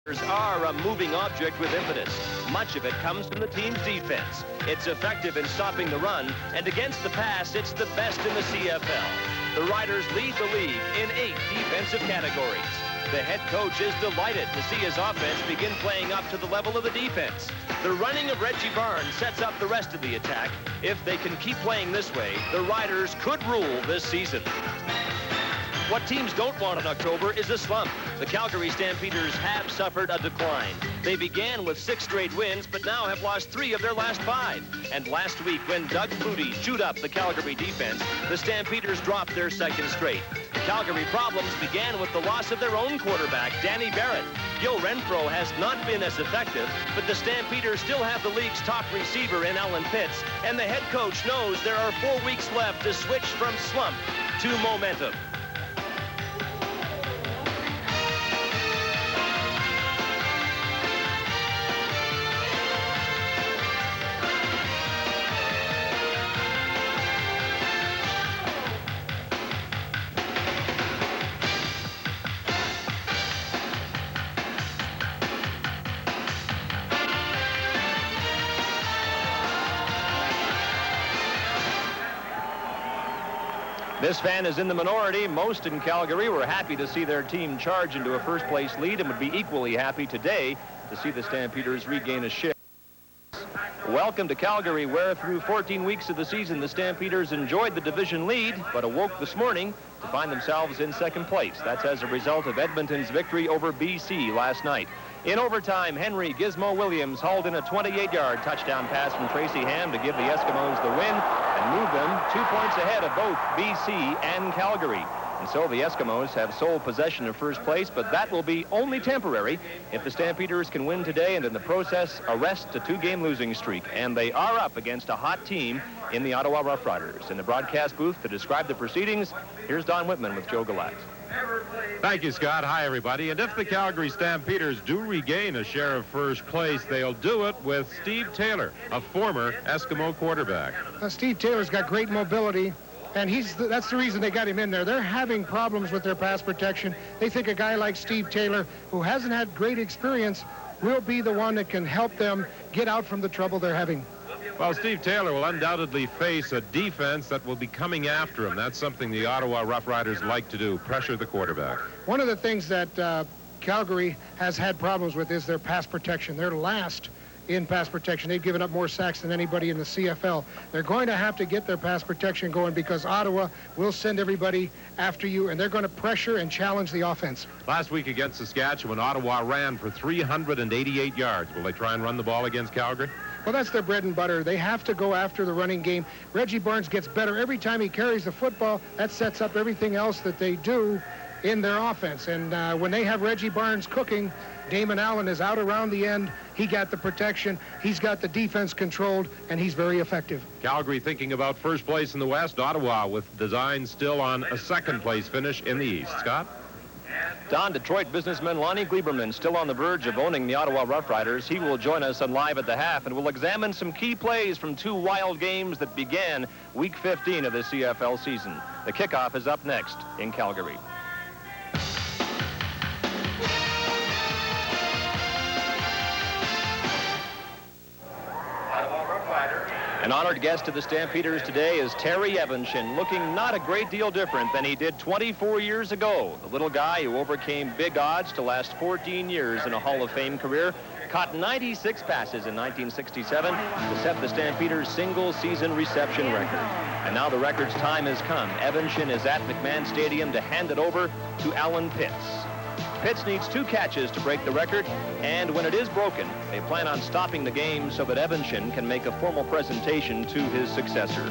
Are a moving object with impetus. Much of it comes from the team's defense. It's effective in stopping the run, and against the pass, it's the best in the CFL. The Riders lead the league in 8 defensive categories. The head coach is delighted to see his offense begin playing up to the level of the defense. The running of Reggie Barnes sets up the rest of the attack. If they can keep playing this way, the Riders could rule this season. What teams don't want in October is a slump. The Calgary Stampeders have suffered a decline. They began with 6 straight wins, but now have lost 3 of their last 5. And last week, when Doug Flutie chewed up the Calgary defense, the Stampeders dropped their 2nd straight. The Calgary problems began with the loss of their own quarterback, Danny Barrett. Gil Renfro has not been as effective, but the Stampeders still have the league's top receiver in Alan Pitts, and the head coach knows there are 4 weeks left to switch from slump to momentum. This fan is in the minority. Most in Calgary were happy to see their team charge into a first-place lead and would be equally happy today to see the Stampeders regain a share. Welcome to Calgary, where through 14 weeks of the season, the Stampeders enjoyed the division lead, but awoke this morning to find themselves in 2nd place. That's as a result of Edmonton's victory over BC last night. In overtime, Henry Gizmo Williams hauled in a 28-yard touchdown pass from Tracy Ham to give the Eskimos the win and move them 2 points ahead of both BC and Calgary. And so the Eskimos have sole possession of first place, but that will be only temporary if the Stampeders can win today and in the process arrest a 2-game losing streak. And they are up against a hot team in the Ottawa Rough Riders. In the broadcast booth to describe the proceedings, here's Don Whitman with Joe Galat. Thank you, Scott. Hi, everybody. And if the Calgary Stampeders do regain a share of first place, they'll do it with Steve Taylor, a former Eskimo quarterback. Steve Taylor's got great mobility, and that's the reason they got him in there. They're having problems with their pass protection. They think a guy like Steve Taylor, who hasn't had great experience, will be the one that can help them get out from the trouble they're having. Well, Steve Taylor will undoubtedly face a defense that will be coming after him. That's something the Ottawa Rough Riders like to do, pressure the quarterback. One of the things that Calgary has had problems with is their pass protection. They're last in pass protection. They've given up more sacks than anybody in the CFL. They're going to have to get their pass protection going because Ottawa will send everybody after you, and they're going to pressure and challenge the offense. Last week against Saskatchewan, Ottawa ran for 388 yards. Will they try and run the ball against Calgary? Well, that's their bread and butter. They have to go after the running game. Reggie Barnes gets better every time he carries the football. That sets up everything else that they do in their offense. And when they have Reggie Barnes cooking, Damon Allen is out around the end. He got the protection. He's got the defense controlled, and he's very effective. Calgary thinking about first place in the West. Ottawa with designs still on a 2nd place finish in the East. Scott? Don, Detroit businessman Lonnie Gleiberman still on the verge of owning the Ottawa Rough Riders. He will join us on Live at the Half, and we'll examine some key plays from 2 wild games that began Week 15 of the CFL season. The kickoff is up next in Calgary. An honored guest to the Stampeders today is Terry Evanshin, looking not a great deal different than he did 24 years ago. The little guy who overcame big odds to last 14 years in a Hall of Fame career, caught 96 passes in 1967 to set the Stampeders' single-season reception record. And now the record's time has come. Evanshin is at McMahon Stadium to hand it over to Alan Pitts. Pitts needs 2 catches to break the record, and when it is broken, they plan on stopping the game so that Evanshin can make a formal presentation to his successor.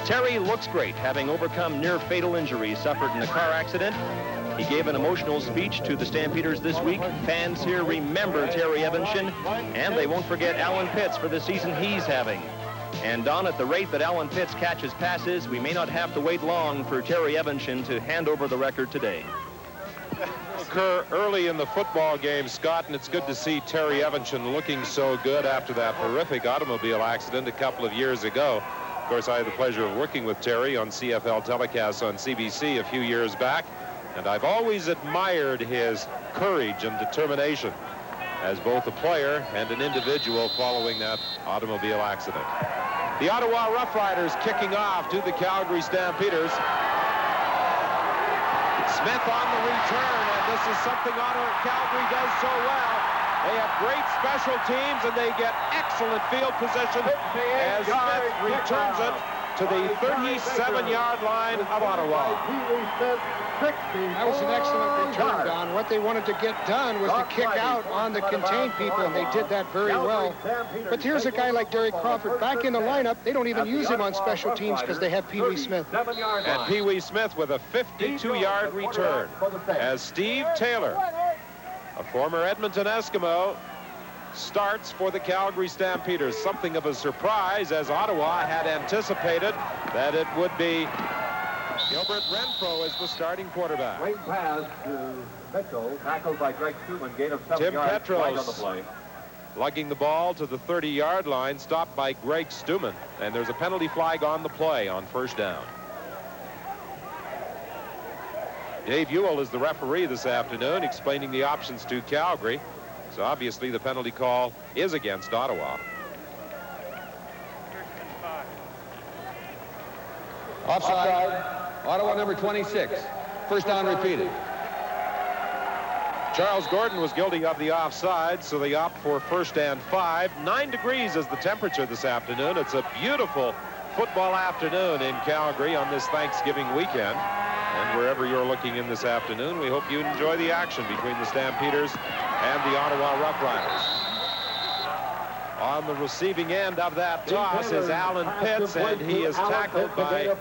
Terry looks great, having overcome near-fatal injuries suffered in a car accident. He gave an emotional speech to the Stampeders this week. Fans here remember Terry Evanshin, and they won't forget Alan Pitts for the season he's having. And Don, at the rate that Alan Pitts catches passes, we may not have to wait long for Terry Evanshin to hand over the record today. Occur early in the football game, Scott, and it's good to see Terry Evanshin looking so good after that horrific automobile accident a couple of years ago. Of course, I had the pleasure of working with Terry on CFL telecasts on CBC a few years back, And I've always admired his courage and determination as both a player and an individual following that automobile accident. The Ottawa Rough Riders kicking off to the Calgary Stampeders. Smith on the return, and this is something Calgary does so well. They have great special teams, and they get excellent field position as Smith returns it to the 37-yard line of Ottawa. That was an excellent return, Don. What they wanted to get done was to kick out on the contained people, and they did that very well. But here's a guy like Derek Crawford back in the lineup. They don't even use him on special teams because they have Pee Wee Smith. And Pee Wee Smith with a 52-yard return as Steve Taylor, a former Edmonton Eskimo, starts for the Calgary Stampeders. Something of a surprise, as Ottawa had anticipated that it would be Gilbert Renfro as the starting quarterback. Great pass to Mitchell, tackled by Greg Stuman, gain of 7 Tim yards Petros right on the play. lugging the ball to the 30-yard line, stopped by Greg Stuman, and there's a penalty flag on the play on first down. Dave Ewell is the referee this afternoon, explaining the options to Calgary. So obviously the penalty call is against Ottawa. Offside. Ottawa number 26. First down repeated. Charles Gordon was guilty of the offside, so they opt for 1st and 5. 9 degrees is the temperature this afternoon. It's a beautiful football afternoon in Calgary on this Thanksgiving weekend. And wherever you're looking in this afternoon, we hope you enjoy the action between the Stampeders and the Ottawa Rough Riders. On the receiving end of that toss is Alan Pitts, and he is tackled by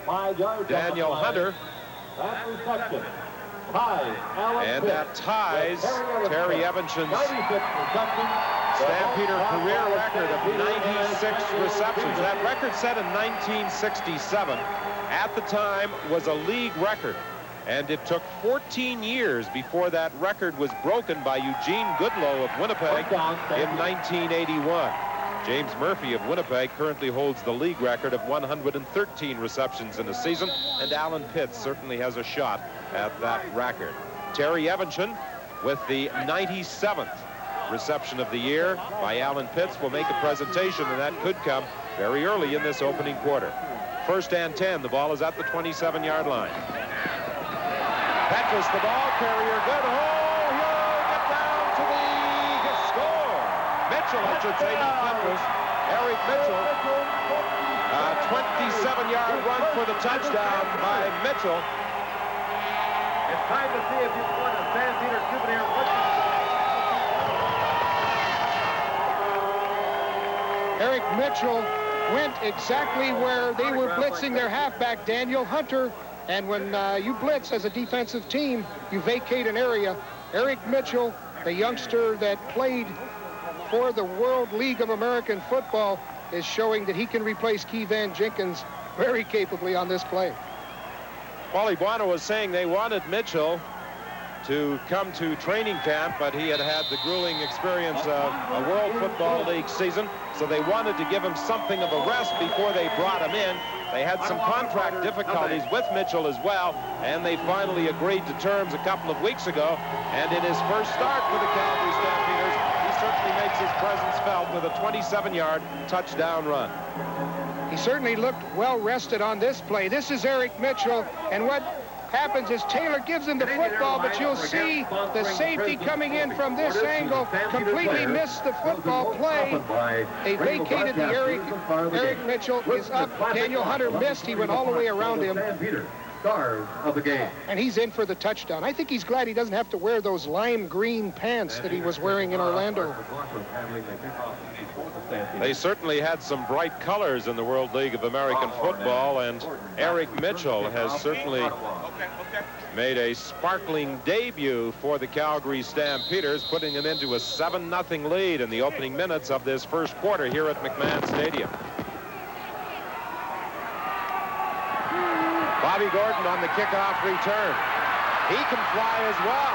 Daniel Hunter. And that ties Terry Evanson's Stampeder career record of 96 receptions. That record set in 1967 at the time was a league record, and it took 14 years before that record was broken by Eugene Goodloe of Winnipeg in 1981. James Murphy of Winnipeg currently holds the league record of 113 receptions in a season, and Alan Pitts certainly has a shot at that record. Terry Evansson with the 97th reception of the year by Alan Pitts will make a presentation, and that could come very early in this opening quarter. 1st and 10. The ball is at the 27-yard line. Petros, the ball carrier, good. Oh, he'll get down to the score. Mitchell, I should say, not Petros. Eric Mitchell. A 27-yard run for the touchdown by Mitchell. It's time to see if you want a Stampeder souvenir. Eric Mitchell went exactly where they were blitzing their halfback, Daniel Hunter. And when you blitz as a defensive team, you vacate an area. Eric Mitchell, the youngster that played for the World League of American Football, is showing that he can replace Key Van Jenkins very capably on this play. Wally Buono was saying they wanted Mitchell to come to training camp, but he had had the grueling experience of a World Football League season, so they wanted to give him something of a rest before they brought him in. They had some contract difficulties with Mitchell as well, and they finally agreed to terms a couple of weeks ago. And in his first start for the Calgary Stampeders, he certainly makes his presence felt with a 27-yard touchdown run. He certainly looked well rested on this play. This is Eric Mitchell, and what happens is Taylor gives him the football, but you'll see the safety coming in from this angle completely missed the football play. They vacated the area. Eric Mitchell is up. Daniel Hunter missed. He went all the way around him. Stars of the game. And he's in for the touchdown. I think he's glad he doesn't have to wear those lime green pants that he was wearing in Orlando. They certainly had some bright colors in the World League of American Football, and Eric Mitchell has certainly made a sparkling debut for the Calgary Stampeders, putting them into a 7-0 lead in the opening minutes of this first quarter here at McMahon Stadium. Bobby Gordon on the kickoff return. He can fly as well.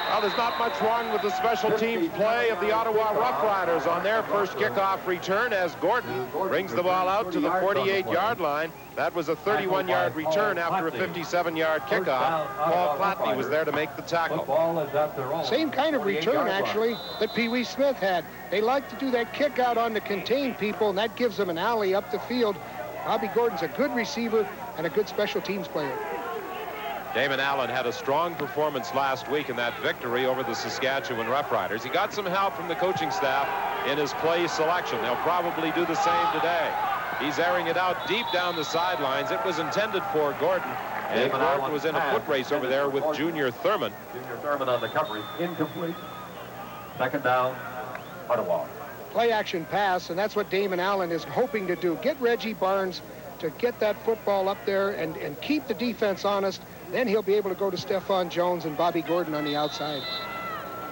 Well, there's not much wrong with the special teams play of the Ottawa Rough Riders on their first kickoff return, as Gordon brings the ball out to the 48-yard line. That was a 31-yard return after a 57-yard kickoff. Paul Platney was there to make the tackle. Same kind of return, actually, that Pee Wee Smith had. They like to do that kick out on the contained people, and that gives them an alley up the field. Bobby Gordon's a good receiver and a good special teams player. Damon Allen had a strong performance last week in that victory over the Saskatchewan Roughriders. He got some help from the coaching staff in his play selection. They'll probably do the same today. He's airing it out deep down the sidelines. It was intended for Gordon, and Gordon was in a foot race over there with Junior Thurman. Junior Thurman on the coverage, incomplete. Second down, Ottawa. Play action pass, and that's what Damon Allen is hoping to do. Get Reggie Barnes to get that football up there and keep the defense honest. Then he'll be able to go to Stephon Jones and Bobby Gordon on the outside.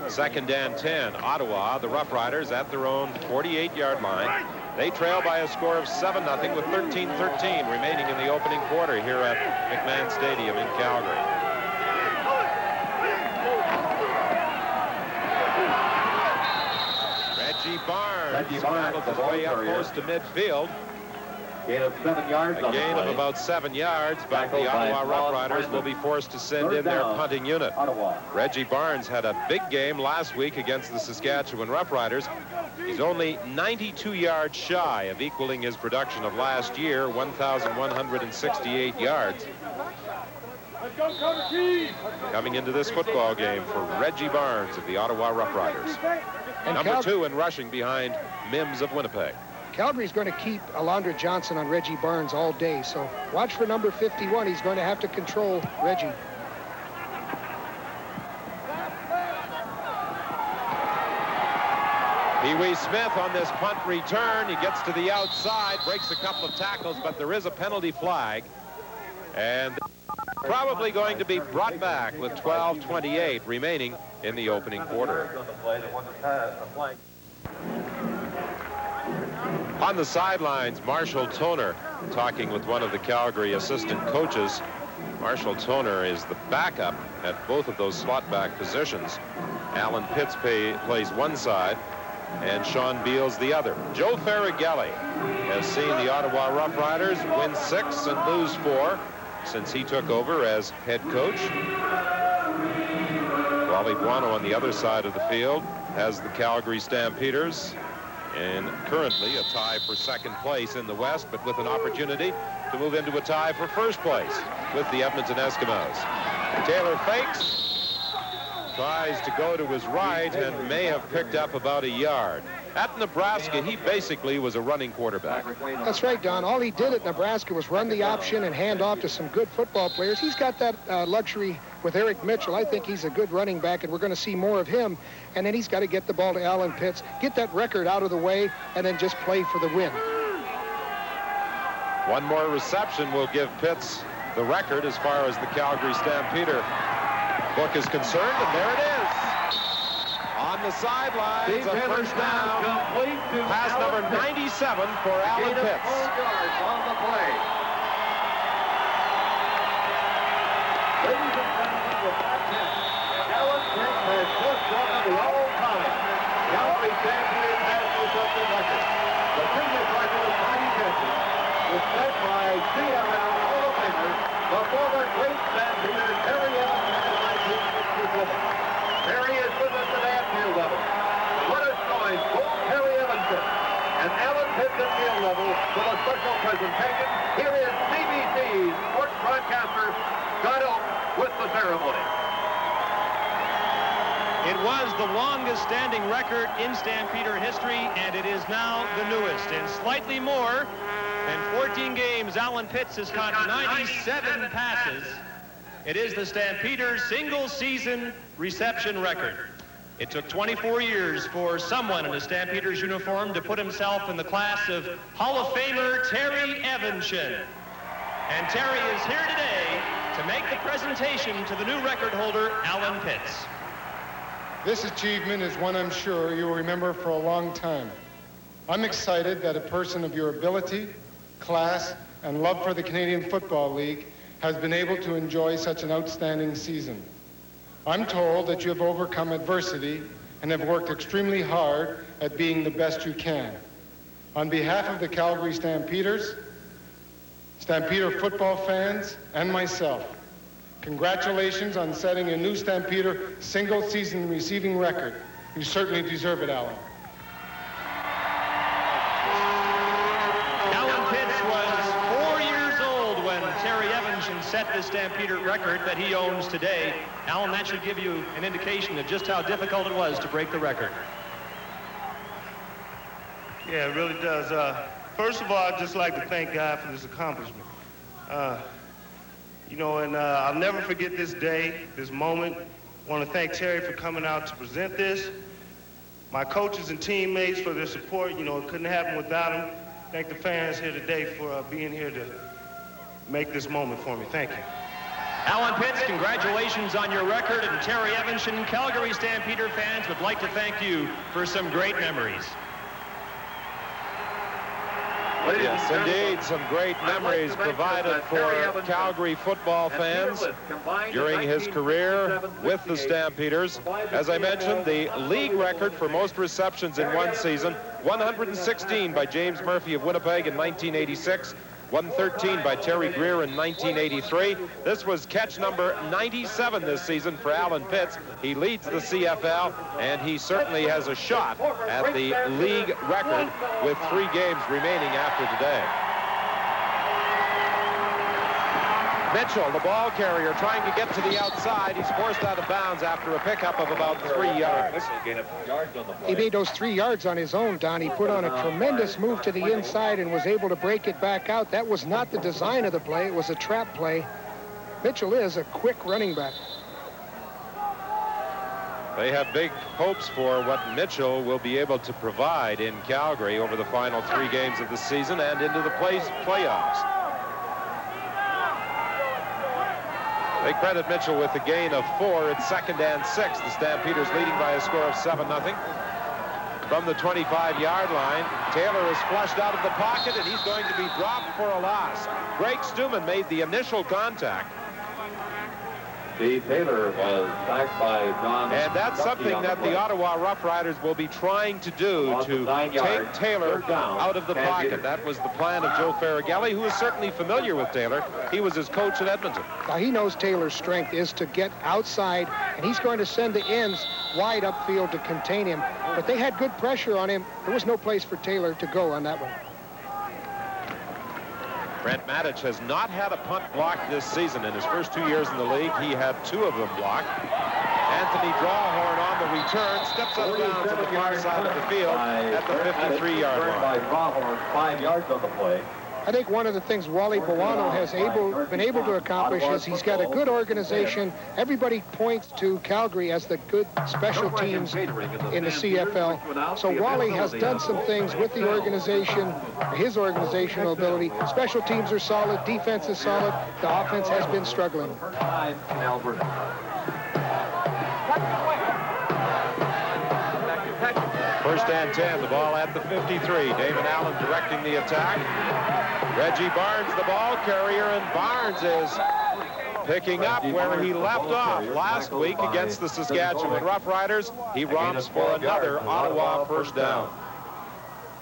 Second and 10, Ottawa, the Rough Riders at their own 48-yard line. They trail by a score of 7-0 with 13-13 remaining in the opening quarter here at McMahon Stadium in Calgary. Reggie Barnes battled his way up close to midfield. Gain of 7 yards. A gain of about 7 yards, but the Ottawa Rough Riders will be forced to send in their punting unit. Reggie Barnes had a big game last week against the Saskatchewan Rough Riders. He's only 92 yards shy of equaling his production of last year, 1,168 yards. Coming into this football game for Reggie Barnes of the Ottawa Rough Riders. And Number 2 in rushing behind Mims of Winnipeg. Calgary's going to keep Alondra Johnson on Reggie Barnes all day, so watch for number 51. He's going to have to control Reggie. Pee Wee Smith on this punt return. He gets to the outside, breaks a couple of tackles, but there is a penalty flag. And probably going to be brought back with 12:28 remaining in the opening quarter. On the sidelines, Marshall Toner talking with one of the Calgary assistant coaches. Marshall Toner is the backup at both of those slot back positions. Alan Pitts plays one side and Sean Beals the other. Joe Farragelli has seen the Ottawa Rough Riders win 6 and lose 4 since he took over as head coach. Wally Buono on the other side of the field has the Calgary Stampeders, and currently a tie for second place in the West, but with an opportunity to move into a tie for first place with the Edmonton Eskimos. Taylor fakes, tries to go to his right, and may have picked up about a yard. At Nebraska, he basically was a running quarterback. That's right, Don. All he did at Nebraska was run the option and hand off to some good football players. He's got that luxury with Eric Mitchell. I think he's a good running back, and we're going to see more of him. And then he's got to get the ball to Alan Pitts, get that record out of the way, and then just play for the win. One more reception will give Pitts the record as far as the Calgary Stampeder book is concerned, and there it is. On the sidelines, a first down. Pass number 97 for Alan Pitts. 4 yards on the play. Ladies and gentlemen, with that hit, Alan Pitts has just broken the all-time Calgary Stampeders national touchdown record. The previous record of 90 catches was set by CFL Hall of Famer, the former great Stampeder Terry Evans in 1967. Terry is with us today at field level. Let us join both Terry Evans and Alan Pitts at field level for a special presentation. Here is CBC's sports broadcaster, Scott Oak, with the ceremony. It was the longest standing record in Stampeder history, and it is now the newest. In slightly more than 14 games, Alan Pitts has caught 97 passes. It is the Stampeders' single-season reception record. It took 24 years for someone in a Stampeders uniform to put himself in the class of Hall of Famer Terry Evanson. And Terry is here today to make the presentation to the new record holder, Alan Pitts. This achievement is one I'm sure you will remember for a long time. I'm excited that a person of your ability, class, and love for the Canadian Football League has been able to enjoy such an outstanding season. I'm told that you have overcome adversity and have worked extremely hard at being the best you can. On behalf of the Calgary Stampeders, Stampeder football fans, and myself, congratulations on setting a new Stampeder single-season receiving record. You certainly deserve it, Alan. Alan Pitts was 4 years old when Terry Evanson set the Stampeder record that he owns today. Alan, that should give you an indication of just how difficult it was to break the record. Yeah, it really does. First of all, I'd just like to thank God for this accomplishment. You know, and I'll never forget this day, this moment. I want to thank Terry for coming out to present this. My coaches and teammates for their support. You know, it couldn't happen without them. Thank the fans here today for being here to make this moment for me. Thank you. Alan Pitts, congratulations on your record, and Terry Evanson, Calgary Stampeder fans would like to thank you for some great memories. Yes, indeed, some great memories provided for Calgary football fans during his career with the Stampeders. As I mentioned, the league record for most receptions in one season, 116 by James Murphy of Winnipeg in 1986, 113 by Terry Greer in 1983. This was catch number 97 this season for Alan Pitts. He leads the CFL, and he certainly has a shot at the league record with 3 games remaining after today. Mitchell, the ball carrier, trying to get to the outside. He's forced out of bounds after a pickup of about 3 yards. He made those 3 yards on his own, Don. He put on a tremendous move to the inside and was able to break it back out. That was not the design of the play. It was a trap play. Mitchell is a quick running back. They have big hopes for what Mitchell will be able to provide in Calgary over the final 3 games of the season and into the playoffs. They credit Mitchell with a gain of 4. It's 2nd and 6. The Stampeders leading by a score of 7-0. From the 25-yard line, Taylor is flushed out of the pocket, and he's going to be dropped for a loss. Greg Stuman made the initial contact. Steve Taylor was sacked by John. And that's something that the Ottawa Rough Riders will be trying to do, to take Taylor out of the pocket. That was the plan of Joe Farragelli, who is certainly familiar with Taylor. He was his coach at Edmonton. Now, he knows Taylor's strength is to get outside, and he's going to send the ends wide upfield to contain him. But they had good pressure on him. There was no place for Taylor to go on that one. Brent Matic has not had a punt blocked this season. In his first 2 years in the league, he had 2 of them blocked. Anthony Drawhorn on the return, steps out of bounds on the far side of the field at the 53-yard line. By Drawhorn, 5 yards on the play. I think one of the things Wally Buono has been able to accomplish is he's got a good organization. Everybody points to Calgary as the good special teams in the CFL. So Wally has done some things with the organization, his organizational ability. Special teams are solid, defense is solid. The offense has been struggling. First and 10, the ball at the 53. Damon Allen directing the attack. Reggie Barnes, the ball carrier, and Barnes is picking up where he left off last week against the Saskatchewan Roughriders. He romps for another Ottawa first down.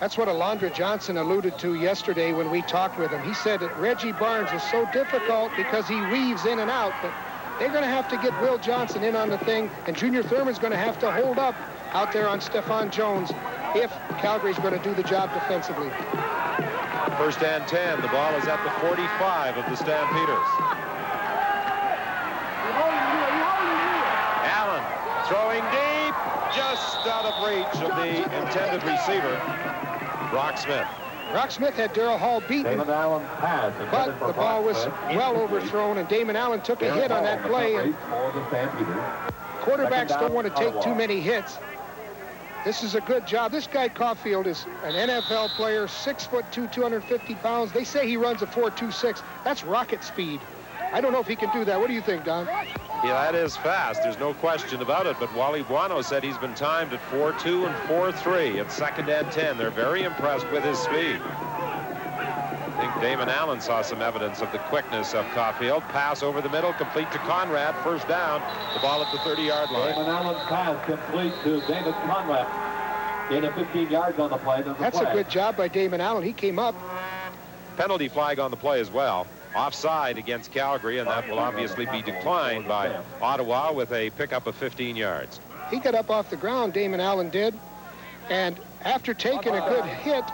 That's what Alondra Johnson alluded to yesterday when we talked with him. He said that Reggie Barnes is so difficult because he weaves in and out, but they're going to have to get Will Johnson in on the thing, and Junior Thurman's going to have to hold up out there on Stephon Jones if Calgary's going to do the job defensively. First and 10. The ball is at the 45 of the Stampeders. Allen throwing deep, just out of reach of the intended receiver, Brock Smith. Brock Smith had Darrell Hall beaten, but the ball was well overthrown, and Damon Allen took a hit on that play. And quarterbacks don't want to take too many hits. This is a good job. This guy Caulfield is an NFL player, 6'2", 250 pounds. They say he runs a 4.26. That's rocket speed. I don't know if he can do that. What do you think, Don? Yeah, that is fast. There's no question about it. But Wally Buono said he's been timed at 4.2 and 4.3 at 2nd and 10. They're very impressed with his speed. I think Damon Allen saw some evidence of the quickness of Caulfield. Pass over the middle, complete to Conrad. First down. The ball at the 30-yard line. Damon Allen's pass complete to David Conrad. Gain of 15 yards on the play. That's a good job by Damon Allen. He came up. Penalty flag on the play as well. Offside against Calgary, and that will obviously be declined by Ottawa with a pickup of 15 yards. He got up off the ground, Damon Allen did, and after taking a good hit,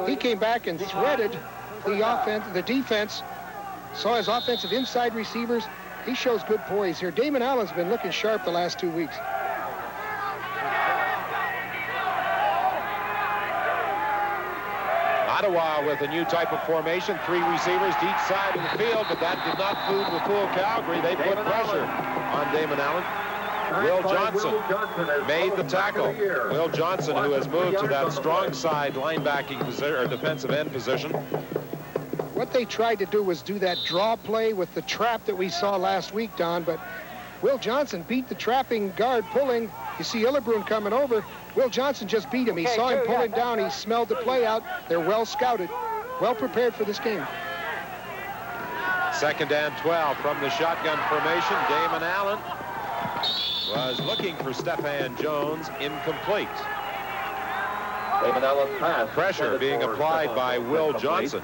he came back and threaded the defense, saw his offensive inside receivers. He shows good poise here. Damon Allen's been looking sharp the last 2 weeks. Ottawa with a new type of formation, 3 receivers deep side of the field, but that did not fool Calgary. They put pressure on Damon Allen. Will Johnson made the tackle. Will Johnson, who has moved to that strong side linebacking position or defensive end position. What they tried to do was do that draw play with the trap that we saw last week, Don, but Will Johnson beat the trapping guard pulling. You see Illebroon coming over. Will Johnson just beat him. He saw him pulling down. He smelled the play out. They're well scouted, well prepared for this game. 2nd and 12 from the shotgun formation. Damon Allen was looking for Stephan Jones, incomplete. Damon Allen's pass. Pressure being applied by Will Johnson.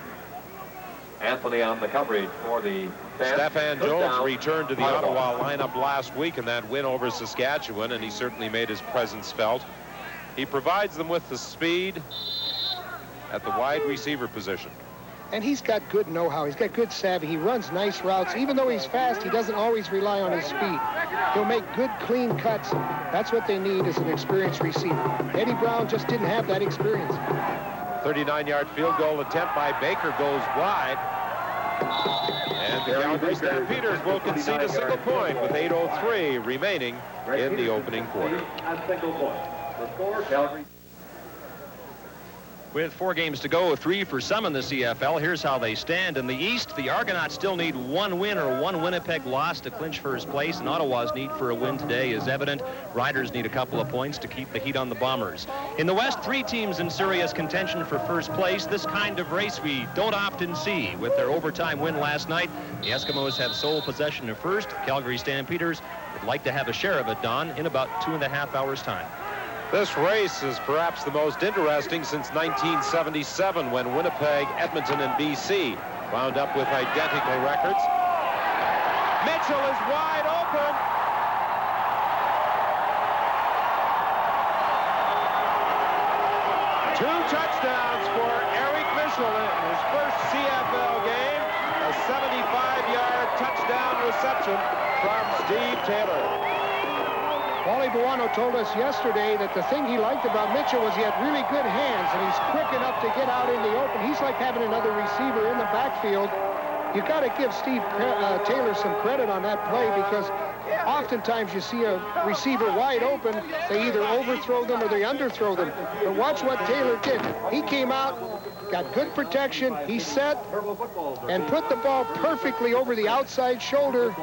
Anthony on the coverage for the Stephan Jones returned to the Ottawa lineup last week in that win over Saskatchewan, and he certainly made his presence felt. He provides them with the speed at the wide receiver position. And he's got good know-how. He's got good savvy. He runs nice routes. Even though he's fast, he doesn't always rely on his speed. He'll make good, clean cuts. That's what they need as an experienced receiver. Eddie Brown just didn't have that experience. 39-yard field goal attempt by Baker goes wide. And the Calgary Stampeders will concede a single point with 8:03 remaining in the opening quarter. The score, Calgary. With 4 games to go, 3 for some in the CFL. Here's how they stand. In the East, the Argonauts still need 1 win or 1 Winnipeg loss to clinch first place, and Ottawa's need for a win today is evident. Riders need a couple of points to keep the heat on the Bombers. In the West, 3 teams in serious contention for first place. This kind of race we don't often see. With their overtime win last night, the Eskimos have sole possession of first. Calgary Stampeders would like to have a share of it, Don, in about 2.5 hours' time. This race is perhaps the most interesting since 1977, when Winnipeg, Edmonton, and BC wound up with identical records. Mitchell is wide open. Two touchdowns for Eric Mitchell in his first CFL game. A 75-yard touchdown reception from Steve Taylor. Wally Buono told us yesterday that the thing he liked about Mitchell was he had really good hands, and he's quick enough to get out in the open. He's like having another receiver in the backfield. You got to give Steve Taylor some credit on that play, because oftentimes you see a receiver wide open, they either overthrow them or they underthrow them. But watch what Taylor did. He came out, got good protection, he set, and put the ball perfectly over the outside shoulder,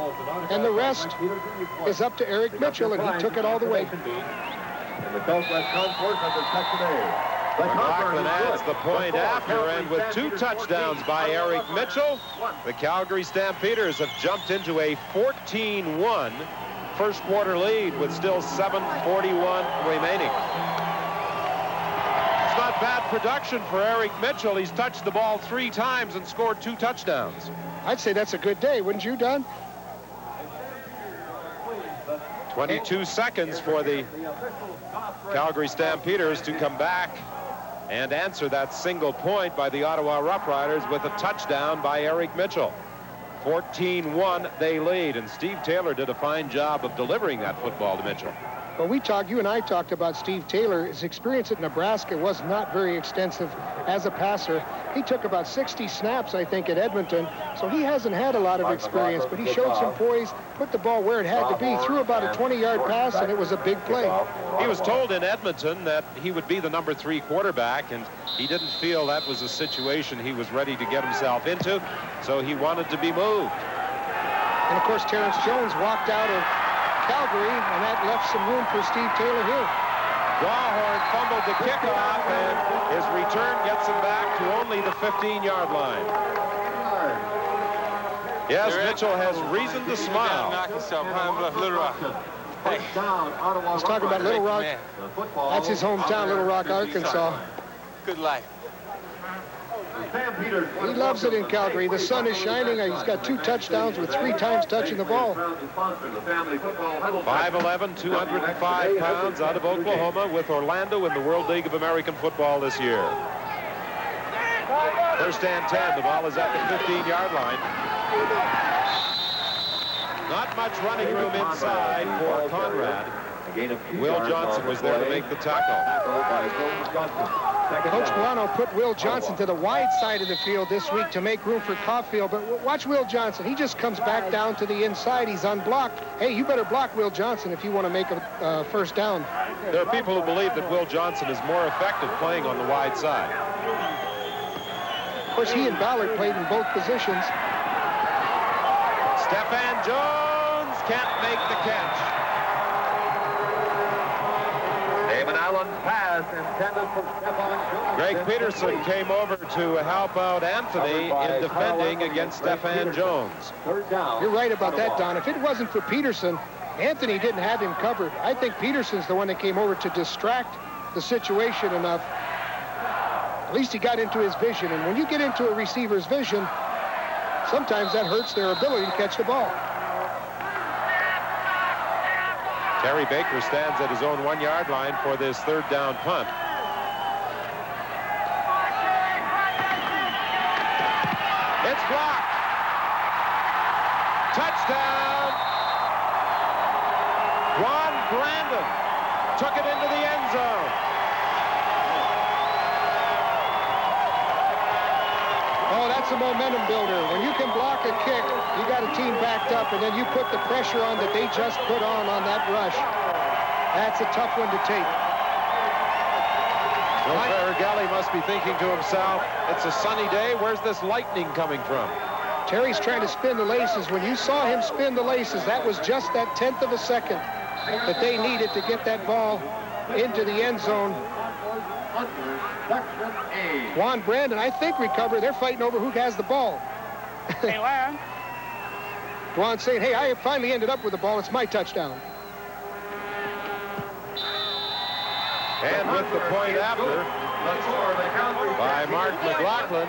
and the rest is up to Eric Mitchell, and he took it all the way. In the Southwest Concourse under Section A. McLaughlin adds the point after, and with 2 touchdowns by Eric Mitchell, the Calgary Stampeders have jumped into a 14-1 first quarter lead with still 7:41 remaining. It's not bad production for Eric Mitchell. He's touched the ball 3 times and scored 2 touchdowns. I'd say that's a good day, wouldn't you, Don? 22 seconds for the Calgary Stampeders to come back and answer that single point by the Ottawa Rough Riders with a touchdown by Eric Mitchell. 14-1 they lead, and Steve Taylor did a fine job of delivering that football to Mitchell. Well, you and I talked about Steve Taylor. His experience at Nebraska was not very extensive as a passer. He took about 60 snaps, I think, at Edmonton, so he hasn't had a lot of experience, but he showed some poise, put the ball where it had to be, threw about a 20-yard pass, and it was a big play. He was told in Edmonton that he would be the number 3 quarterback, and he didn't feel that was a situation he was ready to get himself into, so he wanted to be moved. And, of course, Terrence Jones walked out of Calgary, and that left some room for Steve Taylor here. Gawhorn fumbled the kickoff, and his return gets him back to only the 15-yard line. Yes, Mitchell has reason to smile. Let's talk about Little Rock. That's his hometown, Little Rock, Arkansas. Good life. Stampeders. He loves it in Calgary. The sun is shining. He's got 2 touchdowns with 3 times touching the ball. 5'11", 205 pounds, out of Oklahoma, with Orlando in the World League of American Football this year. First and 10. The ball is at the 15-yard line. Not much running room inside for Conrad. Will Johnson was there to make the tackle. Coach Buono put Will Johnson to the wide side of the field this week to make room for Caulfield. But watch Will Johnson. He just comes back down to the inside. He's unblocked. Hey, you better block Will Johnson if you want to make a first down. There are people who believe that Will Johnson is more effective playing on the wide side. Of course, he and Ballard played in both positions. Stephan Jones can't make the catch. Damon Allen's pass intended for Stephan Jones. Greg Peterson came over to help out Anthony in defending against Stephan Jones. Third down. You're right about that, Don. If it wasn't for Peterson, Anthony didn't have him covered. I think Peterson's the one that came over to distract the situation enough. At least he got into his vision. And when you get into a receiver's vision, sometimes that hurts their ability to catch the ball. Terry Baker stands at his own 1-yard line for this third down punt. It's blocked. Touchdown. Ron Brandon took it into the end zone. Oh, that's a momentum builder. When you can block a kick, you got a team backed up, and then you put the pressure on that they just put on that rush. That's a tough one to take. Bill Farragelli must be thinking to himself, it's a sunny day. Where's this lightning coming from? Terry's trying to spin the laces. When you saw him spin the laces, that was just that 1/10 of a second that they needed to get that ball into the end zone. Juan Brandon, I think, recovered. They're fighting over who has the ball. Hey, where? Juan saying, hey, I finally ended up with the ball. It's my touchdown. And with the point after by Mark McLaughlin,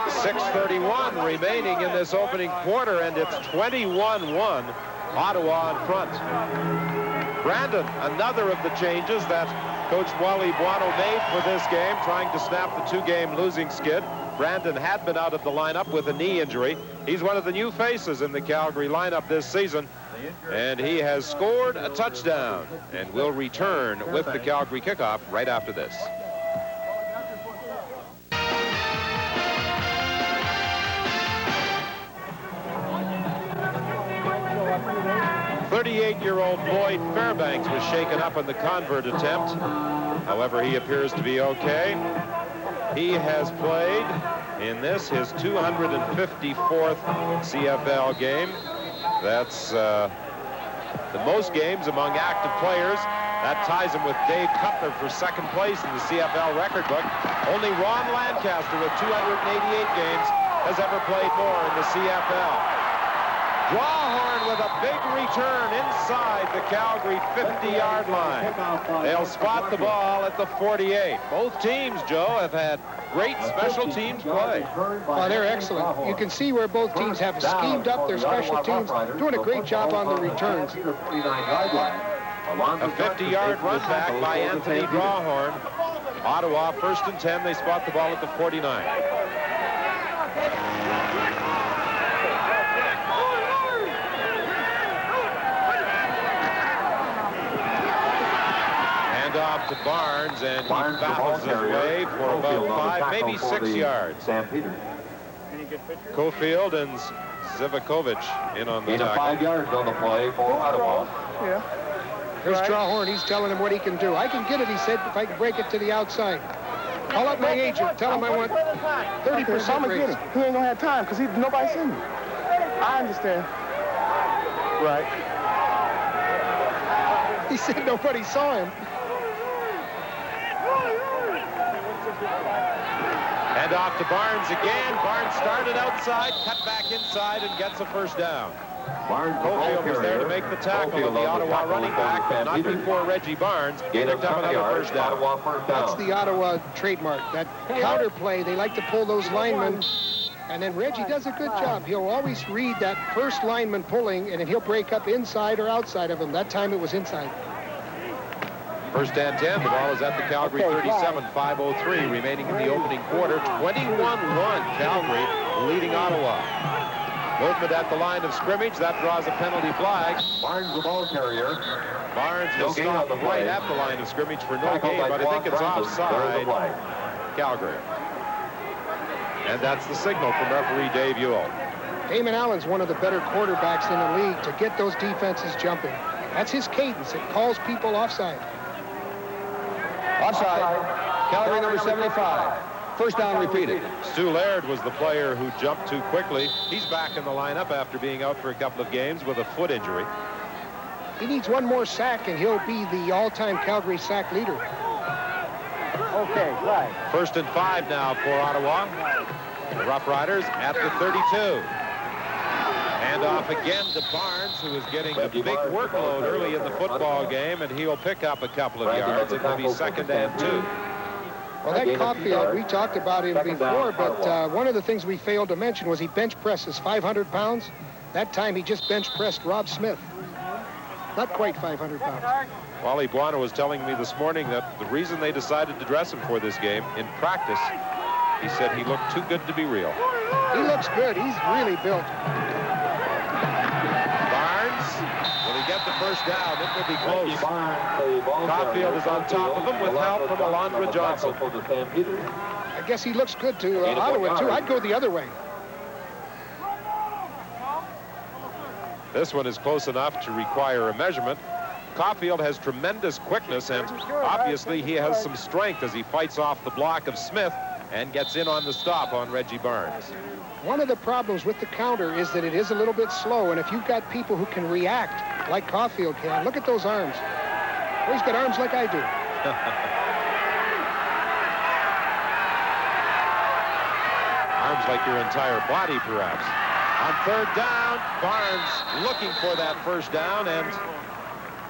6:31 remaining in this opening quarter, and it's 21-1, Ottawa in front. Brandon, another of the changes that Coach Wally Buono made for this game, trying to snap the 2-game losing skid. Brandon had been out of the lineup with a knee injury. He's one of the new faces in the Calgary lineup this season, and he has scored a touchdown and will return with the Calgary kickoff right after this. 38-year-old Lloyd Fairbanks was shaken up in the convert attempt. However, he appears to be okay. He has played in this, his 254th CFL game. That's the most games among active players. That ties him with Dave Cutler for second place in the CFL record book. Only Ron Lancaster with 288 games has ever played more in the CFL. Drawhorn with a big return inside the Calgary 50-yard line. They'll spot the ball at the 48. Both teams, Joe, have had great special teams play. Well, they're excellent. You can see where both teams have schemed up their special teams, doing a great job on the returns. A 50-yard run back by Anthony Drawhorn. Ottawa, 1st and 10. They spot the ball at the 49. Off to Barnes, and he battles his way for about 5, maybe 6 yards. Cofield and Zivakovic in on the tackle. 5 yards on the play for Ottawa. Yeah. Here's Drawhorn. He's telling him what he can do. I can get it, he said, if I can break it to the outside. Call up my agent. Tell him I want 30% raise. He ain't gonna have time because nobody seen him. I understand. Right. He said nobody saw him. And off to Barnes again. Barnes started outside, cut back inside, and gets a first down. Cofield was there to make the tackle of the Ottawa running back, but not before Reggie Barnes picked up another first down. That's the Ottawa trademark. That counter play, they like to pull those linemen, and then Reggie does a good job. He'll always read that first lineman pulling, and then he'll break up inside or outside of him. That time it was inside. First and 10. The ball is at the Calgary 37, 5:03 remaining in the opening quarter. 21-1 Calgary leading Ottawa. Movement at the line of scrimmage. That draws a penalty flag. Barnes, the ball carrier. Barnes will stop right at the line of scrimmage for no gain, but I think it's offside. Calgary. And that's the signal from referee Dave Ewell. Damon Allen's one of the better quarterbacks in the league to get those defenses jumping. That's his cadence. It calls people offside. Offside. Calgary number 75. First down repeated. Stu Laird was the player who jumped too quickly. He's back in the lineup after being out for a couple of games with a foot injury. He needs one more sack, and he'll be the all-time Calgary sack leader. Okay, right. First and 5 now for Ottawa. The Rough Riders at the 32. Hand off again to Barnes, who is getting a big workload early in the football game, and he'll pick up a couple of yards. It will be second and 2. Well, that Caulfield, we talked about him before, but one of the things we failed to mention was he bench presses 500 pounds. That time he just bench pressed Rob Smith. Not quite 500 pounds. Wally Buono was telling me this morning that the reason they decided to dress him for this game, in practice, he said he looked too good to be real. He looks good. He's really built. Barnes, will he get the first down? It will be close. Caulfield is on top of him with help from Alondra Johnson. I guess he looks good to Ottawa, too. I'd go the other way. This one is close enough to require a measurement. Caulfield has tremendous quickness, and obviously he has some strength as he fights off the block of Smith and gets in on the stop on Reggie Barnes. One of the problems with the counter is that it is a little bit slow, and if you've got people who can react like Caulfield can, look at those arms. Well, he's got arms like I do. Arms like your entire body, perhaps. On third down, Barnes looking for that first down, and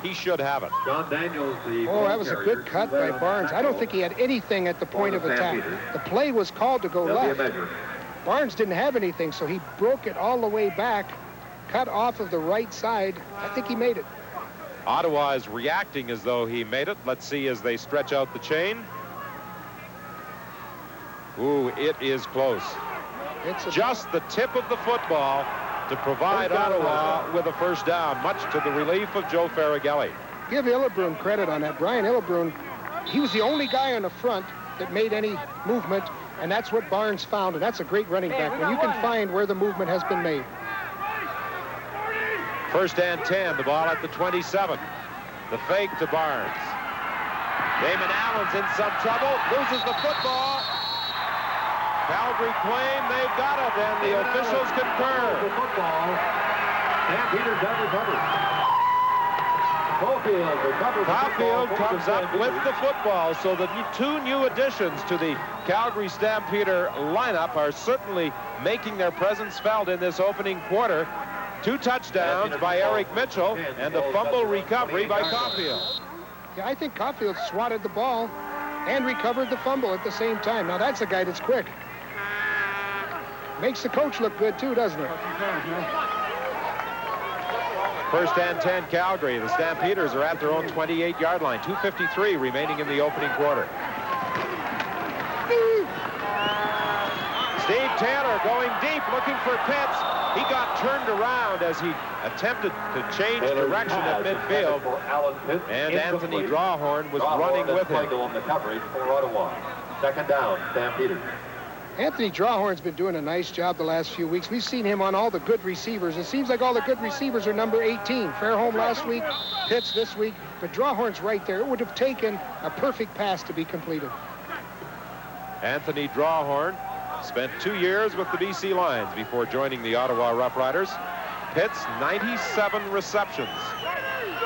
he should have it. John Daniels, that was a good cut by Barnes. I don't think he had anything at the point of attack. The play was called to go left. Barnes didn't have anything, so he broke it all the way back, cut off of the right side. I think he made it. Ottawa is reacting as though he made it. Let's see as they stretch out the chain. Ooh, it is close. It's just the tip of the football to provide Ottawa with a first down, much to the relief of Joe Farragelli. Give Illebrun credit on that. Brian Illebrun, he was the only guy on the front that made any movement, and that's what Barnes found, and that's a great running back when you can find where the movement has been made. First and 10, the ball at the 27. The fake to Barnes. Damon Allen's in some trouble, loses the football. Calgary claim they've got it, and the officials concur. The football. Stampeders have recovered. Caulfield comes up with the football, so the two new additions to the Calgary Stampeder lineup are certainly making their presence felt in this opening quarter. 2 touchdowns by Eric Mitchell and a fumble recovery by Caulfield. Yeah, I think Caulfield swatted the ball and recovered the fumble at the same time. Now that's a guy that's quick. Makes the coach look good too, doesn't it? First and 10 Calgary. The Stampeders are at their own 28-yard line. 2:53 remaining in the opening quarter. Steve Taylor going deep, looking for Pitts. He got turned around as he attempted to change direction at midfield, and Anthony Drawhorn was running with him. Second down, Stampeders. Anthony Drawhorn's been doing a nice job the last few weeks. We've seen him on all the good receivers. It seems like all the good receivers are number 18. Fairholm last week, Pitts this week, but Drawhorn's right there. It would have taken a perfect pass to be completed. Anthony Drawhorn spent 2 years with the BC Lions before joining the Ottawa Rough Riders. Pitts, 97 receptions,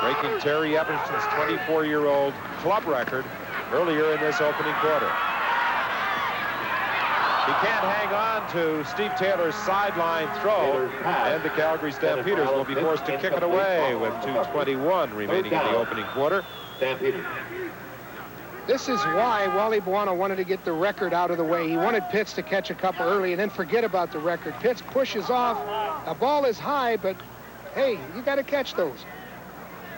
breaking Terry Everson's 24-year-old club record earlier in this opening quarter. He can't hang on to Steve Taylor's sideline throw, and the Calgary Stampeders will be forced to kick it away with 2:21 remaining in the opening quarter. Stampeders. This is why Wally Buono wanted to get the record out of the way. He wanted Pitts to catch a couple early and then forget about the record. Pitts pushes off. The ball is high, but hey, you got to catch those.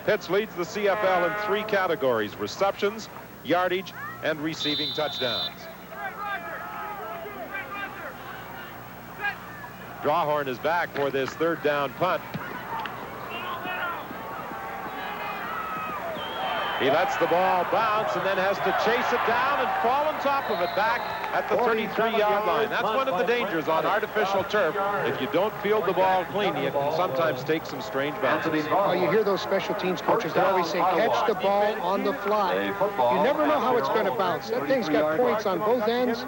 Pitts leads the CFL in 3 categories: receptions, yardage, and receiving touchdowns. Drawhorn is back for this 3rd down punt. He lets the ball bounce and then has to chase it down and fall on top of it back at the 33-yard line. That's one of the dangers on artificial turf. If you don't field the ball clean, you can sometimes take some strange bounces. Oh, you hear those special teams coaches, they always say, catch the ball on the fly. You never know how it's going to bounce. That thing's got points on both ends.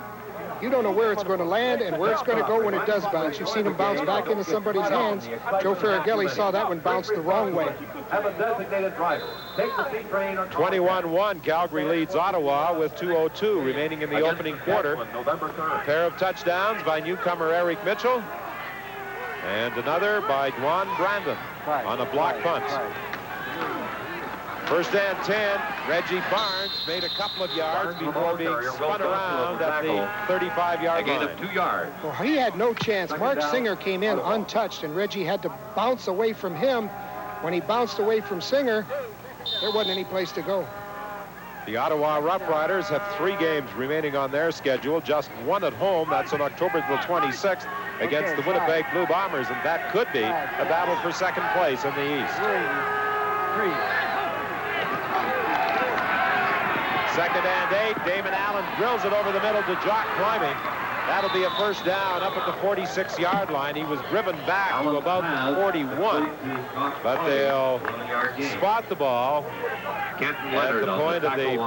You don't know where it's going to land and where it's going to go when it does bounce. You've seen him bounce back into somebody's hands. Joe Farragelli saw that one bounce the wrong way. Have a designated driver. Take the C train. 21-1, Calgary leads Ottawa with 2:02 remaining in the opening quarter. A pair of touchdowns by newcomer Eric Mitchell, and another by Dwan Brandon on a block punt. First and 10, Reggie Barnes made a couple of yards before being spun around at the 35-yard line. A gain of 2 yards. Well, he had no chance. Mark Singer came in untouched, and Reggie had to bounce away from him. When he bounced away from Singer, there wasn't any place to go. The Ottawa Rough Riders have 3 games remaining on their schedule, just 1 at home. That's on October the 26th against the Winnipeg Blue Bombers, and that could be a battle for second place in the East. 2nd and 8, Damon Allen drills it over the middle to Jock Climbing. That'll be a first down up at the 46-yard line. He was driven back to about the 41, but they'll spot the ball at the point of the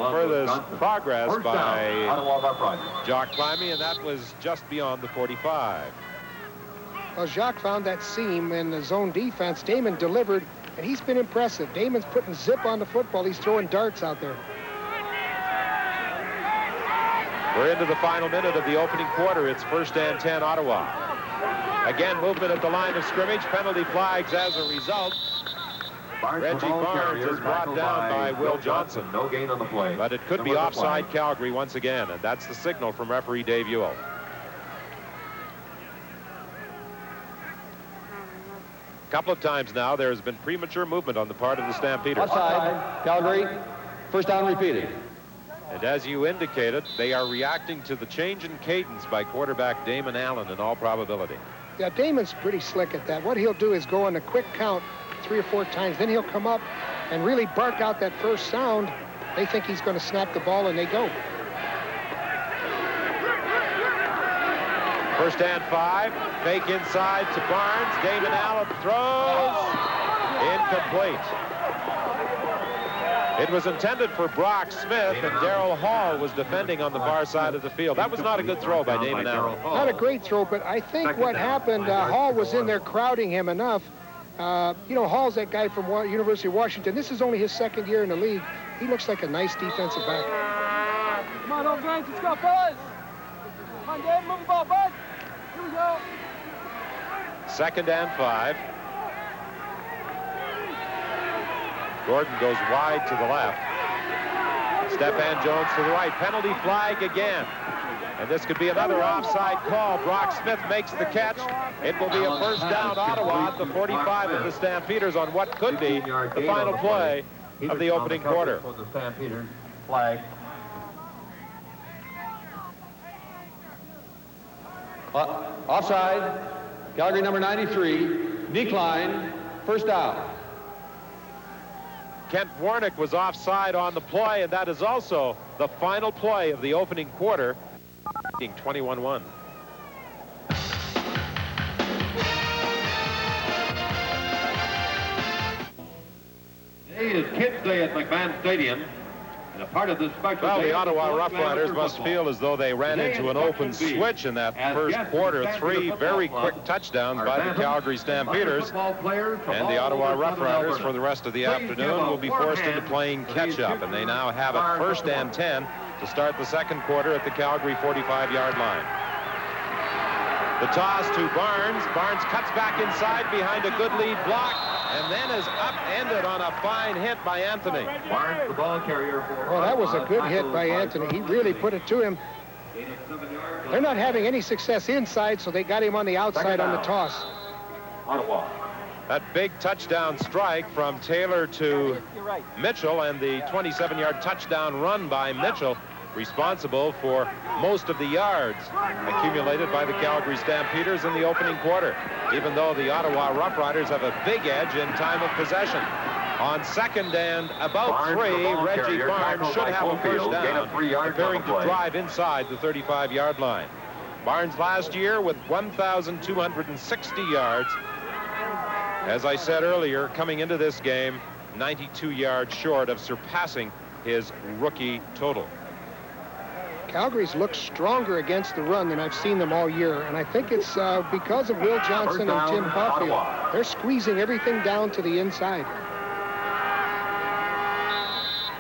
furthest progress by Jock Climbing, and that was just beyond the 45. Well, Jacques found that seam in the zone defense. Damon delivered, and he's been impressive. Damon's putting zip on the football. He's throwing darts out there. We're into the final minute of the opening quarter. It's 1st and 10, Ottawa. Again, movement at the line of scrimmage. Penalty flags as a result. Reggie Barnes is brought down by Will Johnson. No gain on the play. But it could be offside Calgary once again, and that's the signal from referee Dave Ewell. A couple of times now, there has been premature movement on the part of the Stampeders. Offside, Calgary. First down repeated. And as you indicated, they are reacting to the change in cadence by quarterback Damon Allen in all probability. Yeah, Damon's pretty slick at that. What he'll do is go on a quick count 3 or 4 times. Then he'll come up and really bark out that first sound. They think he's going to snap the ball, and they go. 1st and 5, fake inside to Barnes. Damon Allen throws. Incomplete. It was intended for Brock Smith, and Darrell Hall was defending on the far side of the field. That was not a good throw by Damon Allen. Not a great throw, but I think what happened, Hall was in there crowding him enough. You know, Hall's that guy from University of Washington. This is only his 2nd year in the league. He looks like a nice defensive back. Come on, old guys, let's go, fellas. Come on, Dave, move the ball, bud. Here we go. 2nd and 5. Gordon goes wide to the left. Stephan Jones to the right. Penalty flag again. And this could be another offside call. Brock Smith makes the catch. It will be a first down Ottawa at the 45 of the Stampeders on what could be the final play of the opening quarter. For the Stampeders, flag. Offside, Calgary number 93, decline, first down. Kent Warnick was offside on the play, and that is also the final play of the opening quarter, being 21-1. Today is Kids Day at McMahon Stadium. And a part of this special Well, day the Ottawa is Rough Riders must feel as though they ran into an open switch in that first quarter. 3 very quick touchdowns by the Calgary Stampeders. And the Ottawa Rough Riders for the rest of the afternoon will be forced into playing catch-up. And they now have it 1st and 10 to start the second quarter at the Calgary 45-yard line. The toss to Barnes. Barnes cuts back inside behind a good lead block, and then is upended on a fine hit by Anthony. Barnes, the ball carrier. Well, that was a good hit by Anthony. He really put it to him. They're not having any success inside, so they got him on the outside on the toss. Ottawa. That big touchdown strike from Taylor to Mitchell, and the 27-yard touchdown run by Mitchell, responsible for most of the yards accumulated by the Calgary Stampeders in the opening quarter, even though the Ottawa Rough Riders have a big edge in time of possession. On second and about three, Reggie Barnes should have a first down, preparing to drive inside the 35-yard line. Barnes last year with 1,260 yards. As I said earlier, coming into this game, 92 yards short of surpassing his rookie total. Calgary's looked stronger against the run than I've seen them all year, and I think it's because of Will Johnson and Tim Caulfield. They're squeezing everything down to the inside.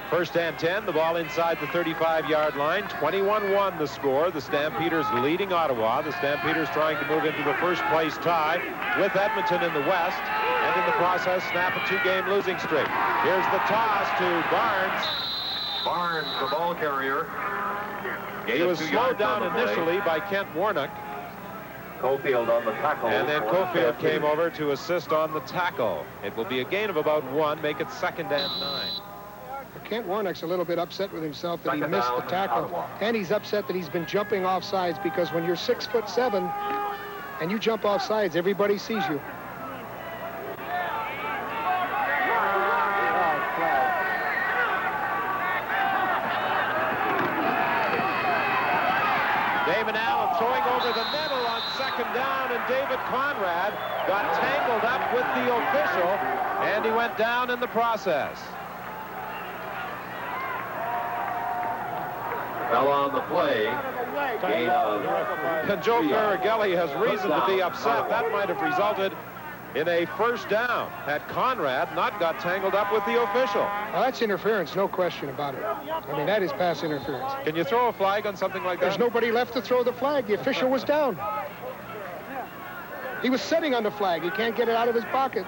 First and 10, the ball inside the 35-yard line. 21-1 the score. The Stampeders leading Ottawa. The Stampeders trying to move into the first-place tie with Edmonton in the West, and in the process snap a two-game losing streak. Here's the toss to Barnes. Barnes, the ball carrier. He was slowed down initially by Kent Warnock. Caulfield on the tackle. And then Caulfield came over to assist on the tackle. It will be a gain of about 1, make it second and 9. Kent Warnock's a little bit upset with himself that he missed the tackle, and he's upset that he's been jumping off sides, because when you're 6'7" and you jump off sides, everybody sees you. David Allen throwing over the middle on second down, and David Conrad got tangled up with the official, and he went down in the process. Fell on the play. And Joe Farragelli has reason to be upset. That might have resulted in a first down had Conrad not got tangled up with the official. Well, that's interference, no question about it. I mean, that is pass interference. Can you throw a flag on something like that? There's nobody left to throw the flag. The official was down. He was sitting on the flag. He can't get it out of his pocket.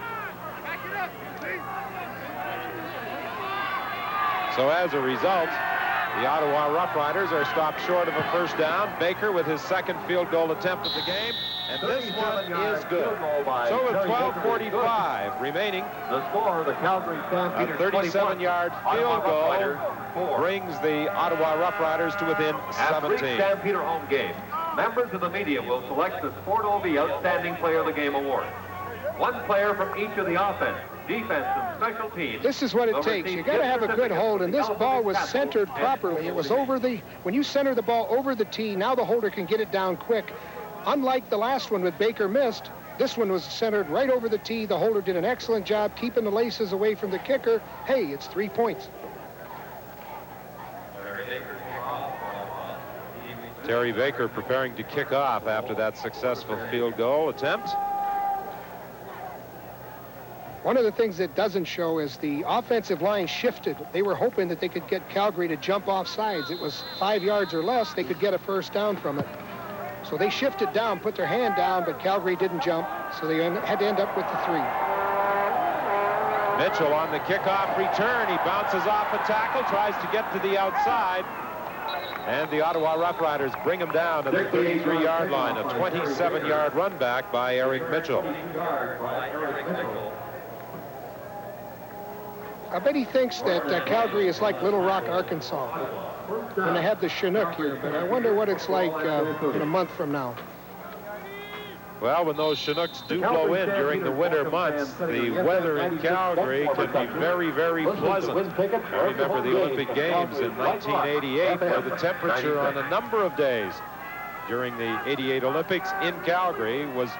So as a result, the Ottawa Rough Riders are stopped short of a first down. Baker with his second field goal attempt of the game, and this one is good. So with 12:45 remaining, the score, the Calgary Stampeders, a 37-yard field goal brings the Ottawa Rough Riders to within 17. Stampeder home game. Members of the media will select the Sport OV Outstanding Player of the Game award. One player from each of the offense, defense, and special teams. This is what it takes. You got to have a good hold, and this ball was centered properly. It was over the, when you center the ball over the tee, now the holder can get it down quick. Unlike the last one with Baker missed, this one was centered right over the tee. The holder did an excellent job keeping the laces away from the kicker. Hey, it's 3 points. Terry Baker preparing to kick off after that successful field goal attempt. One of the things that doesn't show is the offensive line shifted. They were hoping that they could get Calgary to jump off sides. It was 5 yards or less. They could get a first down from it. So they shifted down, put their hand down, but Calgary didn't jump. So they had to end up with the 3. Mitchell on the kickoff return. He bounces off a tackle, tries to get to the outside. And the Ottawa Rough Riders bring him down to the 33-yard line. A 27-yard run back by Eric Mitchell. I bet he thinks that Calgary is like Little Rock, Arkansas, when they have the Chinook here, but I wonder what it's like in a month from now. Well, when those Chinooks do blow in during the winter months, the weather in Calgary can be very, very pleasant. I remember the Olympic Games in 1988, where the temperature on a number of days during the 88 Olympics in Calgary was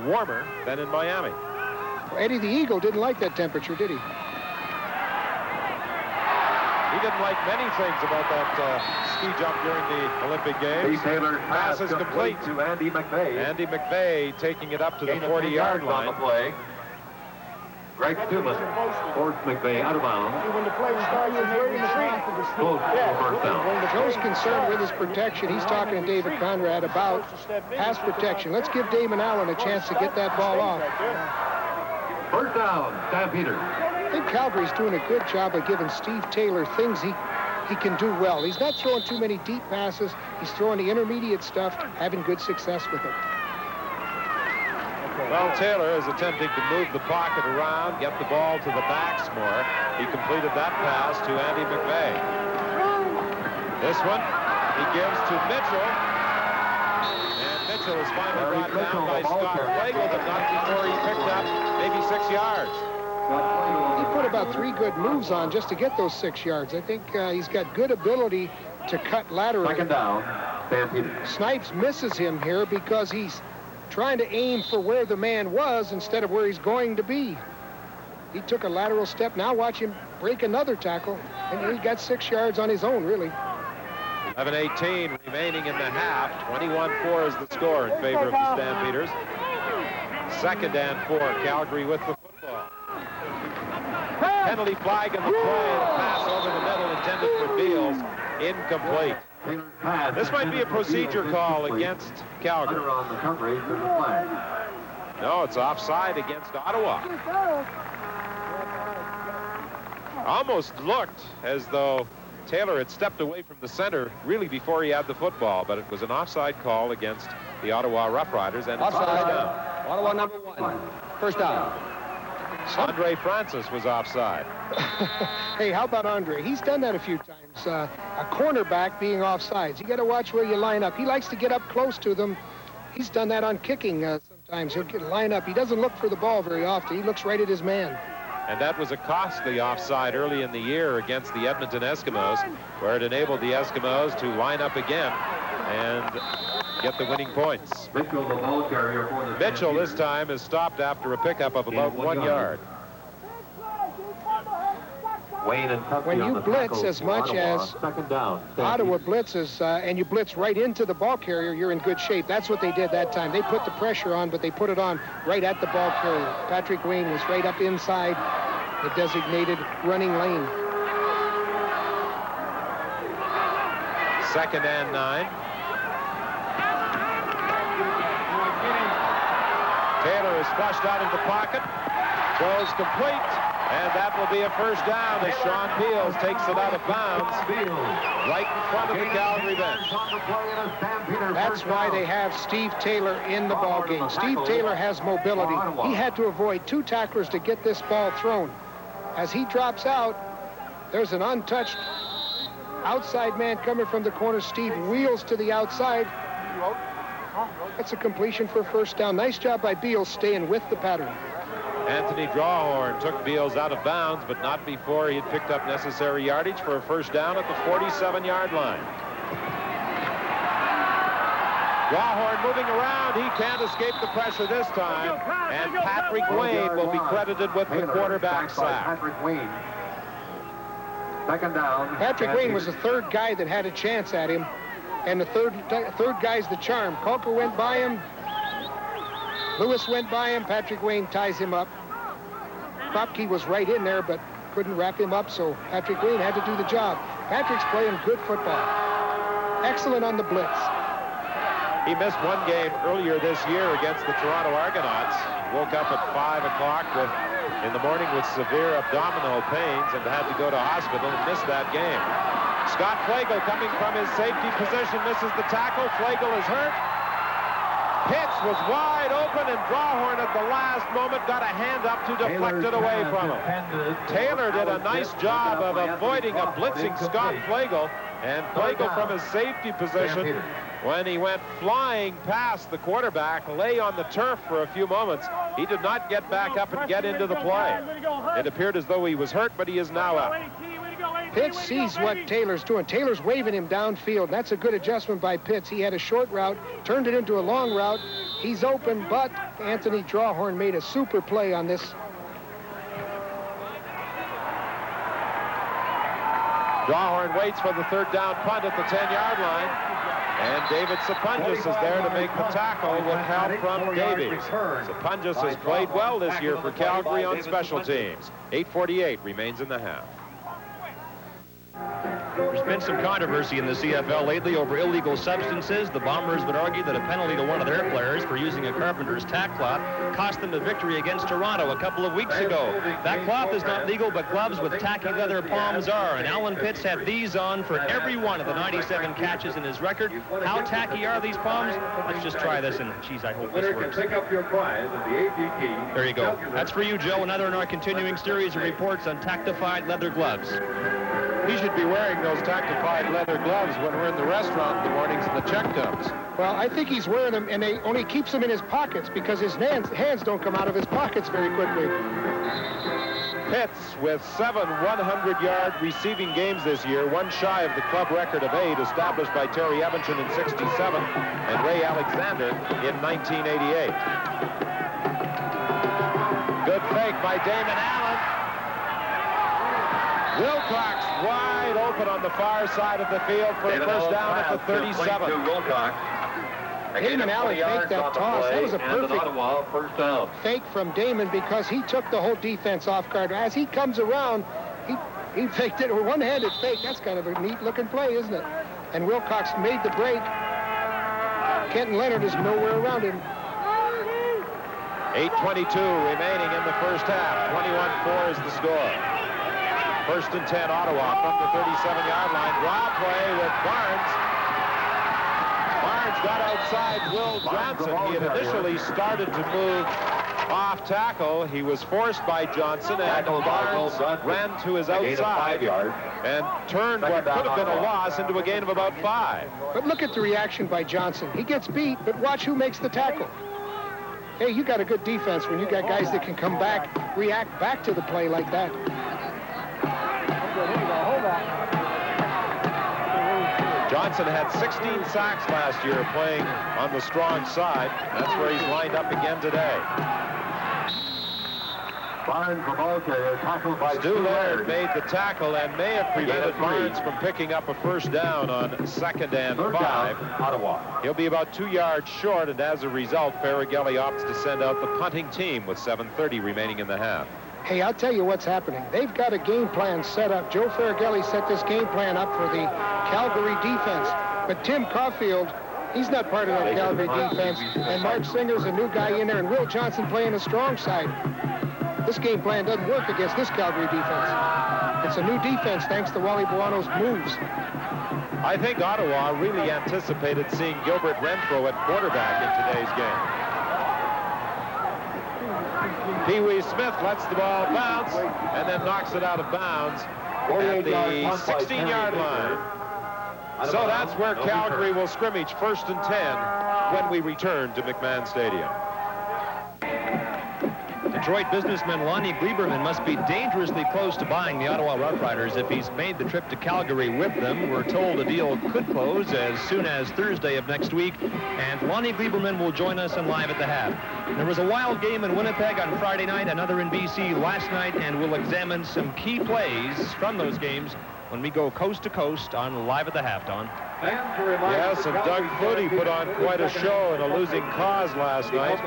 warmer than in Miami. Well, Eddie the Eagle didn't like that temperature, did he? He didn't like many things about that ski jump during the Olympic Games. Pass is complete to Andy McVeigh. Andy McVeigh taking it up to the 40-yard line. On the play. Greg Stuman forced McVeigh out of bounds. When the play starts, it's very First down. Joe's concerned with his protection. He's talking to David Conrad about pass protection. Let's give Damon Allen a chance to get that ball off. First down, Stampeders. I think Calgary's doing a good job of giving Steve Taylor things he can do well. He's not throwing too many deep passes. He's throwing the intermediate stuff, having good success with it. Well, Taylor is attempting to move the pocket around, get the ball to the backs more. He completed that pass to Andy McVeigh. This one he gives to Mitchell. And Mitchell is finally brought down by Scott Flagel, but not before he picked up maybe 6 yards. He put about 3 good moves on just to get those 6 yards. I think he's got good ability to cut laterally. Second down, Stampeders. Snipes misses him here because he's trying to aim for where the man was instead of where he's going to be. He took a lateral step. Now watch him break another tackle, and he got 6 yards on his own, really. 11:18 remaining in the half. 21-4 is the score in favor of the Stampeders. 2nd and 4, Calgary with the football. Penalty flag in the play. The pass over the middle intended for Beals. Incomplete. This might be a procedure call against Calgary. No, it's offside against Ottawa. Almost looked as though Taylor had stepped away from the center really before he had the football, but it was an offside call against the Ottawa Rough Riders, and it's Offside. first down. Ottawa number 1. First down. Andre Francis was offside. Hey, how about Andre? He's done that a few times. A cornerback being offsides. You got to watch where you line up. He likes to get up close to them. He's done that on kicking sometimes. He'll line up. He doesn't look for the ball very often. He looks right at his man. And that was a costly offside early in the year against the Edmonton Eskimos, where it enabled the Eskimos to line up again and get the winning points. Mitchell, the ball carrier for the Mitchell this time is stopped after a pickup of about 1 yard. When you blitz as much as Ottawa blitzes and you blitz right into the ball carrier, you're in good shape. That's what they did that time. They put the pressure on, but they put it on right at the ball carrier. Patrick Wayne was right up inside the designated running lane. 2nd and 9. Taylor is flushed out of the pocket. Throws complete. And that will be a first down as Sean Beals takes it out of bounds right in front of the Calgary bench. That's why they have Steve Taylor in the ball game. Steve Taylor has mobility. He had to avoid 2 tacklers to get this ball thrown. As he drops out, there's an untouched outside man coming from the corner. Steve wheels to the outside. That's a completion for a first down. Nice job by Beals staying with the pattern. Anthony Drawhorn took Beals out of bounds, but not before he had picked up necessary yardage for a first down at the 47-yard line. Drawhorn moving around. He can't escape the pressure this time. And Patrick Wayne will be credited with the quarterback sack. Patrick Wayne. 2nd down. Patrick Wayne was the 3rd guy that had a chance at him. And the third guy's the charm. Culper went by him. Lewis went by him. Patrick Wayne ties him up. Kropke was right in there, but couldn't wrap him up, so Patrick Wayne had to do the job. Patrick's playing good football. Excellent on the blitz. He missed one game earlier this year against the Toronto Argonauts. Woke up at 5 o'clock in the morning with severe abdominal pains and had to go to hospital and missed that game. Scott Flagel coming from his safety position misses the tackle. Flagel is hurt. Pitts was wide open, and Drawhorn at the last moment got a hand up to deflect it away from him. Taylor did a nice job of avoiding a blitzing Scott Flagel, and Flagel from his safety position, when he went flying past the quarterback, lay on the turf for a few moments. He did not get back up and get into the play. It appeared as though he was hurt, but he is now out. Pitts sees what Taylor's doing. Taylor's waving him downfield. That's a good adjustment by Pitts. He had a short route, turned it into a long route. He's open, but Anthony Drawhorn made a super play on this. Drawhorn waits for the 3rd down punt at the 10-yard line. And David Sapunjas is there to make the tackle with help from Davies. Sapunjas has played well this year for Calgary on special teams. 8:48 remains in the half. There's been some controversy in the CFL lately over illegal substances. The Bombers would argue that a penalty to one of their players for using a carpenter's tack cloth cost them a victory against Toronto a couple of weeks ago. That cloth is not legal, but gloves with tacky leather palms are. And Alan Pitts had these on for every one of the 97 catches in his record. How tacky are these palms? Let's just try this, and geez, I hope this works. Pick up your prize at the ATT. There you go. That's for you, Joe. Another in our continuing series of reports on tactified leather gloves. He should be wearing those tactified leather gloves when we're in the restaurant in the mornings and the check dumps. Well, I think he's wearing them, and they only keeps them in his pockets because his hands don't come out of his pockets very quickly. Pitts with 7 100-yard receiving games this year, one shy of the club record of 8 established by Terry Evanston in '67 and Ray Alexander in 1988. Good fake by Damon Allen. Wilcox wide open on the far side of the field for a first down at the 37. Damon Allen faked that toss. That was a perfect first down. fake from Damon because he took the whole defense off guard. As he comes around, he faked it. A one-handed fake. That's kind of a neat-looking play, isn't it? And Wilcox made the break. Kenton Leonard is nowhere around him. 8:22 remaining in the first half. 21-4 is the score. First and 10, Ottawa from the 37-yard line. Draw play with Barnes. Barnes got outside Will Johnson. He had initially started to move off tackle. He was forced by Johnson, and Barnes ran to his outside and turned what could have been a loss into a gain of about 5. But look at the reaction by Johnson. He gets beat, but watch who makes the tackle. Hey, you got a good defense when you got guys that can come back, react back to the play like that. Johnson had 16 sacks last year playing on the strong side. That's where he's lined up again today. Barnes, the ball carrier, tackled by Stu Laird made the tackle and may have prevented Barnes from picking up a first down on 2nd and 5. Ottawa. He'll be about 2 yards short, and as a result, Farragelli opts to send out the punting team with 7:30 remaining in the half. Hey, I'll tell you what's happening. They've got a game plan set up. Joe Farragelli set this game plan up for the Calgary defense. But Tim Caulfield, he's not part of that Calgary defense. And Mark Singer's a new guy in there, and Will Johnson playing a strong side. This game plan doesn't work against this Calgary defense. It's a new defense thanks to Wally Buono's moves. I think Ottawa really anticipated seeing Gilbert Renfro at quarterback in today's game. Pee Wee Smith lets the ball bounce and then knocks it out of bounds at the 16-yard line. So that's where Calgary will scrimmage 1st and 10 when we return to McMahon Stadium. Detroit businessman Lonnie Gleiberman must be dangerously close to buying the Ottawa Roughriders if he's made the trip to Calgary with them. We're told the deal could close as soon as Thursday of next week, and Lonnie Gleiberman will join us on Live at the Half. There was a wild game in Winnipeg on Friday night, another in BC last night, and we'll examine some key plays from those games when we go coast to coast on Live at the Half, Don. Yes, and Doug Flutie put on quite a show in a losing cause last night,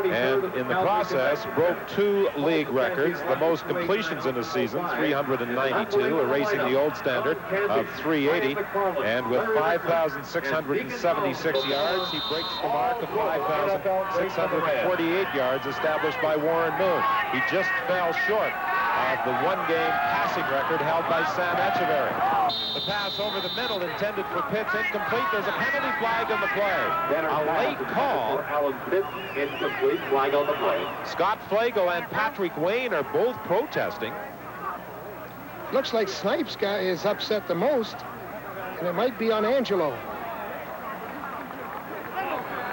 and in the process broke 2 league records, the most completions in a season, 392, erasing the old standard of 380, and with 5,676 yards, he breaks the mark of 5,648 yards established by Warren Moon. He just fell short of the one-game passing record held by Sam Echeverry. The pass over the middle intended for Pitts, incomplete. There's a penalty flag on the play. A late call. Alan Pitts, incomplete, flag on the play. Scott Flago and Patrick Wayne are both protesting. Looks like Snipes is upset the most, and it might be on Angelo.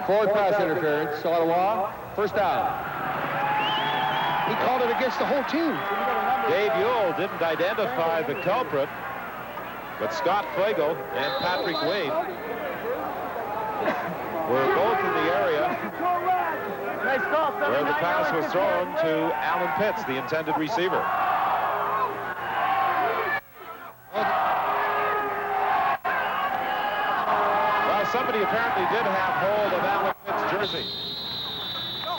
Forward pass interference, Ottawa, first down. He called it against the whole team. Dave Ewell didn't identify the culprit, but Scott Flago and Patrick Wayne were both in the area where the pass was thrown to Alan Pitts, the intended receiver. Well, somebody apparently did have hold of Alan Pitts' jersey.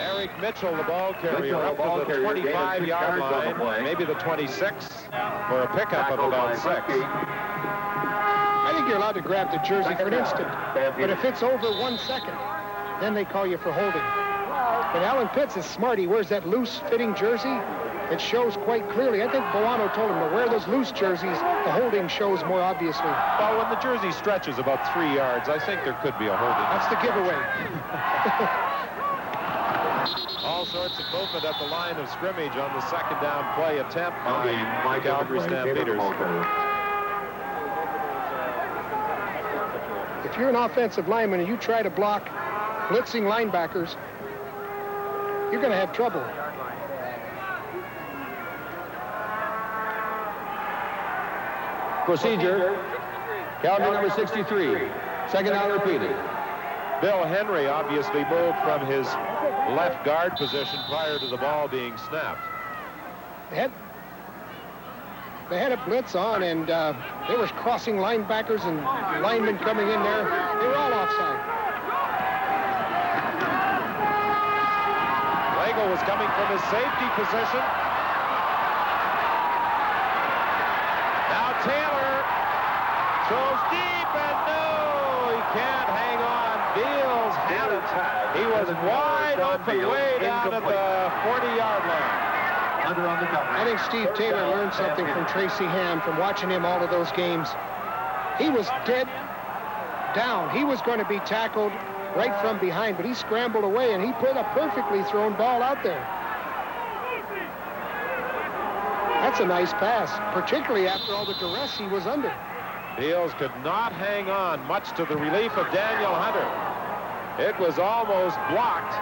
Eric Mitchell, the ball carrier, up to the 25-yard line, maybe the 26. for a pickup of about 6. I think you're allowed to grab the jersey for an instant, but if it's over 1 second, then they call you for holding. But Alan Pitts is smart. He wears that loose-fitting jersey. It shows quite clearly. I think Boano told him to wear those loose jerseys. The holding shows more obviously. Well, when the jersey stretches about 3 yards, I think there could be a holding. That's the giveaway. All sorts of movement at the line of scrimmage on the second down play attempt by the Calgary Stampeders. If you're an offensive lineman and you try to block blitzing linebackers, you're going to have trouble. Procedure. Calgary number 63. Second down repeated. Bill Henry obviously moved from his left guard position prior to the ball being snapped. They had a blitz on, and they were crossing linebackers and linemen coming in there. They were all offside. Lego was coming from his safety position. Now Taylor throws deep, and no, he can't hang on. Beals had it. He was wide open way down at the 40-yard line. I think Steve Taylor learned something from Tracy Ham from watching him all of those games. He was dead down. He was going to be tackled right from behind, but he scrambled away, and he put a perfectly thrown ball out there. That's a nice pass, particularly after all the duress he was under. Beals could not hang on, much to the relief of Daniel Hunter. It was almost blocked.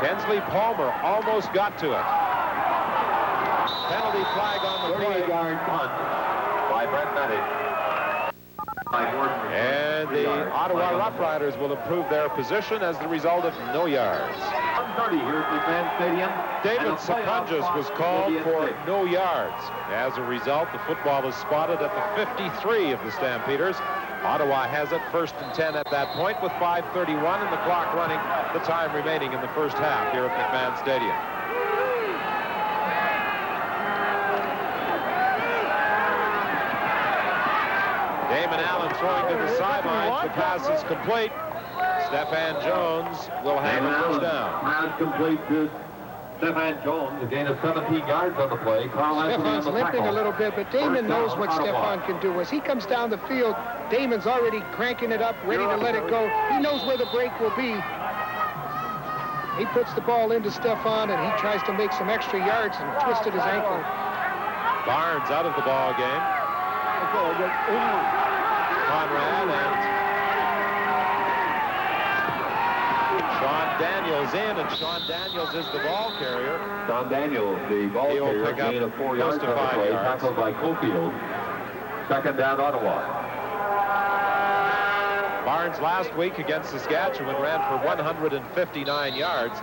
Kensley Palmer almost got to it. Penalty flag on the play. 30-yard punt by Brent Medic. And the Ottawa Rough Riders will improve their position as the result of no yards. 1:30 here at McMahon Stadium. David Sapunjas was called for no yards. As a result, the football is spotted at the 53 of the Stampeders. Ottawa has it 1st and 10 at that point with 5:31 and the clock running, the time remaining in the first half here at McMahon Stadium. Damon Allen throwing to the sidelines. The pass is complete. Stephan Jones will have a first down. Pass complete to Stephan Jones, a gain of 17 yards on the play. Stefan's limping a little bit, but Damon knows what Stephan can do. As he comes down the field, Damon's already cranking it up, ready to let it go. He knows where the break will be. He puts the ball into Stephan, and he tries to make some extra yards and twisted his ankle. Barnes out of the ball game. Conrad and Sean Daniels in, and Sean Daniels is the ball carrier. Sean Daniels, the ball carrier, gain of 4 yards on the play, tackled by Cofield. Second down, Ottawa. Barnes last week against Saskatchewan ran for 159 yards.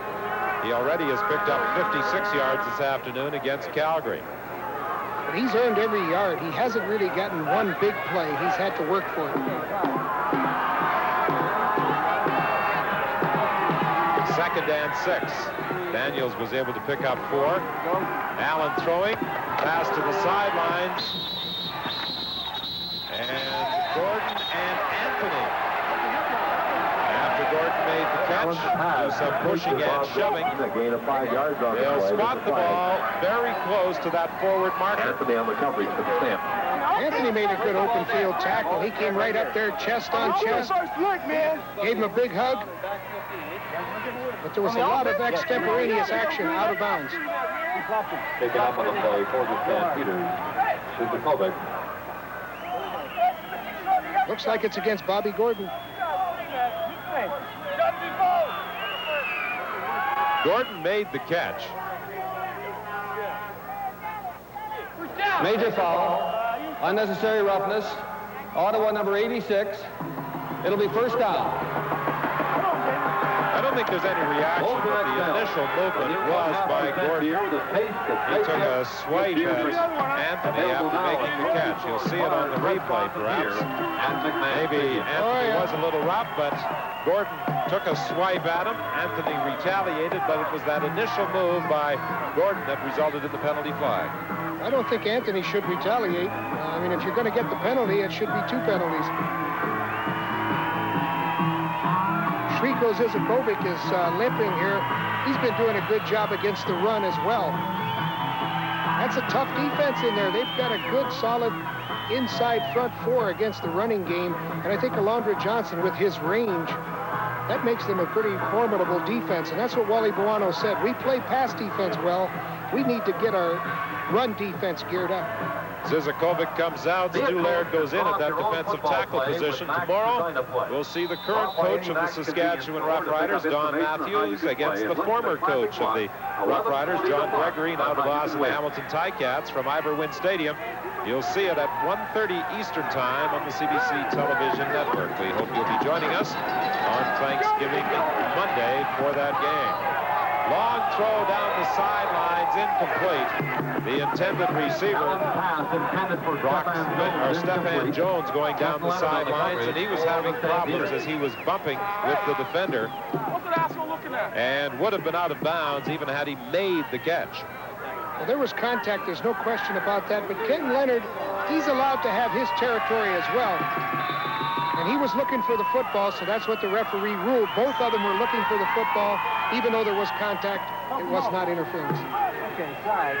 He already has picked up 56 yards this afternoon against Calgary. But he's earned every yard. He hasn't really gotten one big play. He's had to work for it. Second and 6. Daniels was able to pick up 4. Allen throwing. Pass to the sidelines. And Gordon and Anthony. After Gordon made the catch, do some pushing and shoving. A gain of 5 yards on the play. They'll spot the ball very close to that forward marker. Anthony on the coverage for the Stamp. Anthony made a good open field tackle. He came right up there, chest on chest. Gave him a big hug. But there was a lot of extemporaneous action out of bounds. Taken up on the play for the Stampeders. Suzukovic. Looks like it's against Bobby Gordon. Gordon made the catch. Major foul. Unnecessary roughness. Ottawa number 86. It'll be first down. I don't think there's any reaction, but the initial movement was by Gordon. He took a swipe at Anthony after making the catch. You'll see it on the replay, perhaps. Maybe Anthony was a little rough, but Gordon took a swipe at him. Anthony retaliated, but it was that initial move by Gordon that resulted in the penalty flag. I don't think Anthony should retaliate. I mean, if you're going to get the penalty, it should be 2 penalties. Shriko Zizakovic is limping here. He's been doing a good job against the run as well. That's a tough defense in there. They've got a good, solid inside front 4 against the running game. And I think Alondra Johnson, with his range, that makes them a pretty formidable defense. And that's what Wally Buono said. We play pass defense well. We need to get our run defense geared up. Zizakovic comes out. Stu Laird goes in at that defensive tackle position. Tomorrow, we'll see the current coach of the Saskatchewan Roughriders, Don Matthews, against the former coach of the Roughriders, John Gregory, now the boss of the Hamilton Ticats from Iberwin Stadium. You'll see it at 1:30 Eastern Time on the CBC television network. We hope you'll be joining us on Thanksgiving Monday for that game. Long throw down the sidelines, incomplete. The intended receiver, Stephan Jones, going down the sidelines, and he was having problems as he was bumping with the defender, and would have been out of bounds even had he made the catch. Well, there was contact, there's no question about that, but Ken Leonard, he's allowed to have his territory as well. And he was looking for the football, so that's what the referee ruled. Both of them were looking for the football. Even though there was contact, it was not interference. Okay, slide.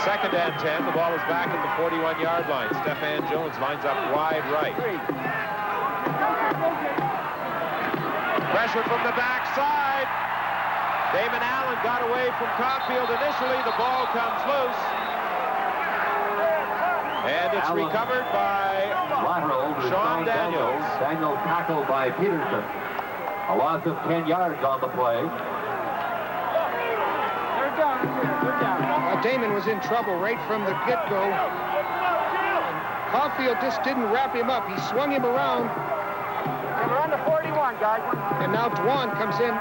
2nd and 10. The ball is back at the 41-yard line. Stephan Jones lines up wide right. Pressure from the backside. Damon Allen got away from Caulfield initially. The ball comes loose. And it's recovered by Sean Daniels. Daniels tackled by Peterson. A loss of 10 yards on the play. They're down. Damon was in trouble right from the get-go. Caulfield just didn't wrap him up. He swung him around. And we're on the 41, guys. And now Dwan comes in.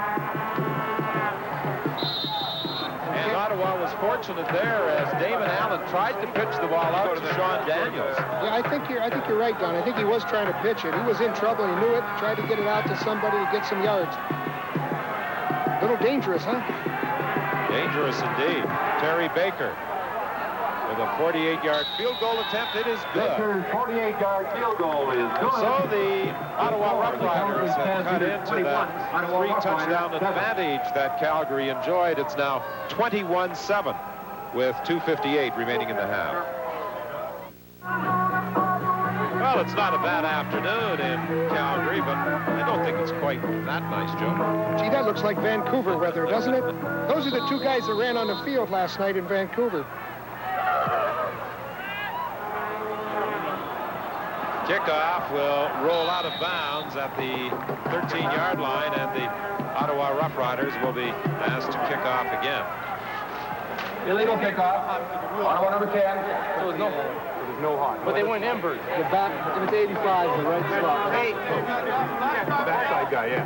And Ottawa was fortunate there as Damon Allen tried to pitch the ball out to Sean Daniels. Yeah, I think you're right, Don. I think he was trying to pitch it. He was in trouble. He knew it. Tried to get it out to somebody to get some yards. A little dangerous, huh? Dangerous indeed. Terry Baker with a 48-yard field goal attempt. It is good. Baker's 48-yard field goal is good. So the Ottawa Roughriders have cut into that 3-touchdown advantage that Calgary enjoyed. It's now 21-7 with 2:58 remaining in the half. Well, it's not a bad afternoon in Calgary, but I don't think it's quite that nice, Joe. Gee, that looks like Vancouver weather, doesn't it? Those are the 2 guys that ran on the field last night in Vancouver. Kickoff will roll out of bounds at the 13-yard line, and the Ottawa Roughriders will be asked to kick off again. Illegal kickoff. Ottawa number 10. So there's no hot. But they went inverse. The back, it's 85, the right spot. Hey. Backside guy, yeah.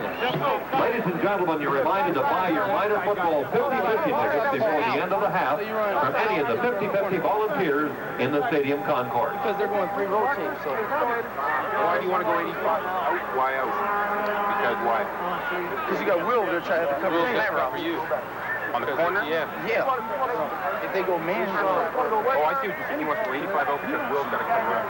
Ladies and gentlemen, you're reminded to buy your minor football 50-50 tickets before the end of the half from any of the 50-50 volunteers in the stadium concourse. Because they're going 3 rotates, so. Why do you want to go 85? Why out? Because why? Because you got Will there trying to cover the camera for you. On the corner? Yeah. If they go man. Oh, I see what you're saying. He wants to go 85 out because Will's got to cover up.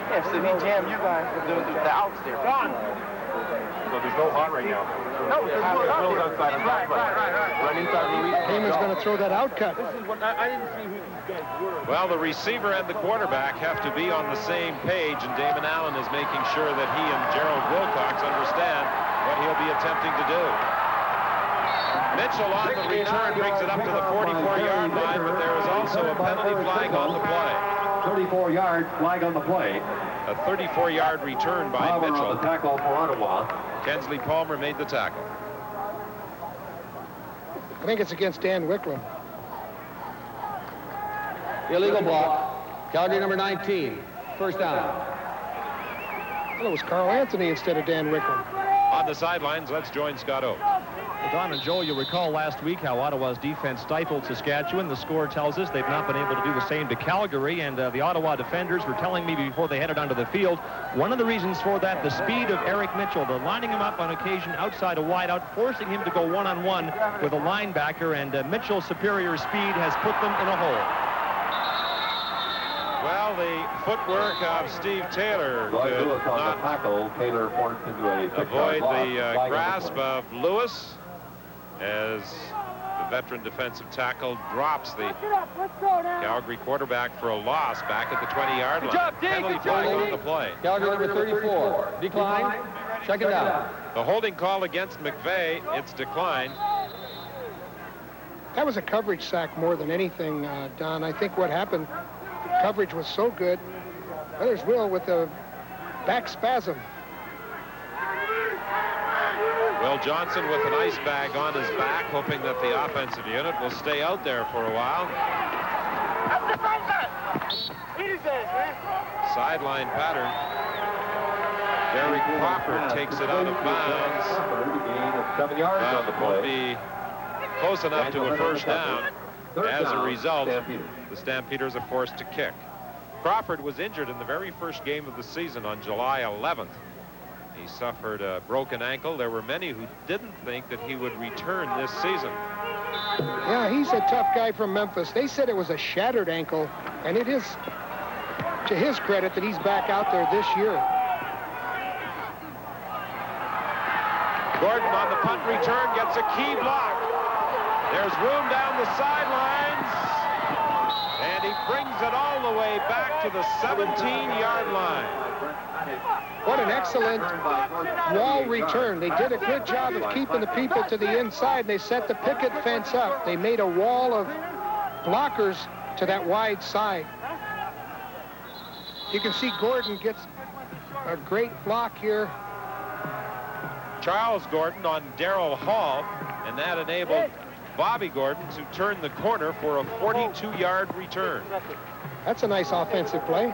Yeah, so he jammed you guys with the outs there. So there's no hot right now. No, there's Will's outside. Right. Run inside Louise. Heyman's going to throw that out cut. I didn't see who these guys were. Well, the receiver and the quarterback have to be on the same page, and Damon Allen is making sure that he and Gerald Wilcox understand what he'll be attempting to do. Mitchell on the return brings it up to the 44-yard line, but there is also a penalty flag on the play. 34-yard flag on the play. A 34-yard return by Palmer Mitchell. on the tackle for Ottawa. Kensley Palmer made the tackle. I think it's against Dan Wicklund. Illegal block. Calgary number 19. First down. Well, it was Carl Anthony instead of Dan Wicklund. On the sidelines, let's join Scott Oak. Well, Don and Joel, you'll recall last week how Ottawa's defense stifled Saskatchewan. The score tells us they've not been able to do the same to Calgary, and the Ottawa defenders were telling me before they headed onto the field, one of the reasons for that, the speed of Eric Mitchell. They're lining him up on occasion outside a wideout, forcing him to go one-on-one with a linebacker, and Mitchell's superior speed has put them in a hole. Well, the footwork of Steve Taylor could not avoid the grasp of Lewis as the veteran defensive tackle drops the Calgary quarterback for a loss back at the 20-yard line. Penalty flag on the play. Calgary number 34. Decline. Second down. The holding call against McVeigh. It's declined. That was a coverage sack more than anything, Don. I think what happened, coverage was so good. There's Will with a back spasm. Will Johnson with an ice bag on his back, hoping that the offensive unit will stay out there for a while. Sideline pattern. Derek Crawford takes it out of bounds. Won't be close enough to a first down. As a result, the Stampeders are forced to kick. Crawford was injured in the very first game of the season on July 11th. He suffered a broken ankle. There were many who didn't think that he would return this season. Yeah, he's a tough guy from Memphis. They said it was a shattered ankle, and it is to his credit that he's back out there this year. Gordon on the punt return gets a key block. There's room down the sidelines, and he brings it all the way back to the 17-yard line. What an excellent wall return. They did a good job of keeping the people to the inside. They set the picket fence up. They made a wall of blockers to that wide side. You can see Gordon gets a great block here. Charles Gordon on Darrell Hall, and that enabled Bobby Gordon to turn the corner for a 42-yard return. That's a nice offensive play.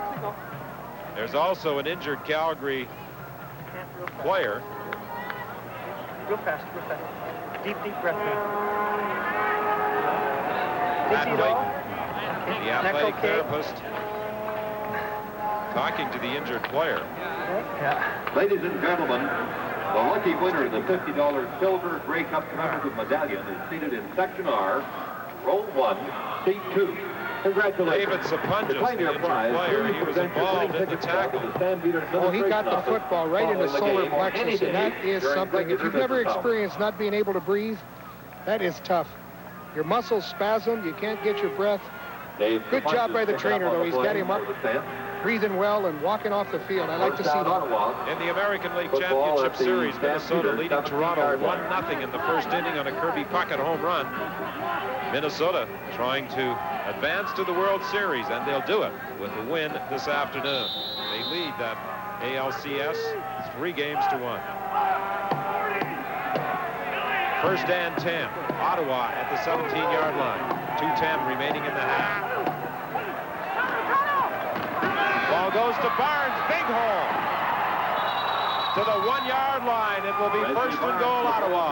There's also an injured Calgary player. Real fast, real fast. Deep breath. Pat Clayton, the athletic therapist, talking to the injured player. Yeah. Ladies and gentlemen, the lucky winner of the $50 Silver Grey Cup commemorative medallion is seated in Section R, Row 1, Seat 2. Congratulations. David Sapunjas, the injured player, he was involved in the tackle. Oh, he got the football right in the solar plexus, and that is something. If you've never experienced not being able to breathe, that is tough. Your muscles spasm, you can't get your breath. Good job by the trainer, though. He's got him up, breathing well and walking off the field. I like to see that. In the American League Championship Series, Minnesota leading Toronto 1-0 in the first inning on a Kirby Puckett home run. Minnesota trying to advance to the World Series, and they'll do it with a win this afternoon. They lead that ALCS 3-1. First and 10. Ottawa at the 17-yard line. 2:10 remaining in the half. Ball goes to Barnes. Big hole. To the 1-yard line. It will be first and goal, Ottawa.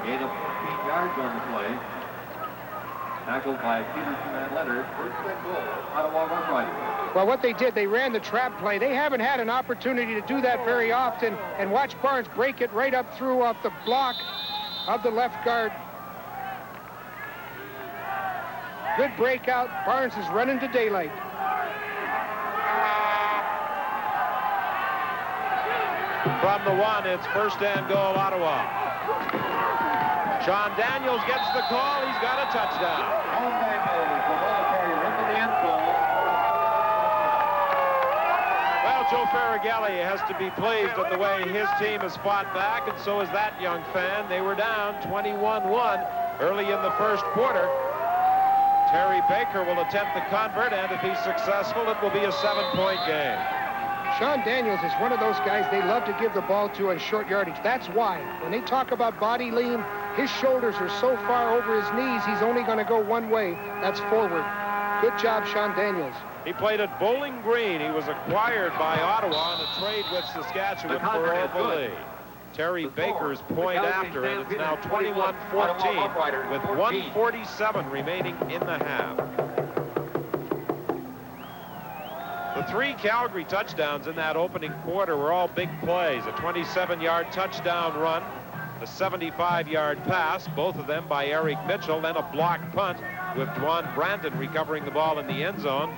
Gain of 14 yards on the play. Tackled by Peterson and Leonard. First and goal, Ottawa Rough Riders. Well, what they did, they ran the trap play. They haven't had an opportunity to do that very often. And watch Barnes break it right up through off the block of the left guard. Good breakout. Barnes is running to daylight. From the 1, it's first and goal, Ottawa. Sean Daniels gets the call. He's got a touchdown. Sean Daniels, the ball carrier into the end zone. Well, Joe Farragalli has to be pleased with the way his team has fought back, and so is that young fan. They were down 21-1 early in the first quarter. Terry Baker will attempt the convert, and if he's successful, it will be a 7-point game. Sean Daniels is one of those guys they love to give the ball to on short yardage. That's why. When they talk about body lean, his shoulders are so far over his knees, he's only going to go one way. That's forward. Good job, Sean Daniels. He played at Bowling Green. He was acquired by Ottawa in a trade with Saskatchewan for Orville Lee. Terry Baker's point after it. It's now 21-14 with 1:47 remaining in the half. The 3 Calgary touchdowns in that opening quarter were all big plays. A 27-yard touchdown run, a 75-yard pass, both of them by Eric Mitchell, then a blocked punt with Dwan Brandon recovering the ball in the end zone.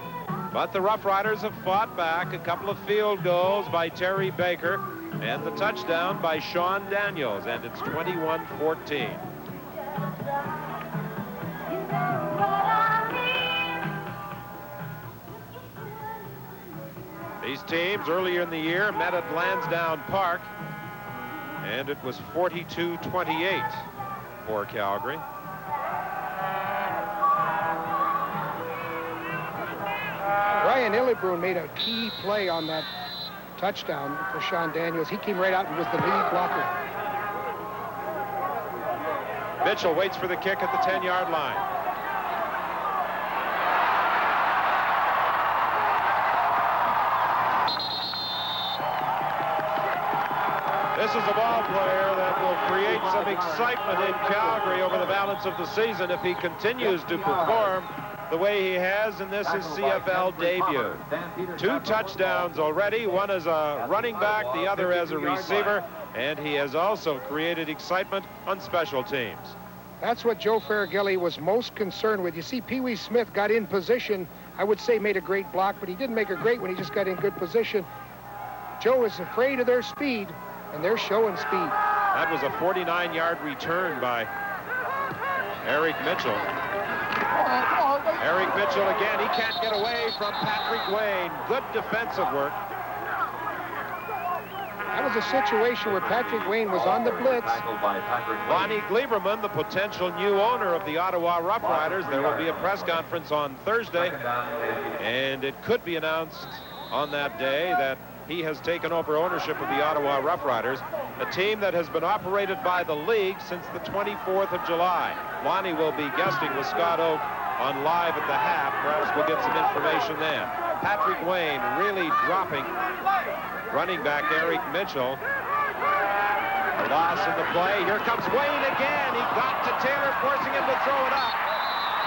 But the Rough Riders have fought back. A couple of field goals by Terry Baker and the touchdown by Sean Daniels, and it's 21-14. These teams earlier in the year met at Lansdowne Park, and it was 42-28 for Calgary. Brian Illebrun made a key play on that touchdown for Sean Daniels. He came right out and was the lead blocker. Mitchell waits for the kick at the 10-yard line. This is a ball player that will create some excitement in Calgary over the balance of the season if he continues to perform the way he has in this his CFL debut. 2 touchdowns already, one as a running back, the other as a receiver, and he has also created excitement on special teams. That's what Joe Farraghelli was most concerned with. You see, Pee Wee Smith got in position. I would say made a great block, but he didn't make a great when he just got in good position. Joe is afraid of their speed, and they're showing speed. That was a 49-yard return by Eric Mitchell. Eric Mitchell again, he can't get away from Patrick Wayne. Good defensive work. That was a situation where Patrick Wayne was on the blitz. Lonnie Gleiberman, the potential new owner of the Ottawa Rough Riders. There will be a press conference on Thursday, and it could be announced on that day that he has taken over ownership of the Ottawa Rough Riders, a team that has been operated by the league since the 24th of July. Lonnie will be guesting with Scott Oak on Live at the Half. Perhaps we'll get some information then. Patrick Wayne really dropping running back Eric Mitchell. A loss in the play. Here comes Wayne again. He got to Taylor, forcing him to throw it up.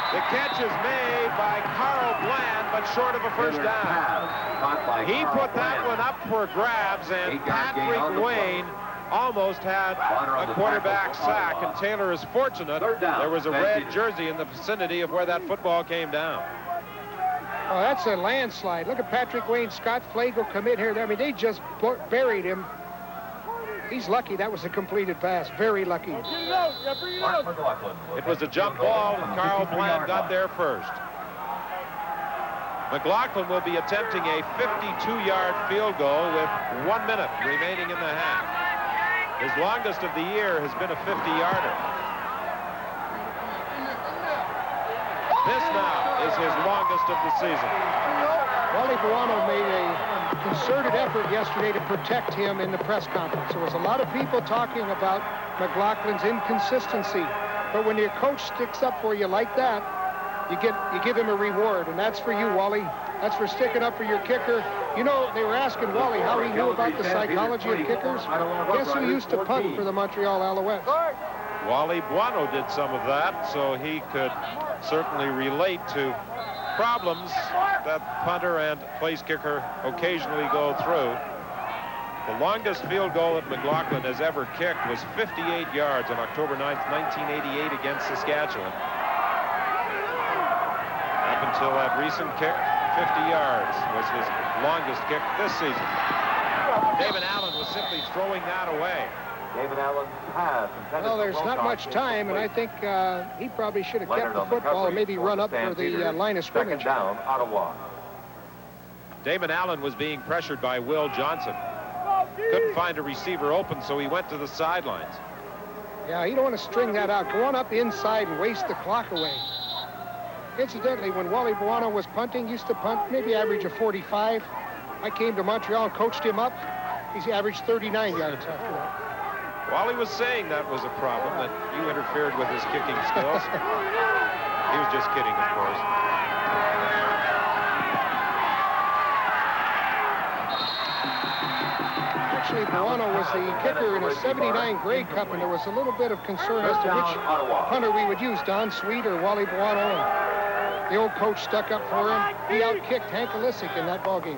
The catch is made by Carl Bland, but short of a first down. He put that one up for grabs, and Patrick Wayne almost had a quarterback sack, and Taylor is fortunate there was a red jersey in the vicinity of where that football came down. Oh, that's a landslide. Look at Patrick Wayne, Scott Flagel come in here. I mean, they just buried him. He's lucky that was a completed pass. Very lucky. It was a jump ball, and Carl Bland got there first. McLaughlin will be attempting a 52-yard field goal with 1 minute remaining in the half. His longest of the year has been a 50-yarder. This now is his longest of the season. Wally Buono made a concerted effort yesterday to protect him in the press conference. There was a lot of people talking about McLaughlin's inconsistency. But when your coach sticks up for you like that, you give him a reward, and that's for you, Wally. That's for sticking up for your kicker. You know, they were asking Wally how he knew about the psychology of kickers. Guess who used to punt for the Montreal Alouettes? Wally Buono did some of that, so he could certainly relate to problems that punter and place kicker occasionally go through. The longest field goal that McLaughlin has ever kicked was 58 yards on October 9th, 1988 against Saskatchewan. Up until that recent kick, 50 yards was his longest kick this season. David Allen was simply throwing that away. David Allen has. Well, there's not much time, and I think he probably should have kept the football and maybe run up for the line of scrimmage. Second down, Ottawa. Damon Allen was being pressured by Will Johnson. Couldn't find a receiver open, so he went to the sidelines. Yeah, you don't want to string that out. Go on up the inside and waste the clock away. Incidentally, when Wally Buono was punting, used to punt maybe average of 45. I came to Montreal and coached him up. He's averaged 39 yards after that. Wally was saying that was a problem, that you interfered with his kicking skills. He was just kidding, of course. Actually, Buono was the kicker in a 79 Grey Cup, and there was a little bit of concern as to which punter we would use, Don Sweet or Wally Buono. And the old coach stuck up for him. He outkicked Hank Alisic in that ballgame.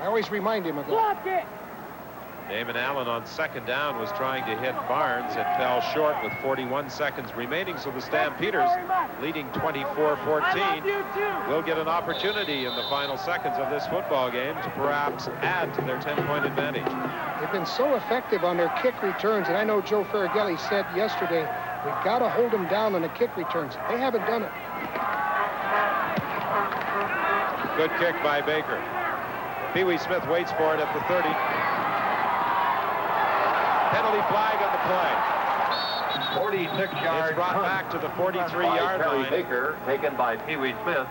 I always remind him of that. Damon Allen on second down was trying to hit Barnes. It fell short with 41 seconds remaining, so the Stampeders, leading 24-14, will get an opportunity in the final seconds of this football game to perhaps add to their 10-point advantage. They've been so effective on their kick returns, and I know Joe Farragelli said yesterday, we've got to hold them down on the kick returns. They haven't done it. Good kick by Baker. Pee Wee Smith waits for it at the 30. Penalty flag on the play. 46-yard. It's brought back to the 43-yard line. Baker, taken by Pee Wee Smith.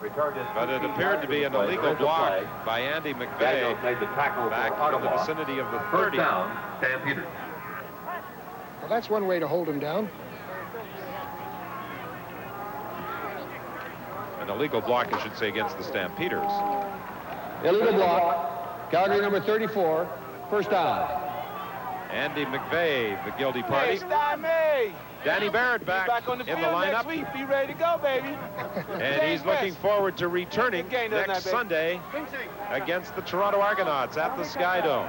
But it appeared to be an illegal block by Andy McVeigh made the tackle back in the vicinity of the 30. First down, Stampeders. Well, that's one way to hold them down. An illegal block, I should say, against the Stampeders. Illegal block. Calgary number 34. First down. Andy McVeigh, the guilty party. Danny Barrett back in the lineup. Be ready to go, baby. And he's looking forward to returning next Sunday against the Toronto Argonauts at the Sky Dome.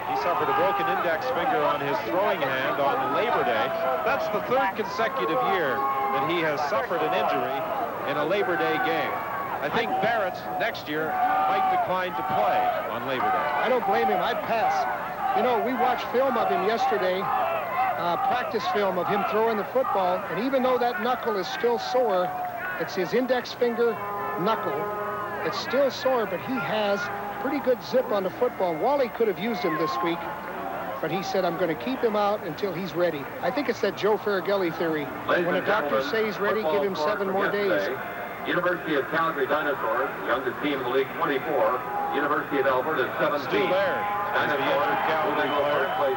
He suffered a broken index finger on his throwing hand on Labor Day. That's the third consecutive year that he has suffered an injury in a Labor Day game. I think Barrett next year might decline to play on Labor Day. I don't blame him. I'd pass. You know, we watched film of him yesterday, practice film of him throwing the football, and even though that knuckle is still sore, it's his index finger knuckle. It's still sore, but he has pretty good zip on the football. Wally could have used him this week, but he said, I'm going to keep him out until he's ready. I think it's that Joe Farragelli theory. When a doctor says he's ready, give him 7 more days. University of Calgary Dinosaurs, youngest team in the league, 24. University of Alberta, 17. Stu Laird, as the injured Calgary player.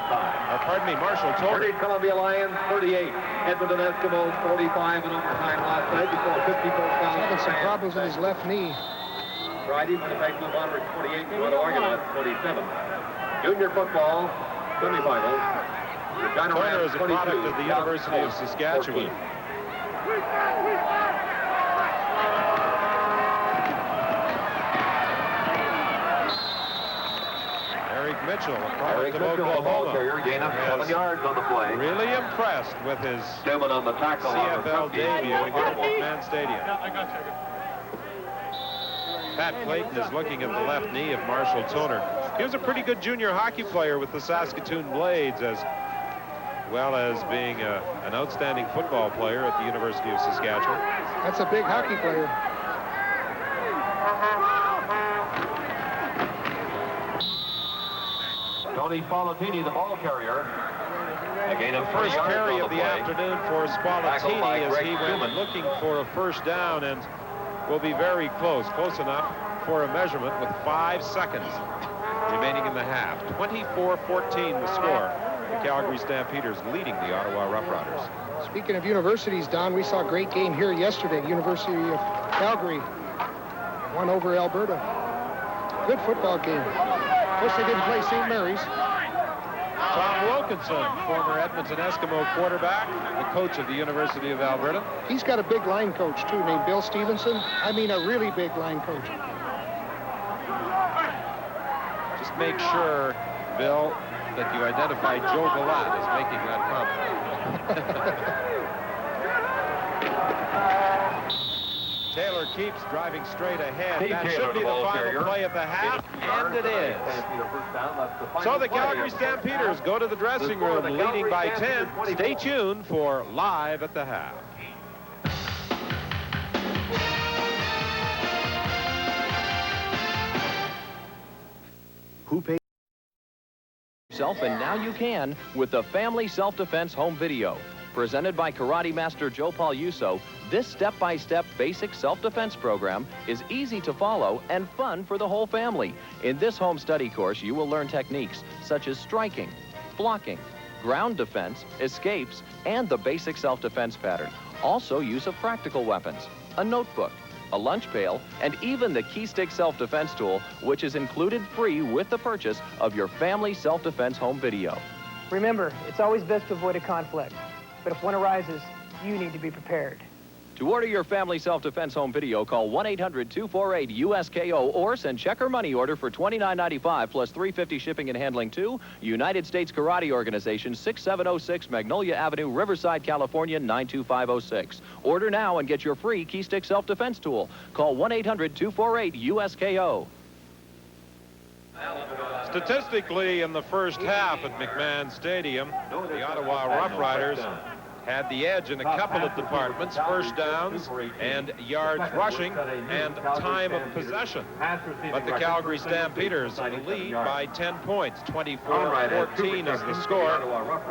Pardon me, Marshall Toner. British Columbia Lions, 38. Edmonton Eskimos, 45 in overtime last night before 54,000. Having some problems with his left knee. Friday, Winnipeg Blue Bombers, 28. Toronto Argonauts, 27. Junior football, semifinals. Toner is a product of the University of Saskatchewan. Mitchell, a product of Oklahoma, gain of 7 yards on the play. Really impressed with his on the tackle CFL debut here at McMahon Stadium. Pat Clayton is looking at the left knee of Marshall Toner. He was a pretty good junior hockey player with the Saskatoon Blades, as well as being an outstanding football player at the University of Saskatchewan. That's a big hockey player. Tony Spallettini, the ball carrier. Again, the first carry of the afternoon for Spallettini as he went looking for a first down and will be very close enough for a measurement with 5 seconds remaining in the half. 24-14 the score. The Calgary Stampeders leading the Ottawa Roughriders. Speaking of universities, Don, we saw a great game here yesterday. University of Calgary won over Alberta. Good football game. Of course, they didn't play St. Mary's. Tom Wilkinson, former Edmonton Eskimo quarterback, the coach of the University of Alberta. He's got a big line coach, too, named Bill Stevenson. I mean, a really big line coach. Just make sure, Bill, that you identify Joe Galat as making that comment. Taylor keeps driving straight ahead. That should be the final play of the half, and it is. So the Calgary Stampeders go to the dressing room leading by 10. Stay tuned for Live at the Half. Who paid yourself, and now you can with the Family Self-Defense Home Video. Presented by Karate Master Joe Paul Yuso, this step-by-step basic self-defense program is easy to follow and fun for the whole family. In this home study course, you will learn techniques such as striking, blocking, ground defense, escapes, and the basic self-defense pattern. Also, use of practical weapons, a notebook, a lunch pail, and even the key stick self-defense tool, which is included free with the purchase of your Family Self-Defense Home Video. Remember, it's always best to avoid a conflict. But if one arises, you need to be prepared. To order your family self-defense home video, call 1-800-248-USKO or send check or money order for $29.95 plus $3.50 shipping and handling to United States Karate Organization, 6706 Magnolia Avenue, Riverside, California, 92506. Order now and get your free key stick self-defense tool. Call 1-800-248-USKO. Statistically, in the first half at McMahon Stadium, the Ottawa Rough Riders had the edge in a couple of departments, first downs and yards rushing and time of possession. But the Calgary Stampeders lead by 10 points. 24-14 is the score,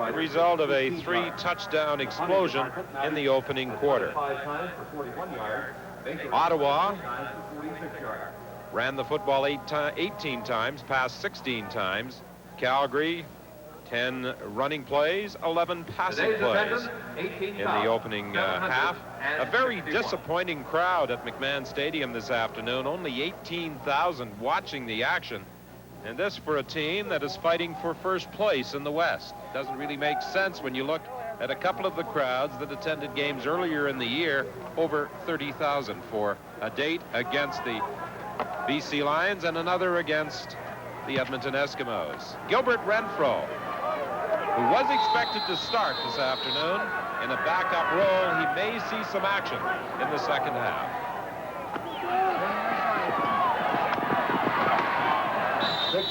the result of a 3-touchdown explosion in the opening quarter. Ottawa ran the football 18 times, passed 16 times. Calgary, 10 running plays, 11 passing plays in the opening half. A very disappointing crowd at McMahon Stadium this afternoon. Only 18,000 watching the action. And this for a team that is fighting for first place in the West. Doesn't really make sense when you look at a couple of the crowds that attended games earlier in the year. Over 30,000 for a date against the BC Lions and another against the Edmonton Eskimos. Gilbert Renfro, who was expected to start this afternoon in a backup role, he may see some action in the second half.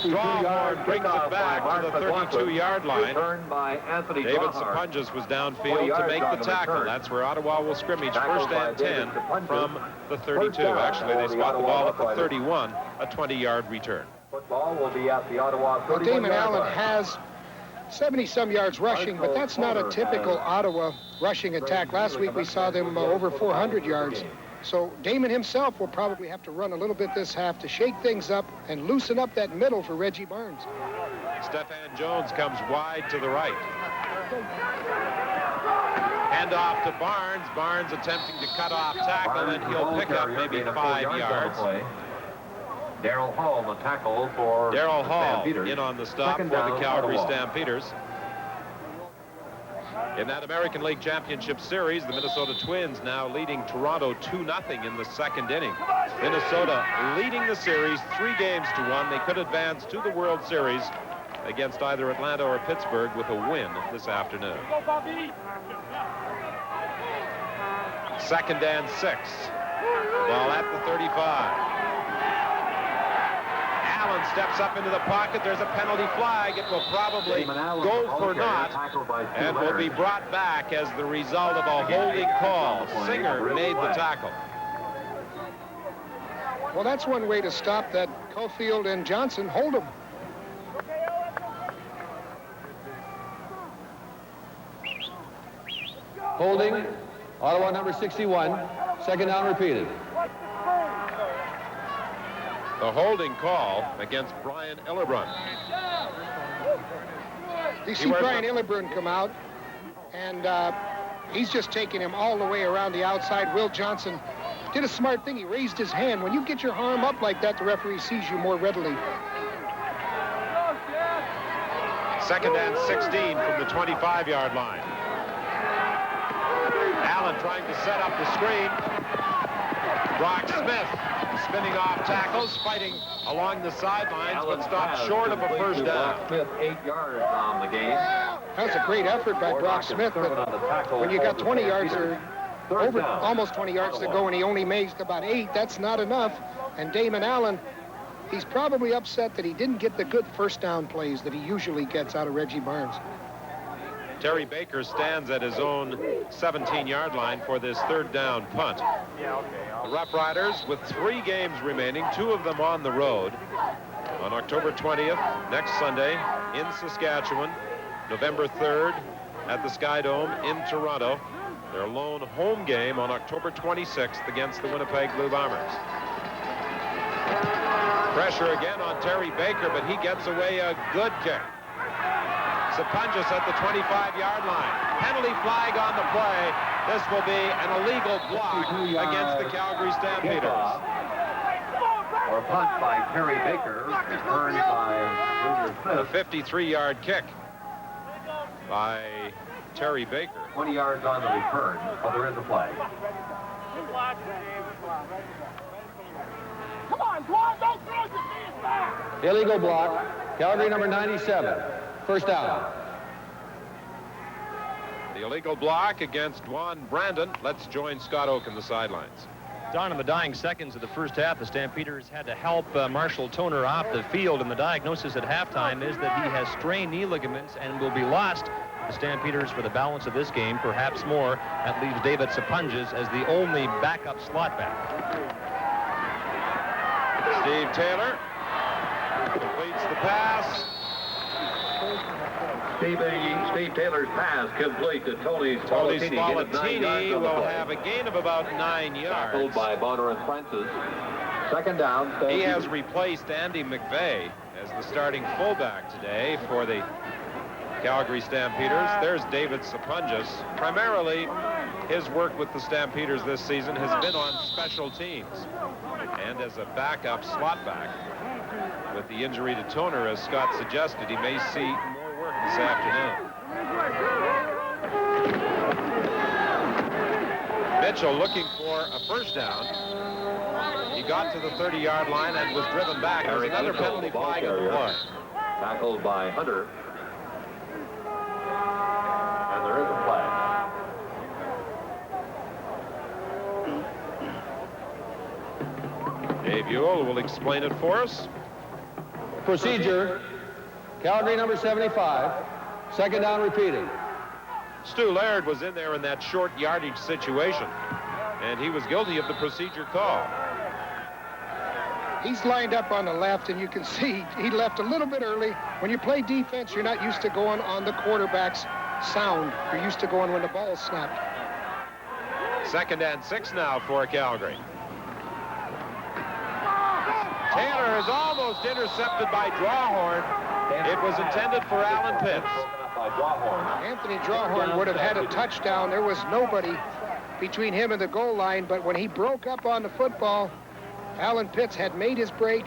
Strawhorn brings it back to the 32-yard line. David Sapunjas was downfield to make the tackle. That's where Ottawa will scrimmage, first and 10 from the 32. Actually, they spot the ball at the 31, a 20-yard return. Football will be at the Ottawa 31-yard line. Damon Allen has 70-some yards rushing, but that's not a typical Ottawa rushing attack. Last week we saw them over 400 yards. So Damon himself will probably have to run a little bit this half to shake things up and loosen up that middle for Reggie Barnes. Stephan Jones comes wide to the right. Hand off to Barnes. Barnes attempting to cut off tackle, and he'll pick up maybe 5 yards. Darrell Hall, the tackle for Darrell Hall Stampeders. in on the stop for the Calgary Stampeders. In that American League Championship Series, the Minnesota Twins now leading Toronto 2-0 in the second inning. Minnesota leading the series 3-1. They could advance to the World Series against either Atlanta or Pittsburgh with a win this afternoon. Second and 6. Ball at the 35. Allen steps up into the pocket. There's a penalty flag. It will probably go for naught and will be brought back as the result of a holding call. Singer made the tackle. Well, that's one way to stop that. Caulfield and Johnson hold them. Holding, Ottawa number 61, second down repeated. The holding call against Brian Illebrun. You see Brian Illebrun come out, and he's just taking him all the way around the outside. Will Johnson did a smart thing. He raised his hand. When you get your arm up like that, the referee sees you more readily. Second and 16 from the 25-yard line. Allen trying to set up the screen. Brock Smith spinning off tackles, fighting along the sidelines, but stopped short of a first down. Smith 8 yards on the game. That was a great effort by Brock Smith, but when you got 20 yards or over almost 20 yards to go and he only made about 8, that's not enough. And Damon Allen, he's probably upset that he didn't get the good first down plays that he usually gets out of Reggie Barnes. Terry Baker stands at his own 17-yard line for this third down punt. The Rough Riders with 3 games remaining, 2 of them on the road. On October 20th, next Sunday in Saskatchewan, November 3rd at the Sky Dome in Toronto. Their lone home game on October 26th against the Winnipeg Blue Bombers. Pressure again on Terry Baker, but he gets away a good kick. Sapunjas at the 25-yard line. Penalty flag on the play. This will be an illegal block against the Calgary Stampeders. Or punt by Terry Baker, returned by Smith. A 53-yard kick by Terry Baker. 20 yards on the return, but there is a flag. Illegal block. Calgary number 97. First down. The illegal block against Juan Brandon. Let's join Scott Oak in the sidelines. Don, in the dying seconds of the first half, the Stampeders had to help Marshall Toner off the field, and the diagnosis at halftime is that he has strained knee ligaments and will be lost. The Stampeders for the balance of this game, perhaps more. That leaves David Sapunjas as the only backup slot back. Steve Taylor completes the pass. Steve Taylor's pass complete to Tony Spallettini will have a gain of about 9 yards. Tackled by Bonner and Francis. Second down. He has replaced Andy McVeigh as the starting fullback today for the Calgary Stampeders. There's David Sapunjas. Primarily, his work with the Stampeders this season has been on special teams and as a backup slot back. With the injury to Toner, as Scott suggested, he may see more work this afternoon. Mitchell looking for a first down. He got to the 30-yard line and was driven back. There's another penalty flag in the play. Tackled by Hunter. And there is a flag. Dave Ewell will explain it for us. Procedure. Calgary number 75. Second down repeating. Stu Laird was in there in that short yardage situation, and he was guilty of the procedure call. He's lined up on the left, and you can see he left a little bit early. When you play defense, you're not used to going on the quarterback's sound. You're used to going when the ball's snapped. 2nd and 6 now for Calgary. Taylor is almost intercepted by Drawhorn. It was intended for Alan Pitts. Anthony Drawhorn would have had a touchdown. There was nobody between him and the goal line, but when he broke up on the football, Alan Pitts had made his break.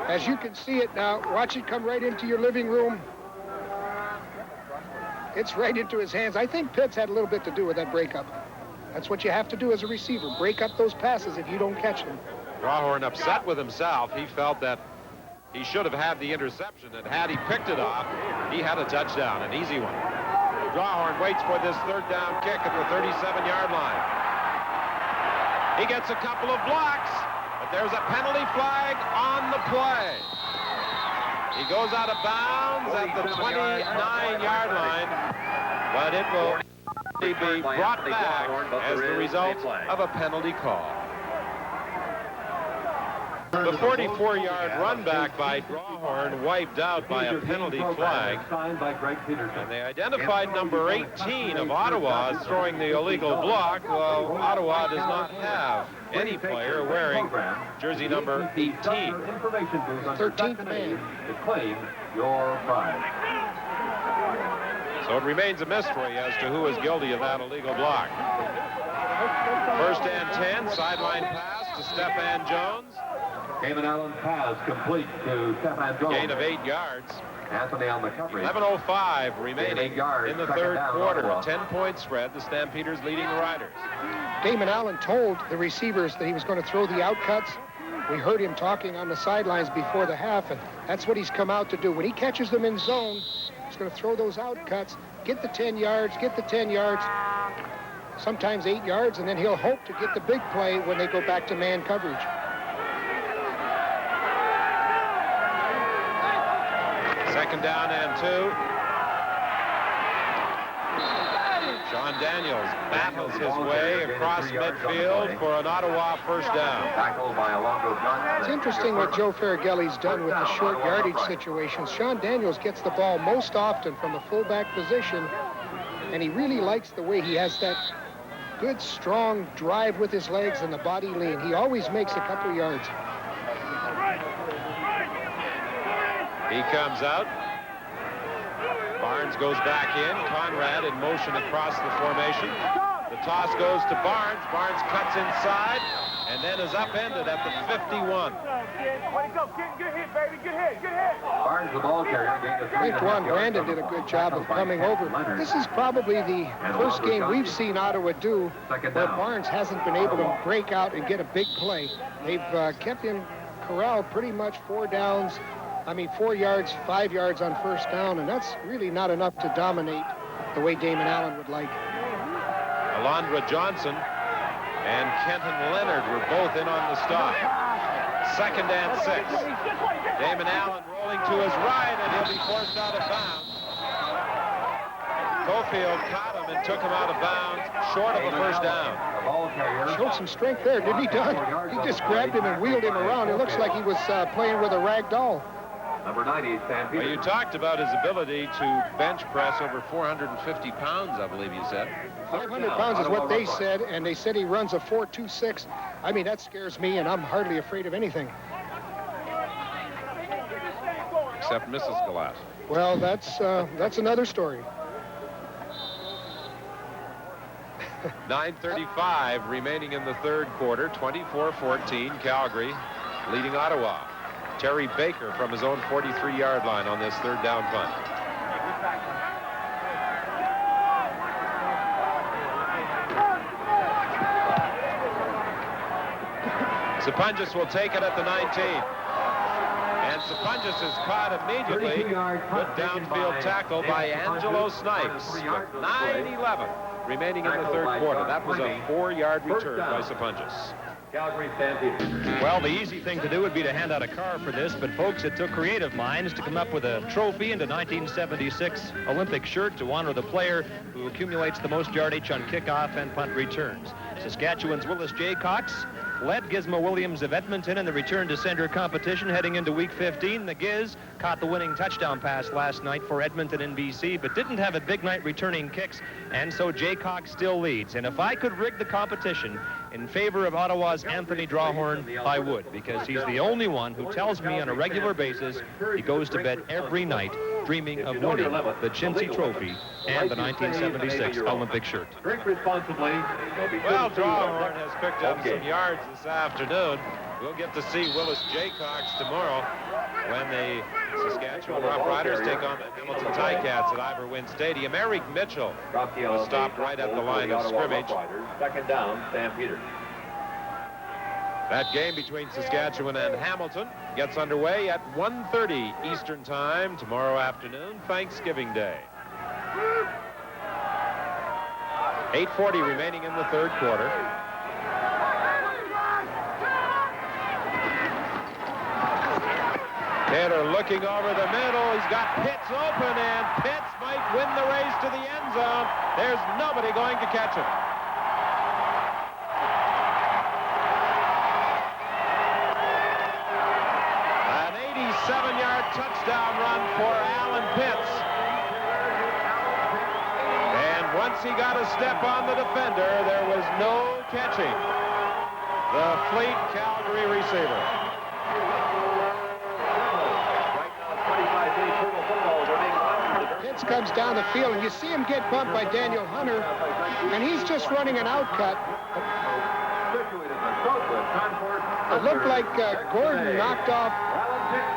As you can see it now, watch it come right into your living room. It's right into his hands. I think Pitts had a little bit to do with that breakup. That's what you have to do as a receiver, break up those passes if you don't catch them. Drawhorn upset with himself. He felt that he should have had the interception, and had he picked it off, he had a touchdown, an easy one. Drawhorn waits for this 3rd down kick at the 37-yard line. He gets a couple of blocks, but there's a penalty flag on the play. He goes out of bounds at the 29-yard line, but it will be brought back as the result of a penalty call. The 44-yard run back by Drawhorn wiped out by a penalty flag. And they identified number 18 of Ottawa as throwing the illegal block. Well, Ottawa does not have any player wearing jersey number 18. 13th man. To claim your prize. So it remains a mystery as to who is guilty of that illegal block. 1st and 10, sideline pass to Stephan Jones. Cayman Allen pass complete to Stephan Jones. Gain of 8 yards. Anthony on the coverage. 11:05 remaining in the 3rd quarter. Ottawa. 10-point spread. The Stampeders leading the Riders. Damon Allen told the receivers that he was going to throw the outcuts. We heard him talking on the sidelines before the half, and that's what he's come out to do. When he catches them in zone, he's going to throw those outcuts, get the 10 yards, sometimes 8 yards, and then he'll hope to get the big play when they go back to man coverage. Second down and 2. Sean Daniels battles his way across midfield for an Ottawa first down. Tackled by Alonzo Johnson. It's interesting what Joe Faragelli's done with the short yardage situations. Sean Daniels gets the ball most often from a fullback position, and he really likes the way he has that good, strong drive with his legs and the body lean. He always makes a couple yards. He comes out. Barnes goes back in. Conrad in motion across the formation. The toss goes to Barnes. Barnes cuts inside and then is upended at the 51. Good hit, baby. Good hit. Barnes, the ball carrier. I think Juan Brandon did a good job of coming over. This is probably the first game we've seen Ottawa do where Barnes hasn't been able to break out and get a big play. They've kept him corral pretty much 4 yards, 5 yards on first down, and that's really not enough to dominate the way Damon Allen would like. Alondra Johnson and Kenton Leonard were both in on the stop. 2nd and 6. Damon Allen rolling to his right, and he'll be forced out of bounds. Cofield caught him and took him out of bounds, short of a first down. Showed some strength there, didn't he, Doug? He just grabbed him and wheeled him around. It looks like he was playing with a rag doll. Number 90, Stampeders. Well, you talked about his ability to bench press over 450 pounds, I believe you said. 500 pounds is what they said, and they said he runs a 4.26. I mean, that scares me, and I'm hardly afraid of anything. Except Mrs. Glass. Well, that's another story. 9:35 remaining in the 3rd quarter. 24-14, Calgary leading Ottawa. Terry Baker from his own 43-yard line on this 3rd down punt. Sapunjas will take it at the 19. And Sapunjas is caught immediately. Good downfield tackle by Angelo Snipes. 9:11 remaining in the 3rd quarter. That was a 4-yard return by Sapunjas. Calgary Stampeders. Well, the easy thing to do would be to hand out a car for this, but folks, it took creative minds to come up with a trophy and a 1976 Olympic shirt to honor the player who accumulates the most yardage on kickoff and punt returns. Saskatchewan's Willis Jaycox led Gizmo Williams of Edmonton in the return to sender competition heading into week 15. The Giz caught the winning touchdown pass last night for Edmonton in BC, but didn't have a big night returning kicks, and so Jaycox still leads. And if I could rig the competition in favor of Ottawa's Anthony Drawhorn, I would, because he's the only one who tells me on a regular basis he goes to bed every night dreaming of winning the Chintzy Trophy and the 1976 Olympic shirt. Drink responsibly. Well, Drawhorn has picked up some yards this afternoon. We'll get to see Willis Jaycox tomorrow when the Saskatchewan Roughriders take on the Hamilton Ticats at Ivor Wynne Stadium. Eric Mitchell was stopped right at the line of scrimmage. 2nd down, Stampeders. That game between Saskatchewan and Hamilton gets underway at 1:30 Eastern Time tomorrow afternoon, Thanksgiving Day. 8:40 remaining in the 3rd quarter. Taylor looking over the middle. He's got Pitts open, and Pitts might win the race to the end zone. There's nobody going to catch him. An 87-yard touchdown run for Alan Pitts. And once he got a step on the defender, there was no catching the fleet Calgary receiver. Pitts comes down the field, and you see him get bumped by Daniel Hunter, and he's just running an outcut. It looked like Gordon knocked off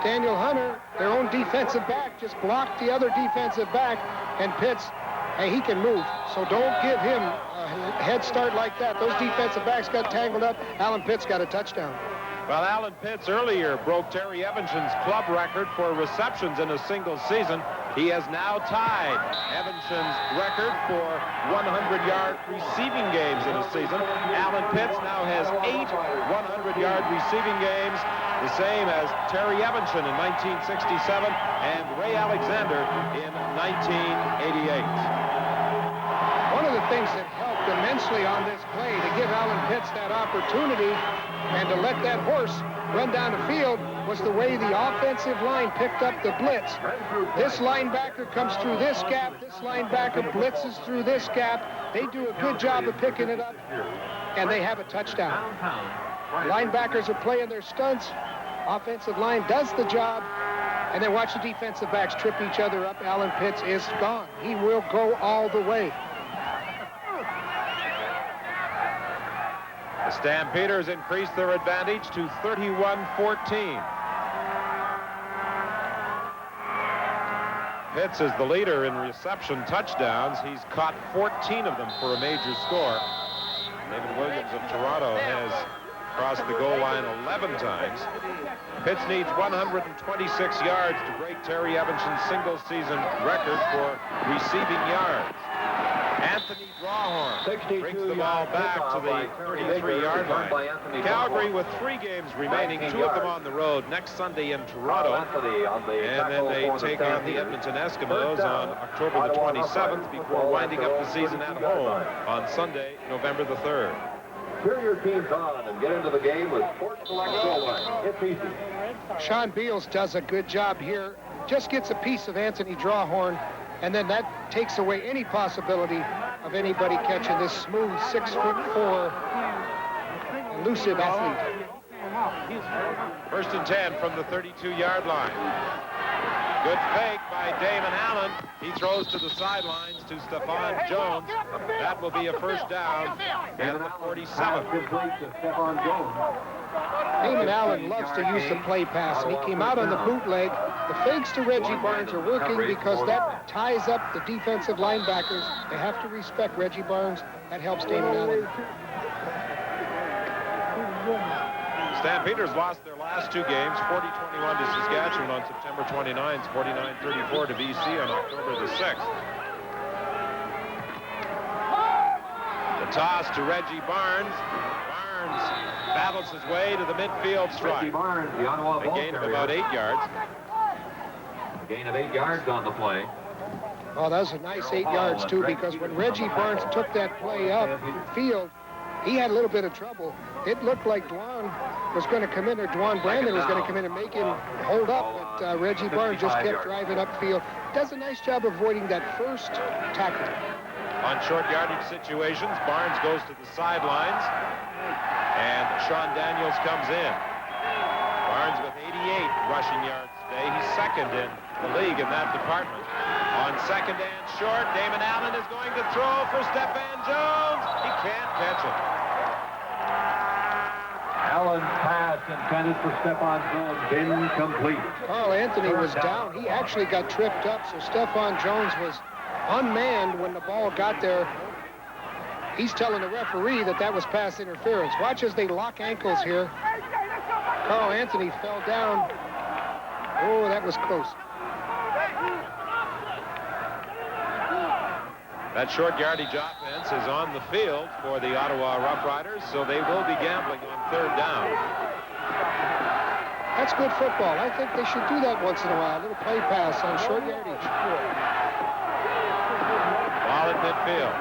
Daniel Hunter, their own defensive back, just blocked the other defensive back, and Pitts, hey, he can move, so don't give him a head start like that. Those defensive backs got tangled up. Alan Pitts got a touchdown. Well, Alan Pitts earlier broke Terry Evanson's club record for receptions in a single season. He has now tied Evanson's record for 100-yard receiving games in a season. Alan Pitts now has 8 100-yard receiving games, the same as Terry Evanson in 1967 and Ray Alexander in 1988. One of the things that helped immensely on this play to give Alan Pitts that opportunity and to let that horse run down the field was the way the offensive line picked up the blitz. This linebacker comes through this gap. This linebacker blitzes through this gap. They do a good job of picking it up, and they have a touchdown. Linebackers are playing their stunts. Offensive line does the job, and then watch the defensive backs trip each other up. Alan Pitts is gone. He will go all the way. The Stampeders increase their advantage to 31-14. Pitts is the leader in reception touchdowns. He's caught 14 of them for a major score. David Williams of Toronto has crossed the goal line 11 times. Pitts needs 126 yards to break Terry Evanson's single-season record for receiving yards. Anthony Drawhorn brings the ball back to the 33-yard line. Calgary with 3 games remaining, 2 of them on the road, next Sunday in Toronto. And then they take on the Edmonton Eskimos on October the 27th before winding up the season at home on Sunday, November the 3rd. Cheer your teams on and get into the game with Sports Select Goal Line. It's easy. Sean Beals does a good job here. Just gets a piece of Anthony Drawhorn, and then that takes away any possibility of anybody catching this smooth 6'4" elusive athlete. 1st and 10 from the 32-yard line. Good fake by Damon Allen. He throws to the sidelines to Stephon Jones. That will be a first down and the 47th. Damon Allen loves to use the play pass, and he came out on the bootleg. The fakes to Reggie Barnes are working because that ties up the defensive linebackers. They have to respect Reggie Barnes. That helps Damon Allen. Stampeders lost their last 2 games, 40-21 to Saskatchewan on September 29th, 49-34 to BC on October the 6th. The toss to Reggie Barnes. Barnes battles his way to the midfield stripe. A gain of about 8 yards. A gain of 8 yards on the play. Oh, that was a nice 8 yards, too, because when Reggie Barnes took that play up field, he had a little bit of trouble. It looked like Dwan was going to come in, or Dwan Brandon was going to come in and make him hold up, but Reggie Barnes just kept driving upfield. Does a nice job avoiding that first tackle. On short yardage situations, Barnes goes to the sidelines, and Sean Daniels comes in. Barnes with 88 rushing yards today. He's 2nd in the league in that department. On 2nd and short, Damon Allen is going to throw for Stephon Jones. He can't catch it. Allen's pass intended for Stephon Jones, incomplete. Carl Anthony was down. He actually got tripped up, so Stephon Jones was unmanned when the ball got there. He's telling the referee that that was pass interference. Watch as they lock ankles here. Carl Anthony fell down. Oh, that was close. That short yardage offense is on the field for the Ottawa Rough Riders, so they will be gambling on 3rd down. That's good football. I think they should do that once in a while. A little play pass on short yardage. Ball at midfield.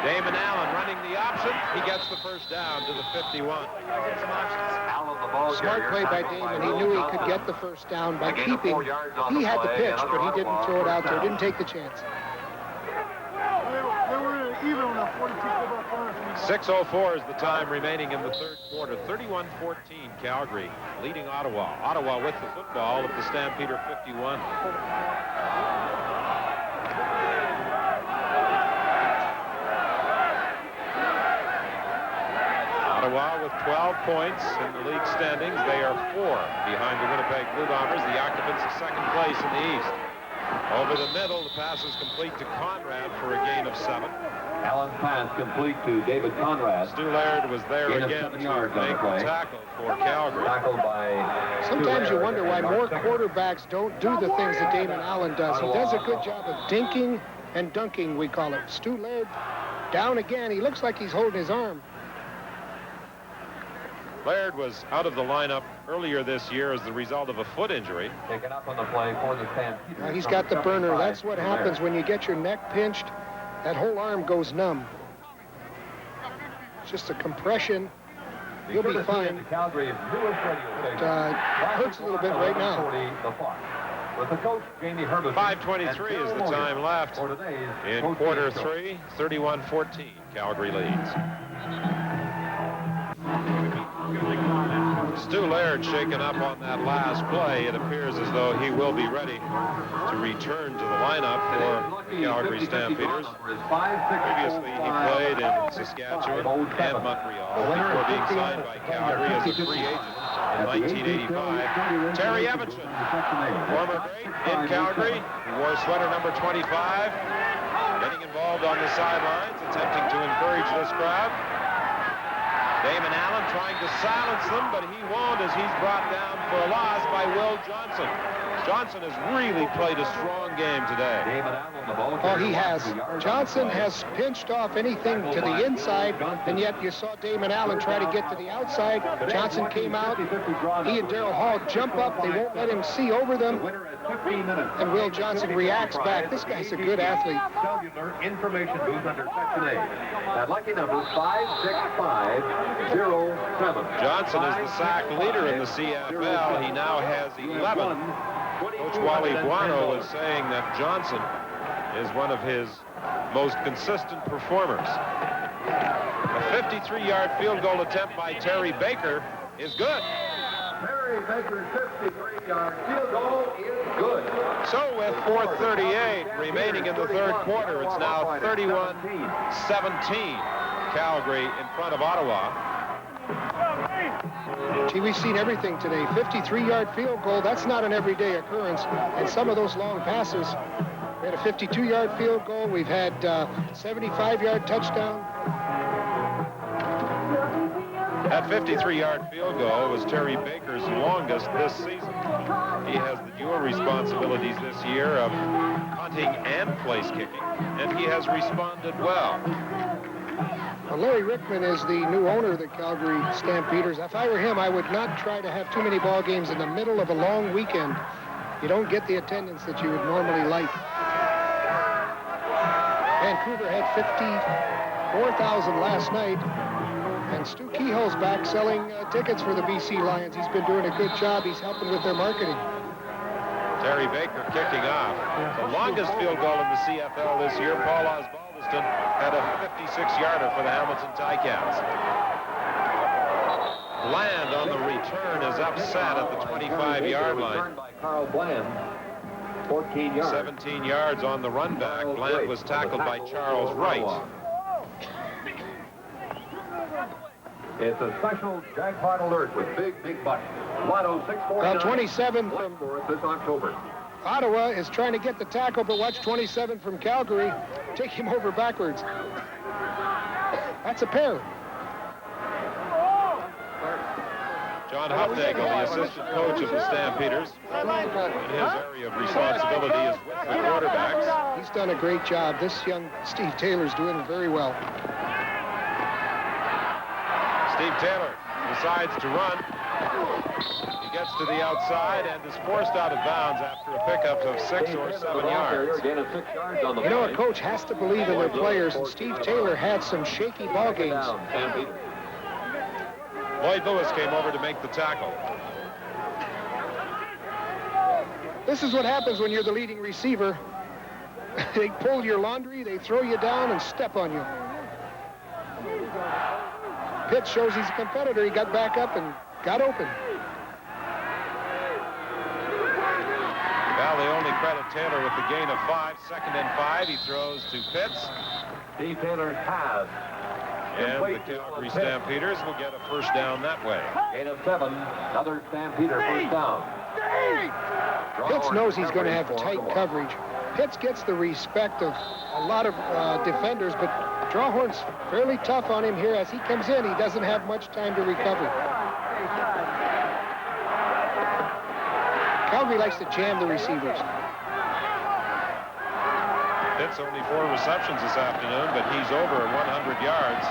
Damon Allen running the option. He gets the first down to the 51. Smart play by Damon. He knew he could get the first down by keeping. He had the pitch, but he didn't throw it out there. Didn't take the chance. 6:04 is the time remaining in the 3rd quarter. 31-14 Calgary leading Ottawa. Ottawa with the football at the Stampeder 51. Ottawa with 12 points in the league standings. They are 4 behind the Winnipeg Blue Bombers, the occupants of 2nd place in the East. Over the middle, the pass is complete to Conrad for a gain of 7. Allen's pass complete to David Conrad. Stu Laird was there again to make the tackle for Calgary. Tackled by Sometimes you wonder why more quarterbacks don't do the things that Damon Allen does. He does a good job of dinking and dunking, we call it. Stu Laird down again. He looks like he's holding his arm. Laird was out of the lineup earlier this year as the result of a foot injury. Taken up on the play for the Stampeders. Now he's got the burner. That's what happens when you get your neck pinched. That whole arm goes numb. It's just a compression. You'll be fine. Calgary's newest radio But hurts a little bit right now. With the coach, Jamie Herbert. 5:23 is the time left in quarter 3. 31-14, Calgary leads. Stu Laird shaken up on that last play. It appears as though he will be ready to return to the lineup for the Calgary Stampeders. Previously, he played in Saskatchewan and Montreal before being signed by Calgary as a free agent in 1985. Terry Evansson, former great in Calgary. He wore sweater number 25, getting involved on the sidelines, attempting to encourage this crowd. Damon Allen trying to silence them, but he won't as he's brought down for a loss by Will Johnson. Johnson has really played a strong game today. Oh, he has. Johnson has pinched off anything to the inside, and yet you saw Damon Allen try to get to the outside. Johnson came out. He and Darrell Hall jump up. They won't let him see over them. And Will Johnson reacts back. This guy's a good athlete. Cellular information booth under Section A. That lucky number 56507. Johnson is the sack leader in the CFL. He now has 11. Coach Wally Buono is saying that Johnson is one of his most consistent performers. A 53-yard field goal attempt by Terry Baker is good. Terry Baker's 53-yard field goal is good. So with 4:38 remaining in the third quarter, it's now 31-17. Calgary in front of Ottawa. Gee, we've seen everything today. 53-yard field goal, that's not an everyday occurrence. And some of those long passes, we had a 52-yard field goal. We've had 75-yard touchdown. That 53-yard field goal was Terry Baker's longest this season. He has the dual responsibilities this year of punting and place kicking, and he has responded well. Well, Larry Rickman is the new owner of the Calgary Stampeders. If I were him, I would not try to have too many ball games in the middle of a long weekend. You don't get the attendance that you would normally like. Vancouver had 54,000 last night, and Stu Kehoe's back selling tickets for the BC Lions. He's been doing a good job. He's helping with their marketing. Terry Baker kicking off. The longest field goal in the CFL this year, Paul Osbaldiston had a 56-yarder for the Hamilton Ticats. Bland on the return is upset at the 25-yard line. By Carl Bland, 14 yards. 17 yards on the run back. Bland was tackled by Charles Wright. It's a special jackpot alert with big bucks. 106.49. Well, 27 from this October. Ottawa is trying to get the tackle, but watch 27 from Calgary take him over backwards. That's a pair. John Hufnagel, the assistant coach of the Stampeders, and his area of responsibility is with the quarterbacks. He's done a great job. This young Steve Taylor's doing very well. Steve Taylor decides to run. He gets to the outside and is forced out of bounds after a pickup of 6 or 7 yards. You know, a coach has to believe in their players, and Steve Taylor had some shaky ball games. Lloyd Lewis came over to make the tackle. This is what happens when you're the leading receiver. They pull your laundry, they throw you down, and step on you. Pitt shows he's a competitor. He got back up and got open. Well, they only credit Taylor with the gain of 5. 2nd and 5. He throws to Pitts. Steve Taylor's pass. And the Calgary Stampeders will get a first down that way. Gain of 7. Another Stampeder first down. Pitts knows he's going to have tight coverage. Pitts gets the respect of a lot of defenders, but Drawhorn's fairly tough on him here. As he comes in, he doesn't have much time to recover. Calgary likes to jam the receivers. Pitts only 4 receptions this afternoon, but he's over 100 yards.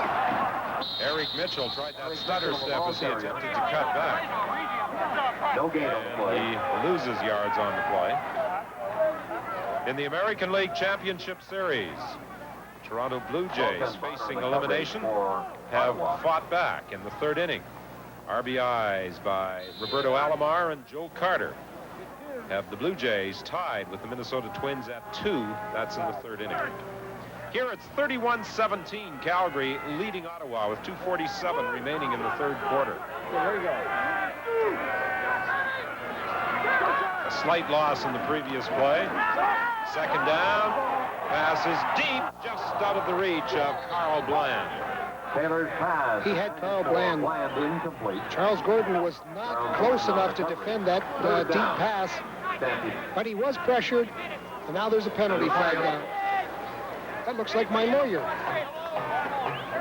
Eric Mitchell tried that stutter step as he attempted to cut back. No gain on the play. He loses yards on the play. In the American League Championship Series, Toronto Blue Jays, facing elimination, have fought back in the 3rd inning. RBIs by Roberto Alomar and Joe Carter have the Blue Jays tied with the Minnesota Twins at 2. That's in the 3rd inning. Here it's 31-17, Calgary leading Ottawa with 2:47 remaining in the 3rd quarter. There you go. A slight loss in the previous play. 2nd down. Pass is deep, just out of the reach of Carl Bland. Taylor's pass. He had Carl Bland. Incomplete. Charles Gordon was not close enough to defend that deep pass, but he was pressured, and now there's a penalty flag down. That looks like my lawyer.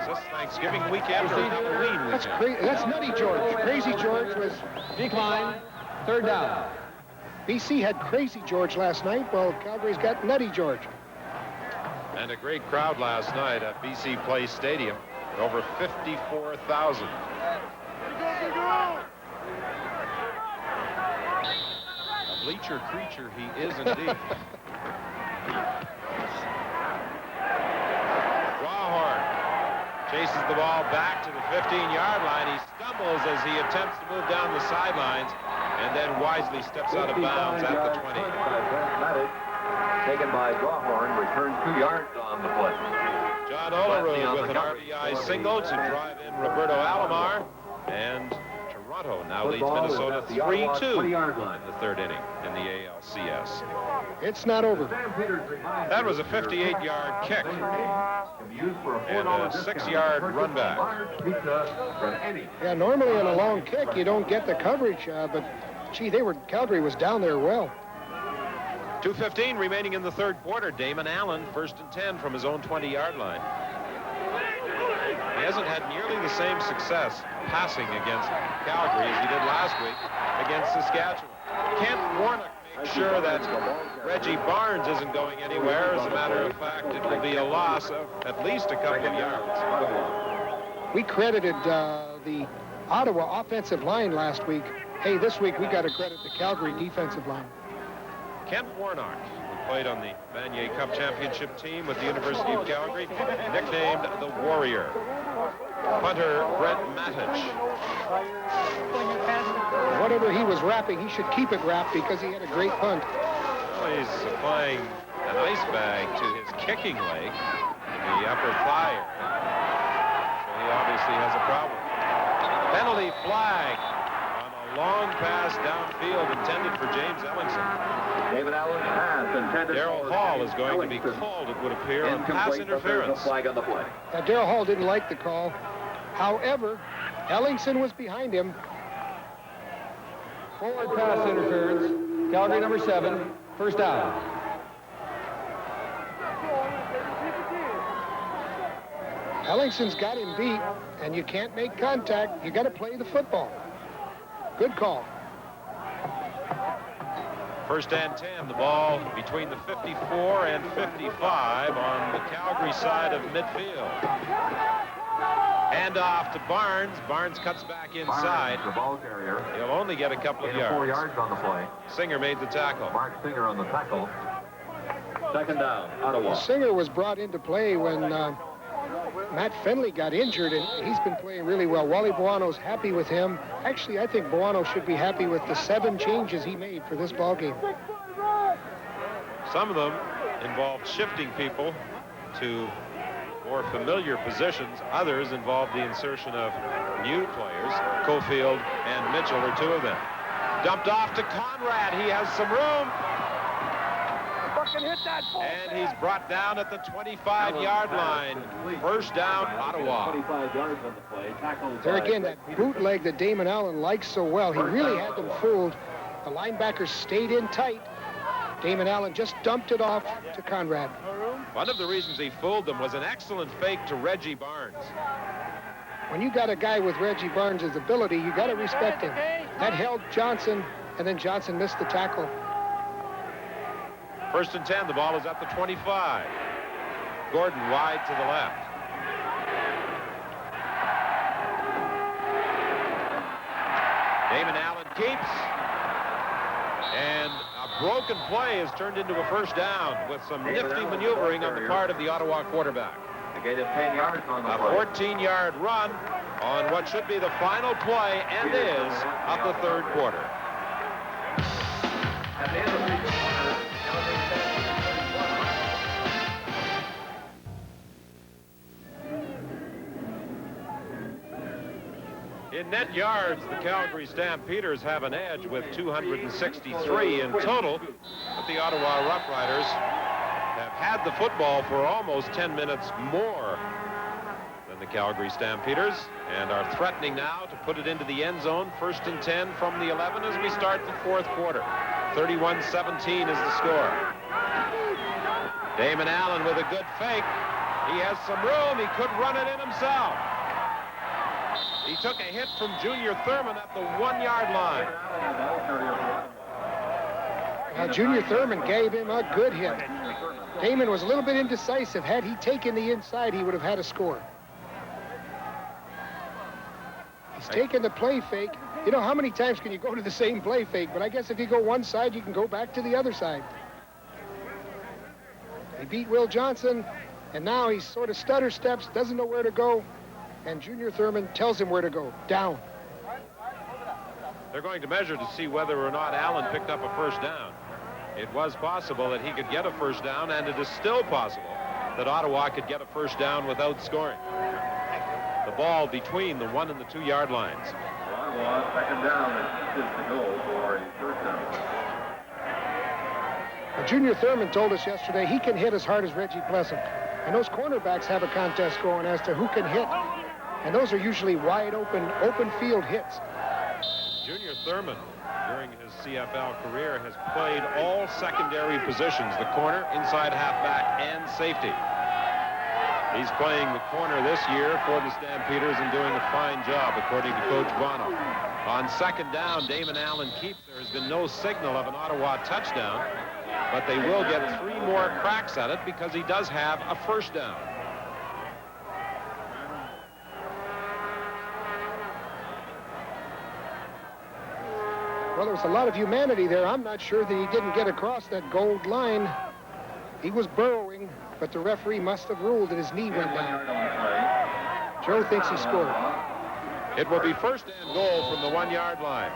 Is this Thanksgiving weekend or Halloween weekend. That's crazy. That's Nutty George. Crazy George was... Decline. Third down. BC had Crazy George last night. Well, Calgary's got Nutty George. And a great crowd last night at BC Place Stadium. Over 54,000. A bleacher creature he is indeed. Drawhorn chases the ball back to the 15-yard line. He stumbles as he attempts to move down the sidelines and then wisely steps out of bounds at the 20. Taken by Drawhorn, returns 2 yards on the play. John Olerud with an RBI single to drive in Roberto Alomar, and Toronto now leads Minnesota 3-2 in the third inning in the ALCS. It's not over. That was a 58-yard kick and a 6-yard run back. Yeah, normally on a long kick you don't get the coverage, but gee, Calgary was down there well. 2:15 remaining in the third quarter. Damon Allen, 1st and 10 from his own 20-yard line. He hasn't had nearly the same success passing against Calgary as he did last week against Saskatchewan. Kent Warnock makes sure that Reggie Barnes isn't going anywhere. As a matter of fact, it will be a loss of at least a couple of yards. We credited the Ottawa offensive line last week. Hey, this week we got to credit the Calgary defensive line. Kent Warnock, who played on the Vanier Cup championship team with the University of Calgary, nicknamed the Warrior. Punter Brent Matich. Whatever he was wrapping, he should keep it wrapped because he had a great punt. Well, he's applying an ice bag to his kicking leg, the upper thigh. So he obviously has a problem. Penalty flag on a long pass downfield intended for James Ellingson. David Allen's pass intended. Darrell Hall is going to be called, it would appear, on pass interference. Flag on the play. Darrell Hall didn't like the call. However, Ellingson was behind him. Forward pass interference. Calgary number 7. First down. Ellingson's got him beat, and you can't make contact. You got to play the football. Good call. 1st and 10, the ball between the 54 and 55 on the Calgary side of midfield. Hand off to Barnes. Barnes cuts back inside. The ball carrier. He'll only get a couple of yards. 4 yards on the play. Singer made the tackle. Mark Singer on the tackle. Second down, Ottawa. Singer was brought into play when Matt Finley got injured, and he's been playing really well. Wally Buono's happy with him. Actually, I think Buono should be happy with the 7 changes he made for this ball game. Some of them involved shifting people to more familiar positions. Others involved the insertion of new players. Cofield and Mitchell are 2 of them. Dumped off to Conrad. He has some room. And he's brought down at the 25-yard line. First down, Ottawa. 25 yards on the play. There again, that bootleg that Damon Allen likes so well. He really had them fooled. The linebackers stayed in tight. Damon Allen just dumped it off to Conrad. One of the reasons he fooled them was an excellent fake to Reggie Barnes. When you got a guy with Reggie Barnes' ability, you got to respect him. That held Johnson, and then Johnson missed the tackle. 1st and 10, the ball is at the 25. Gordon wide to the left. Damon Allen keeps. And a broken play is turned into a first down with some nifty maneuvering on the part of the Ottawa quarterback. A gain of 10 yards on the play. A 14-yard run on what should be the final play and is of the third quarter. At the end of the quarter, in net yards, the Calgary Stampeders have an edge with 263 in total, but the Ottawa Rough Riders have had the football for almost 10 minutes more than the Calgary Stampeders and are threatening now to put it into the end zone. 1st and 10 from the 11 as we start the fourth quarter. 31-17 is the score. Damon Allen with a good fake. He has some room. He could run it in himself. He took a hit from Junior Thurman at the 1-yard line. Junior Thurman gave him a good hit. Damon was a little bit indecisive. Had he taken the inside, he would have had a score. He's taken the play fake. You know, how many times can you go to the same play fake? But I guess if you go one side, you can go back to the other side. He beat Will Johnson, and now he sort of stutter steps, doesn't know where to go, and Junior Thurman tells him where to go, down. They're going to measure to see whether or not Allen picked up a first down. It was possible that he could get a first down, and it is still possible that Ottawa could get a first down without scoring. The ball between the 1 and the 2-yard lines. Ottawa, second down, is the goal for a first down. Junior Thurman told us yesterday he can hit as hard as Reggie Pleasant. And those cornerbacks have a contest going as to who can hit. And those are usually wide open field hits. Junior Thurman, during his CFL career, has played all secondary positions, the corner, inside halfback, and safety. He's playing the corner this year for the Stampeders and doing a fine job, according to Coach Bono. On second down, Damon Allen keeps. There has been no signal of an Ottawa touchdown, but they will get 3 more cracks at it because he does have a first down. Well, there was a lot of humanity there. I'm not sure that he didn't get across that gold line. He was burrowing, but the referee must have ruled that his knee went down. Joe thinks he scored. It will be first and goal from the 1-yard line.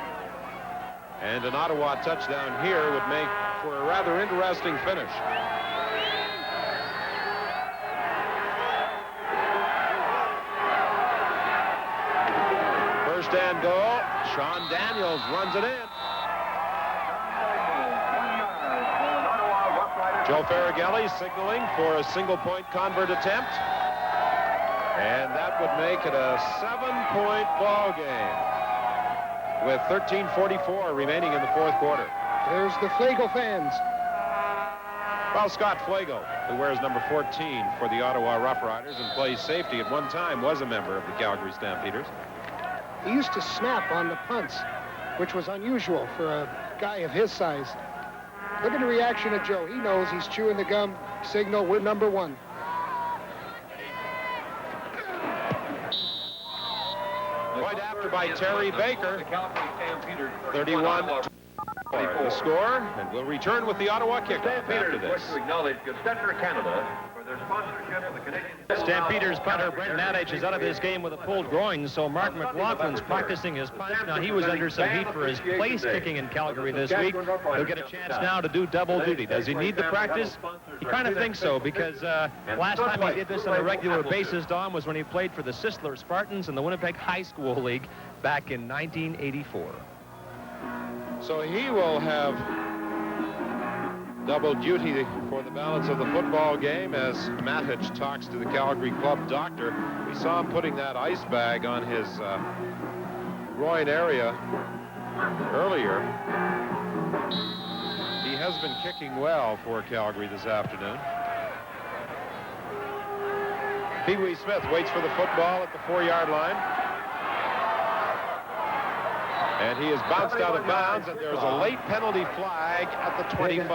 And an Ottawa touchdown here would make for a rather interesting finish. First and goal. Sean Daniels runs it in. Joe Farragelli signaling for a single-point convert attempt. And that would make it a 7-point ball game with 13:44 remaining in the 4th quarter. There's the Flago fans. Well, Scott Flago, who wears number 14 for the Ottawa Rough Riders and plays safety at one time, was a member of the Calgary Stampeders. He used to snap on the punts, which was unusual for a guy of his size. Look at the reaction of Joe. He knows he's chewing the gum. Signal, we're number 1. Point after by Terry Baker. 31 the score, and we'll return with the Ottawa kickoff after this. To acknowledge Canada for their sponsorship of the Canadian. Stampeders punter Brent Nadich is out of this game with a pulled groin, so Mark McLaughlin's practicing his punt. Now, he was under some heat for his place kicking in Calgary this week. He'll get a chance now to do double duty. Does he need the practice? He kind of thinks so, because last time he did this on a regular basis, Don, was when he played for the Sisler Spartans in the Winnipeg High School League back in 1984. So he will have double duty for the balance of the football game as Matich talks to the Calgary club doctor. We saw him putting that ice bag on his groin area earlier. He has been kicking well for Calgary this afternoon. Pee Wee Smith waits for the football at the 4-yard line. And he is bounced out of bounds, and there's a late penalty flag at the 25.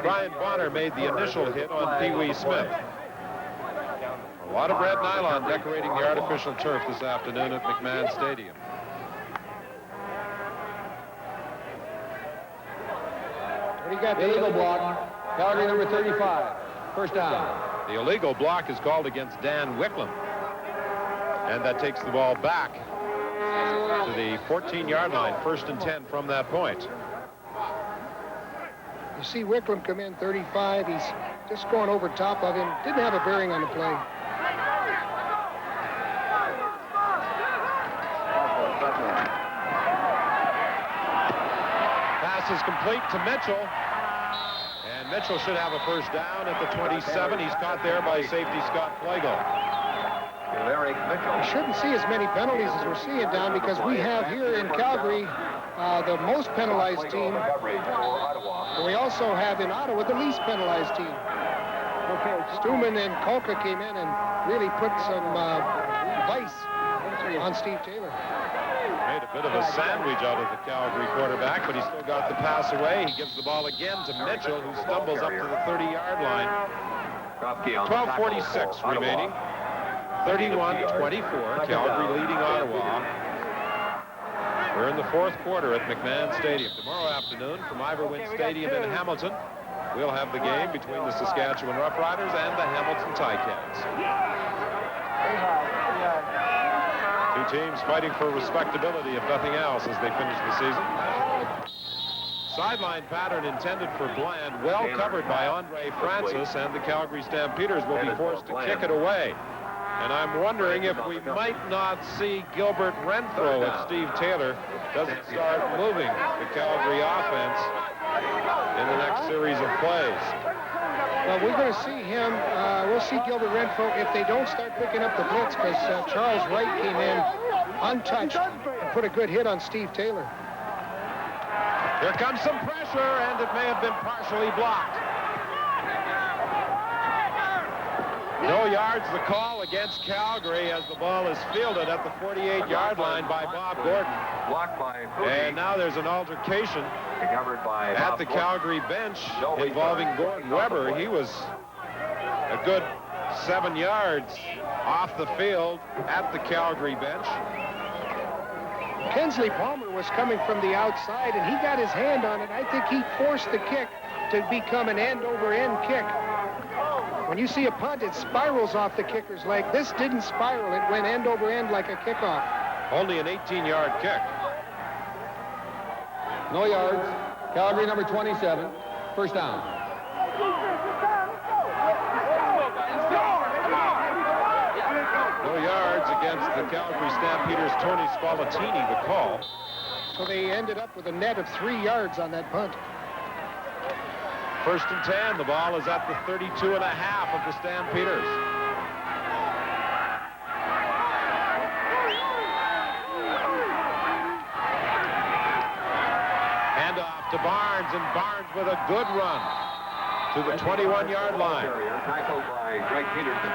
Brian Bonner made the initial hit on Pee Wee Smith. A lot of red nylon decorating the artificial turf this afternoon at McMahon Stadium. The illegal block, Calgary number 35, first down. The illegal block is called against Dan Wicklum. And that takes the ball back to the 14-yard line, 1st and 10 from that point. You see Wicklum come in 35. He's just going over top of him. Didn't have a bearing on the play. Pass is complete to Mitchell. And Mitchell should have a first down at the 27. He's caught there by safety Scott Flago. We shouldn't see as many penalties as we're seeing, Don, because we have here in Calgary the most penalized team. We also have in Ottawa the least penalized team. Stuman and Kolka came in and really put some twice on Steve Taylor. Made a bit of a sandwich out of the Calgary quarterback, but he still got the pass away. He gives the ball again to Mitchell, who stumbles up to the 30-yard line. 12:46 remaining. 31-24, Calgary leading Ottawa. We're in the fourth quarter at McMahon Stadium. Tomorrow afternoon from Iverwin Stadium in Hamilton, we'll have the game between the Saskatchewan Roughriders and the Hamilton Ticats. Two teams fighting for respectability, if nothing else, as they finish the season. Sideline pattern intended for Bland, well covered by Andre Francis, and the Calgary Stampeders will be forced to kick it away. And I'm wondering if we might not see Gilbert Renfro if Steve Taylor doesn't start moving the Calgary offense in the next series of plays. Well, we're going to see him. We'll see Gilbert Renfro if they don't start picking up the blitz, because Charles Wright came in untouched and put a good hit on Steve Taylor. Here comes some pressure, and it may have been partially blocked. No yards, the call against Calgary as the ball is fielded at the 48-yard line by Bob Gordon. Blocked by And now there's an altercation at the Calgary bench involving Gordon Weber. He was a good 7 yards off the field at the Calgary bench. Kensley Palmer was coming from the outside, and he got his hand on it. I think he forced the kick to become an end-over-end kick. When you see a punt, it spirals off the kicker's leg. This didn't spiral. It went end-over-end like a kickoff. Only an 18-yard kick. No yards. Calgary number 27. First down. No yards against the Calgary Stampeders' Tony Spallettini, the call. So they ended up with a net of 3 yards on that punt. First and 10. The ball is at the 32.5 of the Stampeders. Handoff to Barnes, and Barnes with a good run to the 21-yard line. Tackled by Greg Peterson.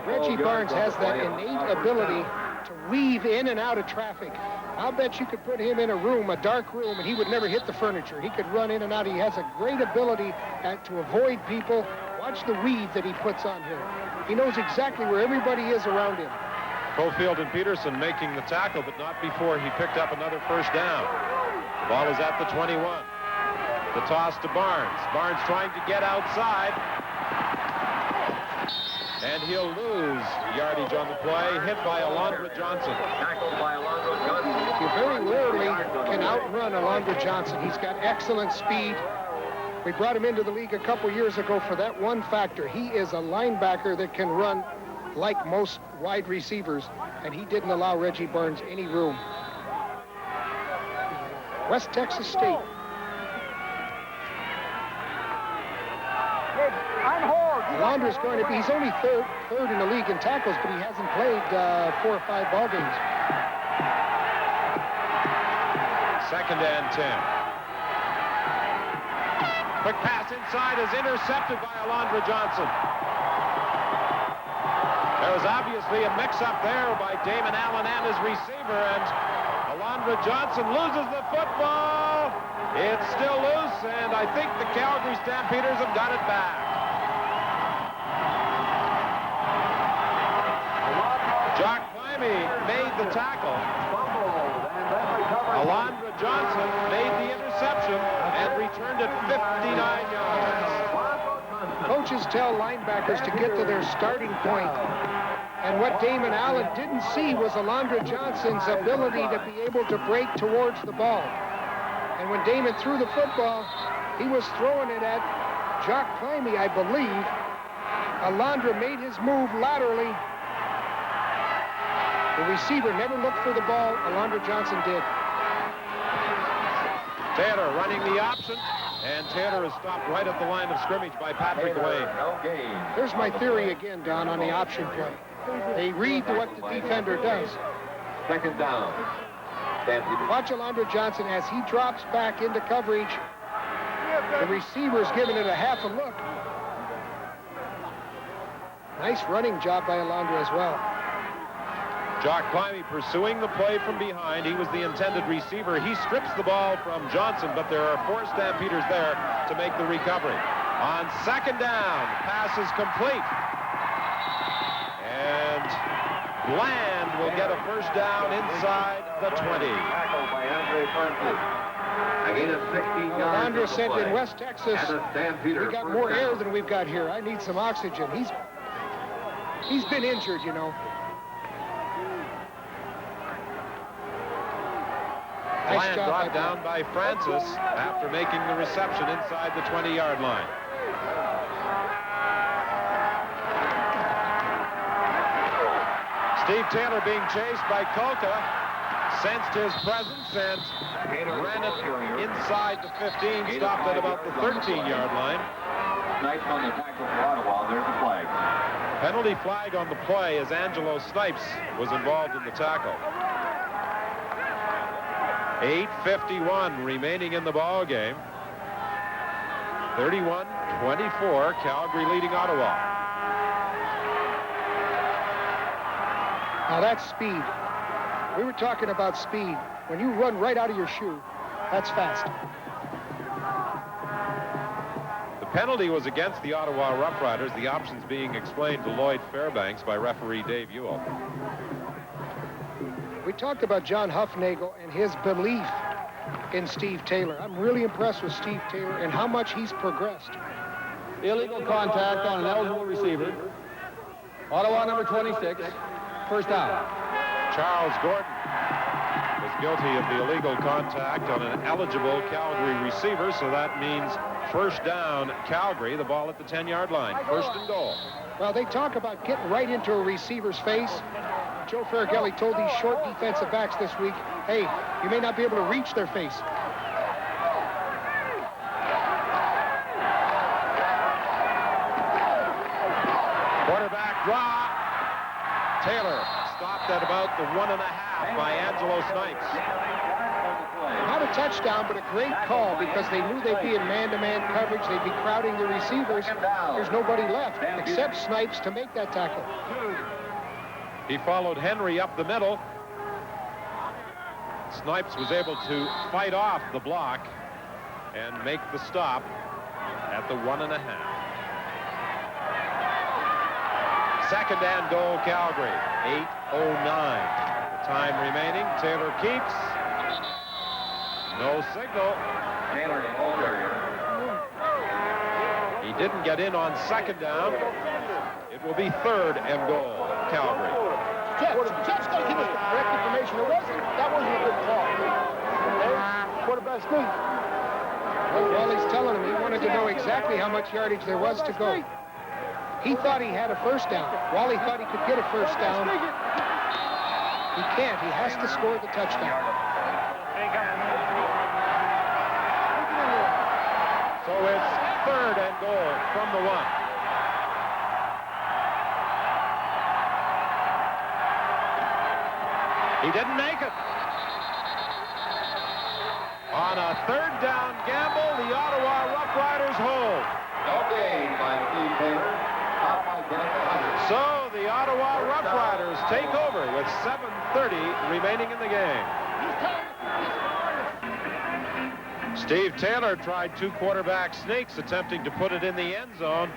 Reggie Barnes has that innate ability to weave in and out of traffic. I'll bet you could put him in a room, a dark room, and he would never hit the furniture. He could run in and out. He has a great ability to avoid people. Watch the weave that he puts on here. He knows exactly where everybody is around him. Cofield and Peterson making the tackle, but not before he picked up another first down. The ball is at the 21. The toss to Barnes. Barnes trying to get outside. And he'll lose yardage on the play, hit by Alondra Johnson. Tackled by Alondra Johnson. You very rarely can outrun Alondra Johnson. He's got excellent speed. We brought him into the league a couple years ago for that one factor. He is a linebacker that can run like most wide receivers, and he didn't allow Reggie Barnes any room. West Texas State. Alondra's going to be, he's only third in the league in tackles, but he hasn't played 4 or 5 ball games. Second and 10. Quick pass inside is intercepted by Alondra Johnson. There was obviously a mix-up there by Damon Allen and his receiver, and Alondra Johnson loses the football. It's still loose, and I think the Calgary Stampeders have got it back. Jock Climby made the tackle. Alondra Johnson made the interception and returned it 59 yards. Coaches tell linebackers to get to their starting point. And what Damon Allen didn't see was Alondra Johnson's ability to be able to break towards the ball. And when Damon threw the football, he was throwing it at Jock Climby, I believe. Alondra made his move laterally. The receiver never looked for the ball. Alondra Johnson did. Taylor running the option, and Taylor is stopped right at the line of scrimmage by Patrick Lane. There's my theory again, Don, on the option play. They read what the defender does. Second down. Watch Alondra Johnson as he drops back into coverage. The receiver's giving it a half a look. Nice running job by Alondra as well. Jock Plymey pursuing the play from behind. He was the intended receiver. He strips the ball from Johnson, but there are 4 Stampeders there to make the recovery. On second down, pass is complete. And Bland will get a first down inside the 20. Andrew said in West Texas, we got more air than we've got here. I need some oxygen. He's been injured, you know. Bland brought down by Francis after making the reception inside the 20-yard line. Steve Taylor being chased by Kolka, sensed his presence and ran it inside the 15, stopped at about the 13-yard line. Snipes on the tackle for Ottawa. There's the flag. Penalty flag on the play as Angelo Snipes was involved in the tackle. 8:51 remaining in the ball game. 31-24, Calgary leading Ottawa. Now that's speed. We were talking about speed. When you run right out of your shoe, that's fast. The penalty was against the Ottawa Rough Riders, the options being explained to Lloyd Fairbanks by referee Dave Ewell. We talked about John Huffnagel and his belief in Steve Taylor. I'm really impressed with Steve Taylor and how much he's progressed. Illegal contact on an eligible receiver. Ottawa number 26, first down. Charles Gordon was guilty of the illegal contact on an eligible Calgary receiver, so that means first down Calgary, the ball at the 10-yard line. First and goal. Well, they talk about getting right into a receiver's face. Joe Farragelli told these short defensive backs this week, hey, you may not be able to reach their face. Quarterback draw. Taylor stopped at about the 1.5 by Angelo Snipes. Not a touchdown, but a great call because they knew they'd be in man-to-man coverage. They'd be crowding the receivers. There's nobody left except Snipes to make that tackle. He followed Henry up the middle. Snipes was able to fight off the block and make the stop at the 1.5. Second and goal, Calgary. 8:09. The time remaining. Taylor keeps. No signal. He didn't get in on second down. It will be third and goal, Calgary. Jeff's got to give us the correct information. That wasn't a good call. Okay? Quarterback sneak. Well, he's telling him he wanted to know exactly how much yardage there was to go. He thought he had a first down. Wally thought he could get a first down. He can't. He has to score the touchdown. So it's third and goal from the 1. He didn't make it. On a third down gamble, the Ottawa Rough Riders hold. No gain by Steve Taylor. So the Ottawa Rough Riders take over with 7:30 remaining in the game. Steve Taylor tried 2 quarterback sneaks attempting to put it in the end zone.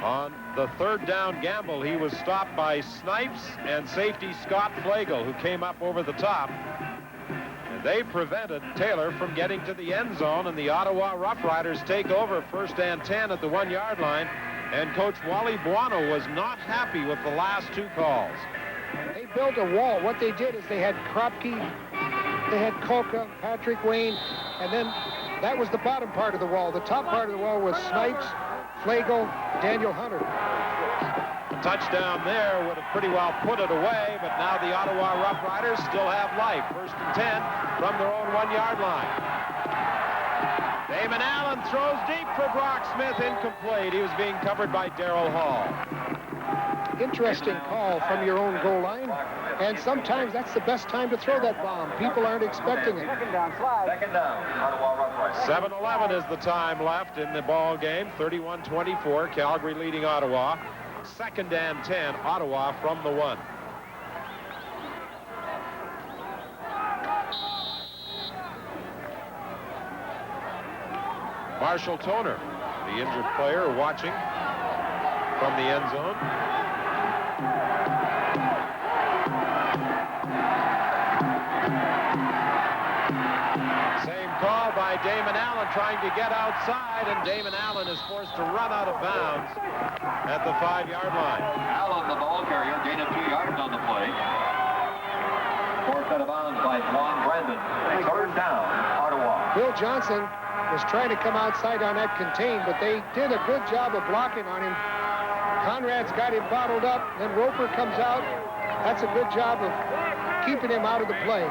On the third down gamble, he was stopped by Snipes and safety Scott Flagel, who came up over the top. And they prevented Taylor from getting to the end zone, and the Ottawa Rough Riders take over first and 10 at the 1-yard line. And Coach Wally Buono was not happy with the last 2 calls. They built a wall. What they did is they had Kropke, they had Kolka, Patrick Wayne, and then that was the bottom part of the wall. The top part of the wall was Snipes, Flagel, Daniel Hunter. A touchdown there would have pretty well put it away, but now the Ottawa Rough Riders still have life. First and 10 from their own 1-yard line. Damon Allen throws deep for Brock Smith, incomplete. He was being covered by Darrell Hall. Interesting call from your own goal line, and sometimes that's the best time to throw that bomb. People aren't expecting it. Second down, Ottawa Rough Riders. 7:11 is the time left in the ball game. 31-24, Calgary leading Ottawa. Second and 10, Ottawa from the 1. Marshall Toner, the injured player, watching from the end zone. Same call by Damon Allen, trying to get outside, and Damon Allen is forced to run out of bounds at the 5-yard line. Allen, the ball carrier, gain of 2 yards on the play. Forced out of bounds by Juan Brandon. Third down, Ottawa. Bill Johnson was trying to come outside on that contain, but they did a good job of blocking on him. Conrad's got him bottled up, then Roper comes out. That's a good job of keeping him out of the play.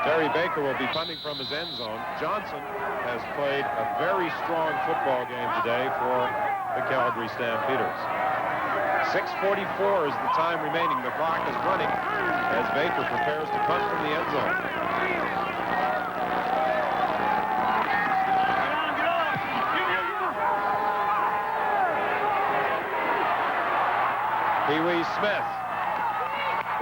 Terry Baker will be punting from his end zone. Johnson has played a very strong football game today for the Calgary Stampeders. 6:44 is the time remaining. The clock is running as Baker prepares to punt from the end zone. Pee-wee Smith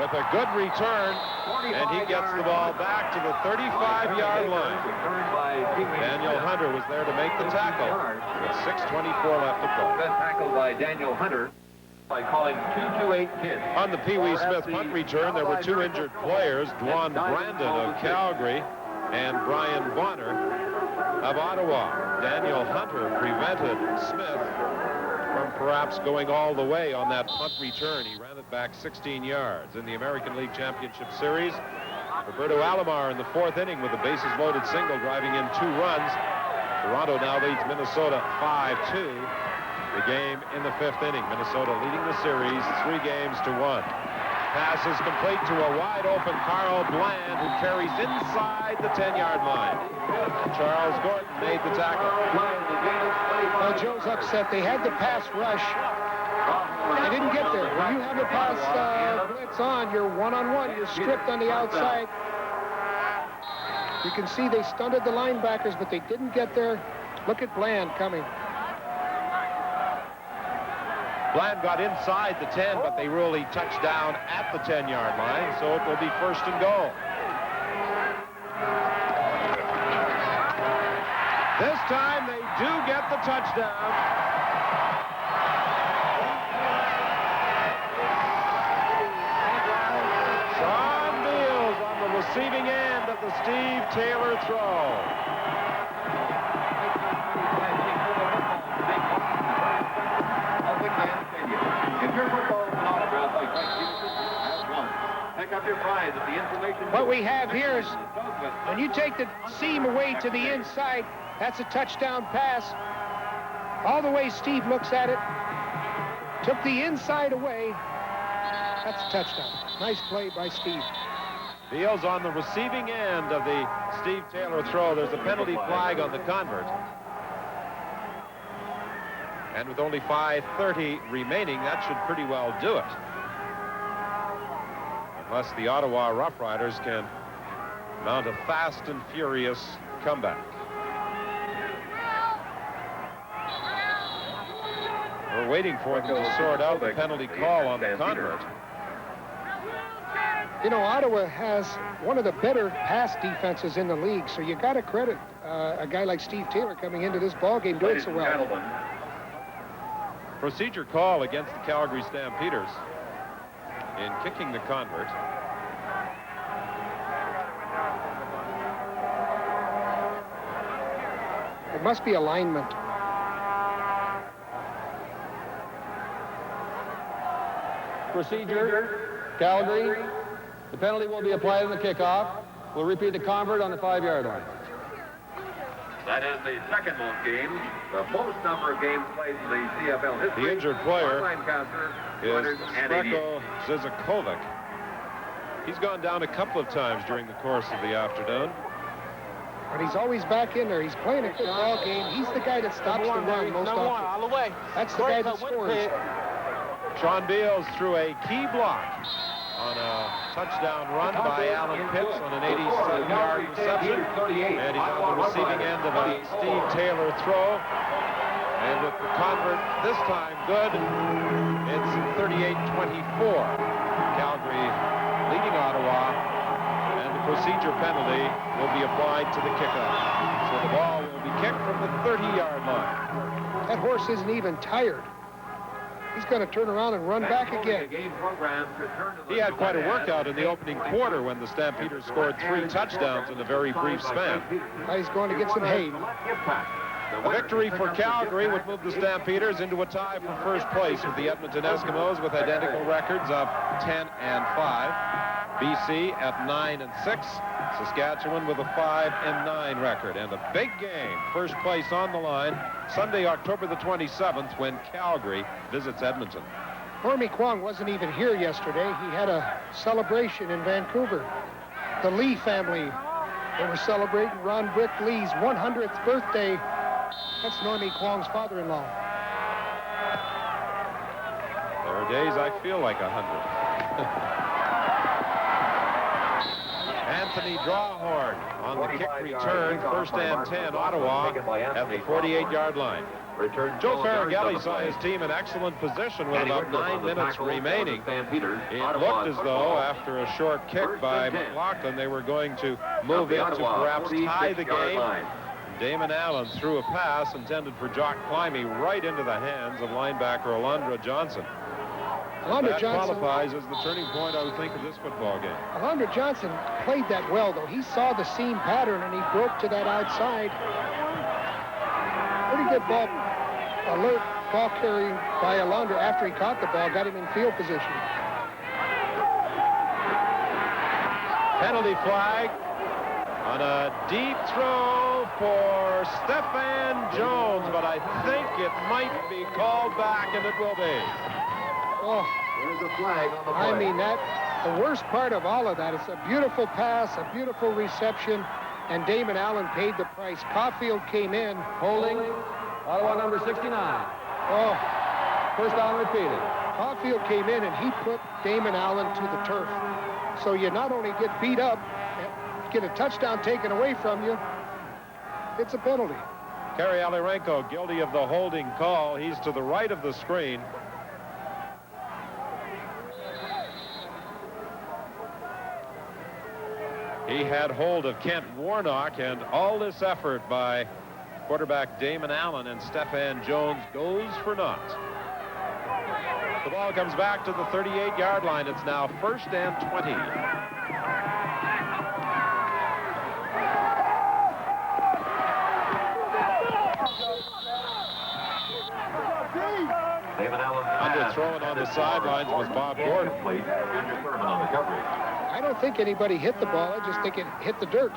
with a good return, and he gets the ball back to the 35-yard line. Daniel Hunter was there to make the tackle with 6:24 left to play. Good tackle by Daniel Hunter by calling 228 kids. On the Pee-wee Smith punt return, there were 2 injured players, Dwan Brandon of Calgary and Brian Bonner of Ottawa. Daniel Hunter prevented Smith from perhaps going all the way on that punt return. He ran it back 16 yards. In the American League Championship Series, Roberto Alomar in the 4th inning with a bases-loaded single, driving in 2 runs. Toronto now leads Minnesota 5-2. The game in the 5th inning. Minnesota leading the series 3-1. Pass is complete to a wide-open Carl Bland, who carries inside the 10-yard line. Charles Gordon made the tackle. Well, Joe's upset. They had the pass rush. They didn't get there. When you have a pass blitz on, you're one-on-one. You're stripped on the outside. You can see they stunted the linebackers, but they didn't get there. Look at Bland coming. Bland got inside the 10, but they really touched down at the 10-yard line, so it will be 1st and goal. This time they do get the touchdown. Sean Beals on the receiving end of the Steve Taylor throw. What we have here is when you take the seam away to the inside, that's a touchdown pass. All the way Steve looks at it. Took the inside away. That's a touchdown. Nice play by Steve. Beals on the receiving end of the Steve Taylor throw. There's a penalty flag on the convert. And with only 5:30 remaining, that should pretty well do it. Unless the Ottawa Rough Riders can mount a fast and furious comeback. We're waiting for them to sort out the penalty call on the convert. You know, Ottawa has one of the better pass defenses in the league, so you got to credit a guy like Steve Taylor coming into this ballgame doing so well. Procedure call against the Calgary Stampeders in kicking the convert. It must be alignment. Procedure, Calgary. The penalty will be applied on the kickoff. We'll repeat the convert on the 5-yard line. That is the second most games, the most number of games played in the CFL history. The injured player is 288. Sreko Zizakovic. He's gone down a couple of times during the course of the afternoon. But he's always back in there. He's playing a good ball game. He's the guy that stops the run most often. All the way. That's the guy that scores. Sean Beals threw a key block on a touchdown run by Alan Pitts on an 87-yard reception. And he's on the receiving end of a Steve Taylor throw. And with the convert this time good, it's 38-24. Calgary leading Ottawa, and the procedure penalty will be applied to the kickoff. So the ball will be kicked from the 30-yard line. That horse isn't even tired. He's going to turn around and run back again. He had quite a workout in the opening quarter when the Stampeders scored 3 touchdowns in a very brief span. Now he's going to get some hay. A victory for Calgary would move the Stampeders into a tie for first place with the Edmonton Eskimos with identical records of 10 and 5. BC at 9 and 6. Saskatchewan with a 5 and 9 record. And a big game, first place on the line, Sunday, October the 27th, when Calgary visits Edmonton. Normie Kwong wasn't even here yesterday. He had a celebration in Vancouver. The Lee family, they were celebrating Ron Brick Lee's 100th birthday. That's Normie Kwong's father-in-law. There are days I feel like 100. Anthony Drawhorn on the kick return, first and 10, Ottawa at the 48-yard line. Joe Farragelli saw his team in excellent position with about 9 minutes remaining. It looked as though after a short kick by McLaughlin, they were going to move in to perhaps tie the game. Damon Allen threw a pass intended for Jock Climby right into the hands of linebacker Alondra Johnson. That qualifies as the turning point, I would think, of this football game. Alondra Johnson played that well, though. He saw the seam pattern, and he broke to that outside. Pretty good ball, alert ball carrying by Alondra after he caught the ball, got him in field position. Penalty flag on a deep throw for Stephen Jones, but I think it might be called back, and it will be. Oh, there's a flag on the play. I mean, the worst part of all of that, it's a beautiful pass, a beautiful reception, and Damon Allen paid the price. Caulfield came in. Holding, Ottawa number 69. Oh, First down repeated. Caulfield came in, and he put Damon Allen to the turf. So you not only get beat up, get a touchdown taken away from you, it's a penalty. Kerry Alirenko guilty of the holding call. He's to the right of the screen. He had hold of Kent Warnock, and all this effort by quarterback Damon Allen and Stephen Jones goes for naught. The ball comes back to the 38-yard line. It's now first and 20. Underthrown on the sidelines was Bob Gordon. I don't think anybody hit the ball. I just think it hit the dirt.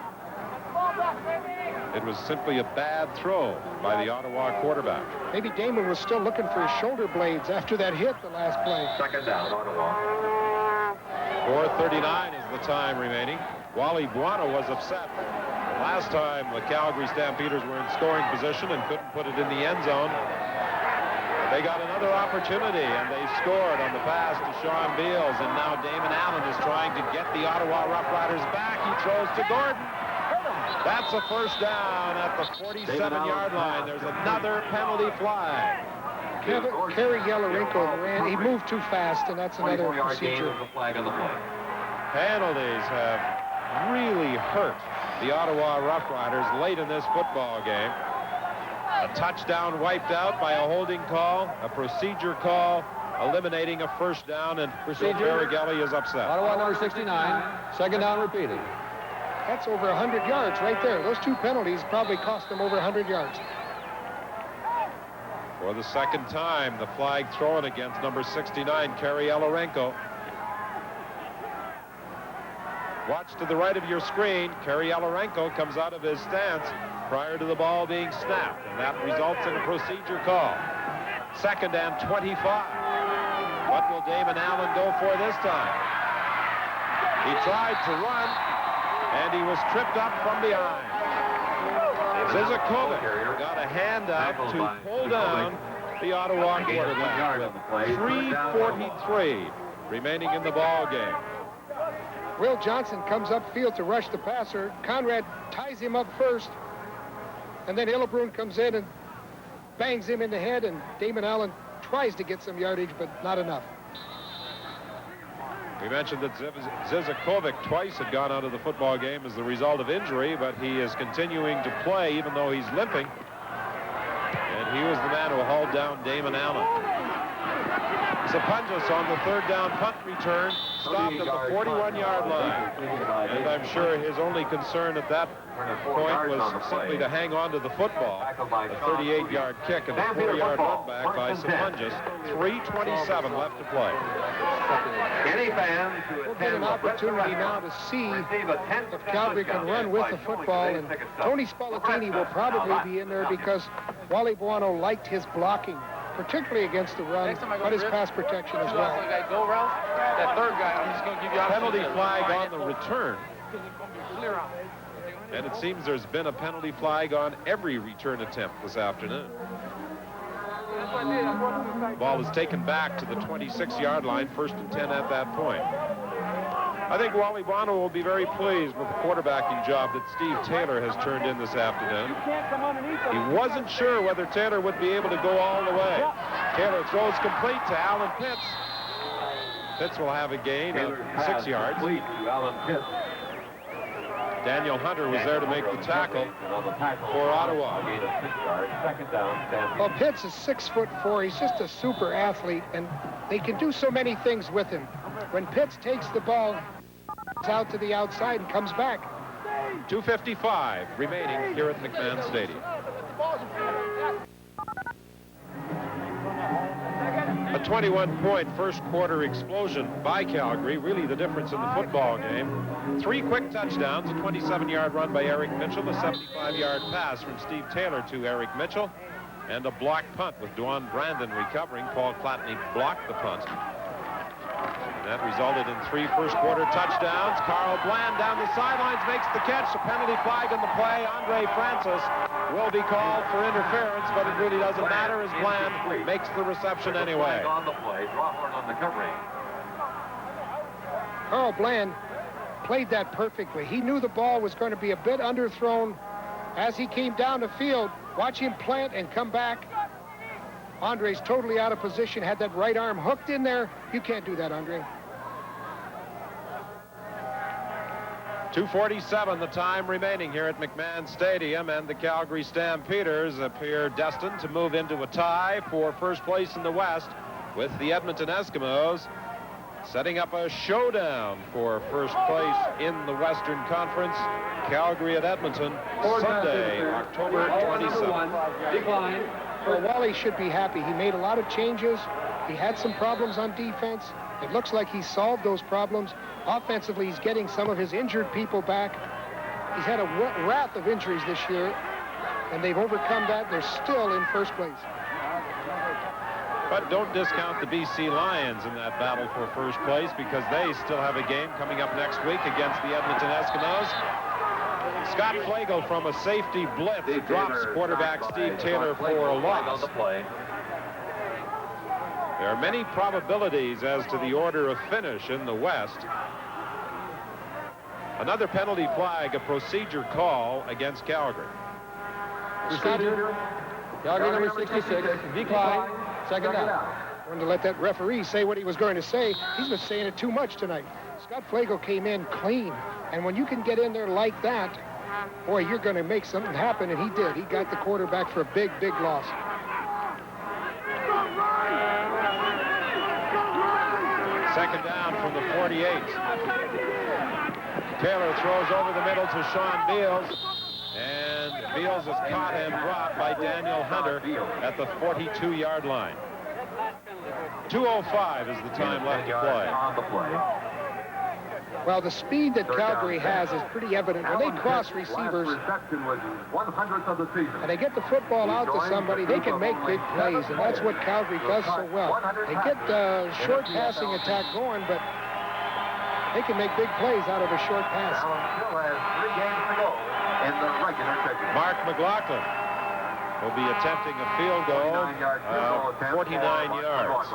It was simply a bad throw by the Ottawa quarterback. Maybe Damon was still looking for his shoulder blades after that hit the last play. Second down, Ottawa. 4:39 is the time remaining. Wally Buono was upset. Last time the Calgary Stampeders were in scoring position and couldn't put it in the end zone. They got another opportunity, and they scored on the pass to Sean Beals, and now Damon Allen is trying to get the Ottawa Rough Riders back. He throws to Gordon. That's a first down at the 47-yard line. There's another penalty flag. Kerry Yellorenko ran. He moved too fast, and that's another procedure. Penalties have really hurt the Ottawa Rough Riders late in this football game. A touchdown wiped out by a holding call, a procedure call, eliminating a first down, and Joe Farragelli is upset. Ottawa number 69, second down repeated. That's over 100 yards right there. Those two penalties probably cost them over 100 yards. For the second time, the flag thrown against number 69, Kerry Yellorenko. Watch to the right of your screen. Kerry Yellorenko comes out of his stance prior to the ball being snapped, and that results in a procedure call. Second and 25. What will Damon Allen go for this time? He tried to run, and he was tripped up from behind. Zizakovic got a hand out to pull down the Ottawa quarterback. 3:43 remaining in the ball game. Will Johnson comes upfield to rush the passer. Conrad ties him up first, and then Hillebrun comes in and bangs him in the head, and Damon Allen tries to get some yardage, but not enough. We mentioned that Zizakovic twice had gone out of the football game as the result of injury, but he is continuing to play even though he's limping. And he was the man who hauled down Damon Allen. Sapunjas on the third down punt return, stopped at the 41-yard line. And I'm sure his only concern at that point was simply to hang on to the football. A 38-yard kick and a 4-yard run back by Sapunjas. 3:27 left to play. Any fans who We'll get an opportunity now to see if Calgary can run with the football, and Tony Spallettini will probably be in there because Wally Buono liked his blocking, particularly against the run, but his pass protection as well. Go, Ralph. That third guy, I'm just going to give you Penalty flag on the return. And it seems there's been a penalty flag on every return attempt this afternoon. Ball is taken back to the 26-yard line, 1st and 10 at that point. I think Wally Buono will be very pleased with the quarterbacking job that Steve Taylor has turned in this afternoon. He wasn't sure whether Taylor would be able to go all the way. Taylor throws complete to Alan Pitts. Pitts will have a gain of 6 yards. Daniel Hunter was there to make the tackle for Ottawa. Well, Pitts is 6'4". He's just a super athlete, and they can do so many things with him. When Pitts takes the ball, it's out to the outside and comes back. 2:55 remaining here at McMahon Stadium. A 21-point first quarter explosion by Calgary, really the difference in the football game. 3 quick touchdowns, a 27-yard run by Eric Mitchell, a 75-yard pass from Steve Taylor to Eric Mitchell, and a block punt with Dwan Brandon recovering. Paul Platney blocked the punt. And that resulted in 3 first-quarter touchdowns. Carl Bland down the sidelines makes the catch. A penalty flag on the play. Andre Francis will be called for interference, but it really doesn't matter as Bland makes the reception anyway. On the play, Drawhorn on the covering. Carl Bland played that perfectly. He knew the ball was going to be a bit underthrown as he came down the field. Watch him plant and come back. Andre's totally out of position, had that right arm hooked in there. You can't do that, Andre. 2:47 the time remaining here at McMahon Stadium, and the Calgary Stampeders appear destined to move into a tie for first place in the West with the Edmonton Eskimos setting up a showdown for first place in the Western Conference. Calgary at Edmonton, Sunday, October 27th. Decline. Well, Wally should be happy. He made a lot of changes. He had some problems on defense. It looks like he solved those problems. Offensively, he's getting some of his injured people back. He's had a wrath of injuries this year, and they've overcome that. They're still in first place. But don't discount the BC Lions in that battle for first place, because they still have a game coming up next week against the Edmonton Eskimos. Scott Flagel from a safety blitz drops quarterback Steve Taylor for a loss. There are many probabilities as to the order of finish in the West. Another penalty flag, a procedure call against Calgary. Procedure. Calgary number 66. Decline. Second down. Wanted to let that referee say what he was going to say. He's been saying it too much tonight. Scott Flagel came in clean, and when you can get in there like that, boy, you're going to make something happen, and he did. He got the quarterback for a big, big loss. Second down from the 48. Taylor throws over the middle to Sean Beals, and Beals is caught and dropped by Daniel Hunter at the 42-yard line. 2:05 is the time left to play. Well, the speed that Calgary has is pretty evident. When they cross receivers and they get the football out to somebody, they can make big plays, and that's what Calgary does so well. They get the short passing attack going, but they can make big plays out of a short pass. Mark McLaughlin will be attempting a field goal of 49 yards.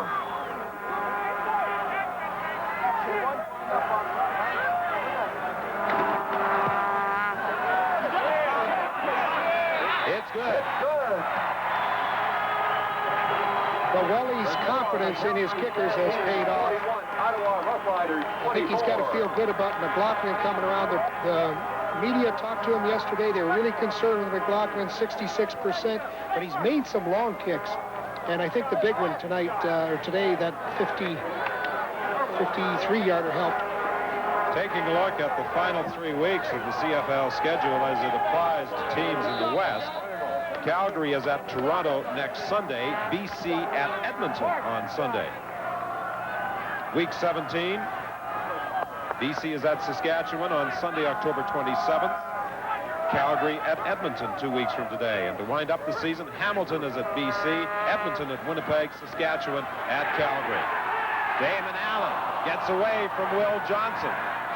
It's good. But Wally's confidence in his kickers has paid off. I think he's got to feel good about McLaughlin coming around. The media talked to him yesterday. They were really concerned with McLaughlin, 66%, but he's made some long kicks. And I think the big one tonight, or today, that 53-yarder helped. Taking a look at the final 3 weeks of the CFL schedule as it applies to teams in the West. Calgary is at Toronto next Sunday. BC at Edmonton on Sunday. Week 17. BC is at Saskatchewan on Sunday, October 27th. Calgary at Edmonton 2 weeks from today. And to wind up the season, Hamilton is at BC, Edmonton at Winnipeg, Saskatchewan at Calgary. Damon Allen gets away from Will Johnson.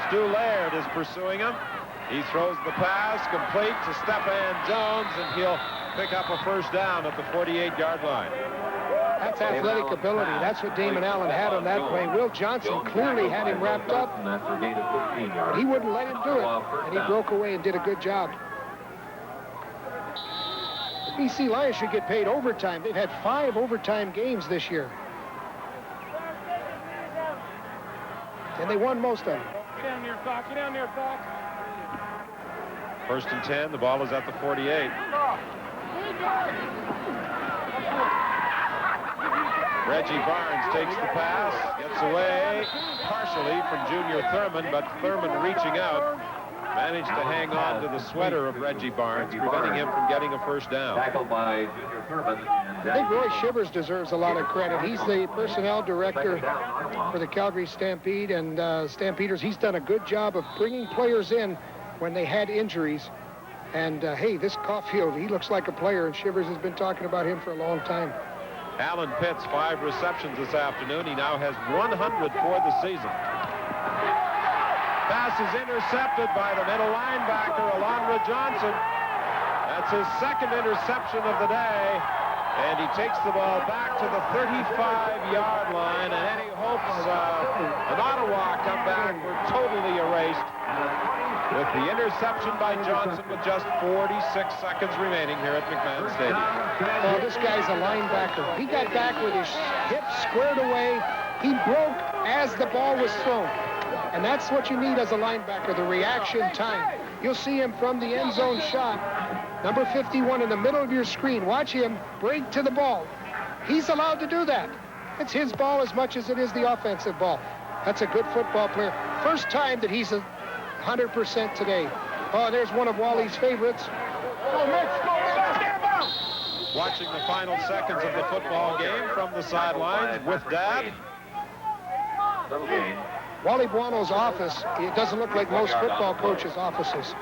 Stu Laird is pursuing him. He throws the pass complete to Stephan Jones, and he'll pick up a first down at the 48-yard line. That's athletic ability. That's what Damon Allen had on that play. Will Johnson clearly had him wrapped up, but he wouldn't let him do it, and he broke away and did a good job. The BC Lions should get paid overtime. They've had 5 overtime games this year, and they won most of them. Get down there, Doc. Get down there, Doc. First and 10. The ball is at the 48. Reggie Barnes takes the pass, gets away partially from Junior Thurman, but Thurman reaching out managed to hang on to the sweater of Reggie Barnes, preventing him from getting a first down. Tackled by Junior Thurman. I think Roy Shivers deserves a lot of credit. He's the personnel director for the Calgary Stampede and Stampeders. He's done a good job of bringing players in when they had injuries. And hey, this Caulfield, he looks like a player, and Shivers has been talking about him for a long time. Alan Pitts, 5 receptions this afternoon. He now has 100 for the season. Pass is intercepted by the middle linebacker, Alondra Johnson. That's his second interception of the day. And he takes the ball back to the 35-yard line, and any hopes an Ottawa comeback were totally erased with the interception by Johnson with just 46 seconds remaining here at McMahon Stadium. Oh, this guy's a linebacker. He got back with his hips squared away. He broke as the ball was thrown. And that's what you need as a linebacker, the reaction time. You'll see him from the end zone shot. Number 51 in the middle of your screen. Watch him break to the ball. He's allowed to do that. It's his ball as much as it is the offensive ball. That's a good football player. First time that he's 100% today. Oh, there's one of Wally's favorites. Watching the final seconds of the football game from the sidelines with Dad. Wally Buono's office, it doesn't look like most football coaches' offices.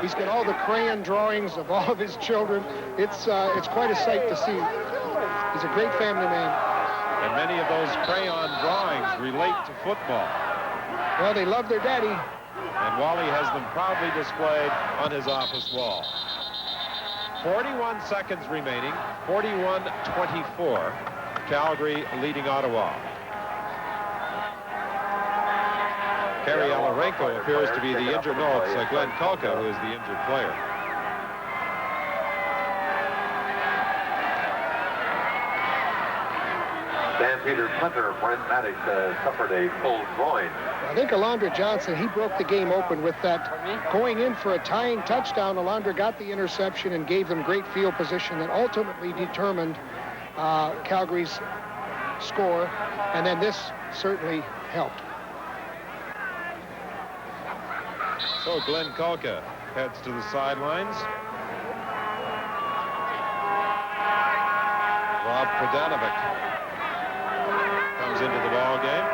He's got all the crayon drawings of all of his children. It's quite a sight to see. He's a great family man. And many of those crayon drawings relate to football. Well, they love their daddy. And Wally has them proudly displayed on his office wall. 41 seconds remaining, 41-24. Calgary leading Ottawa. Kerry Alarenko appears to be the injured. No, it's Glenn Kulka who is the injured player. Stampeder punter Brent Maddox suffered a pulled groin. I think Alondra Johnson, he broke the game open with that. Going in for a tying touchdown, Alondra got the interception and gave them great field position that ultimately determined Calgary's score. And then this certainly helped. So Glenn Kulka heads to the sidelines. Rob Pradanovic comes into the ball game.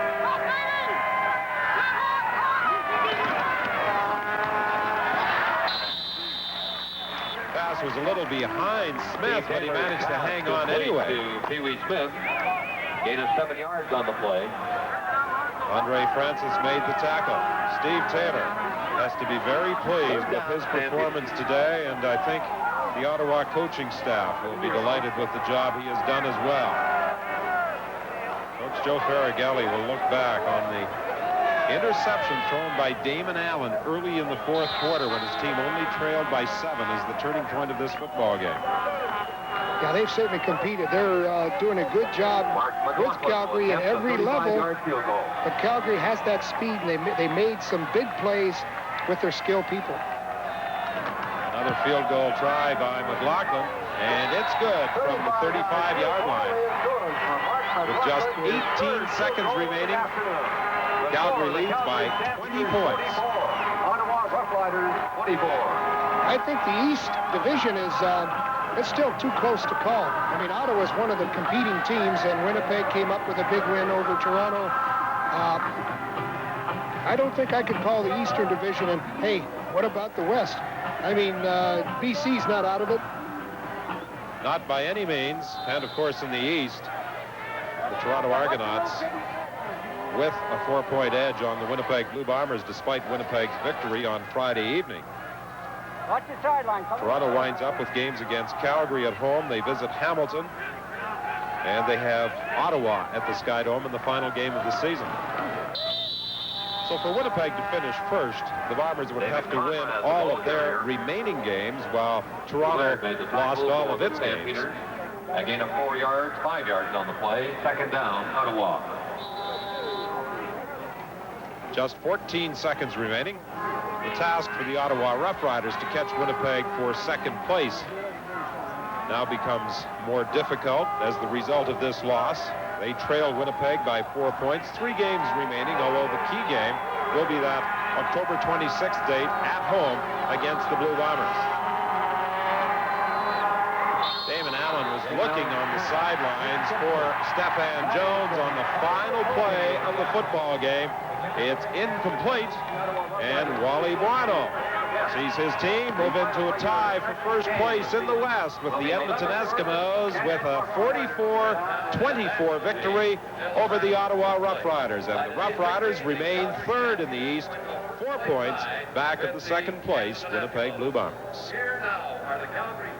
Pass was a little behind Smith, but he managed to hang on anyway. To Pee Wee Smith. Gain of 7 yards on the play. Andre Francis made the tackle. Steve Taylor has to be very pleased with his performance today, and I think the Ottawa coaching staff will be delighted with the job he has done as well. Coach Joe Farragelli will look back on the interception thrown by Damon Allen early in the fourth quarter when his team only trailed by 7 as the turning point of this football game. Yeah, they've certainly competed. They're doing a good job with Calgary at every level. But Calgary has that speed, and they made some big plays with their skilled people. Another field goal try by McLaughlin, and it's good from the 35-yard line. With just 18 seconds remaining, Calgary leads by 20 points. Ottawa Roughriders 24. I think the East Division is it's still too close to call. I mean, Ottawa is one of the competing teams, and Winnipeg came up with a big win over Toronto. I don't think I could call the Eastern Division, and hey, what about the West? I mean, BC's not out of it. Not by any means. And, of course, in the East, the Toronto Argonauts with a 4-point edge on the Winnipeg Blue Bombers, despite Winnipeg's victory on Friday evening. Watch the sideline. Toronto winds up with games against Calgary at home. They visit Hamilton, and they have Ottawa at the Skydome in the final game of the season. So for Winnipeg to finish first, the Bombers would have to win all of their remaining games, while Toronto lost all of its games. A gain of 4 yards, 5 yards on the play. Second down, Ottawa. Just 14 seconds remaining. The task for the Ottawa Rough Riders to catch Winnipeg for second place now becomes more difficult as the result of this loss. They trail Winnipeg by 4 points. 3 games remaining, although the key game will be that October 26th date at home against the Blue Bombers. Damon Allen was looking on the sidelines for Stephan Jones on the final play of the football game. It's incomplete, and Wally Buono sees his team move into a tie for first place in the West with the Edmonton Eskimos with a 44-24 victory over the Ottawa Rough Riders. And the Rough Riders remain third in the East, 4 points back at the second place Winnipeg Blue Bombers. Here now are the Calgary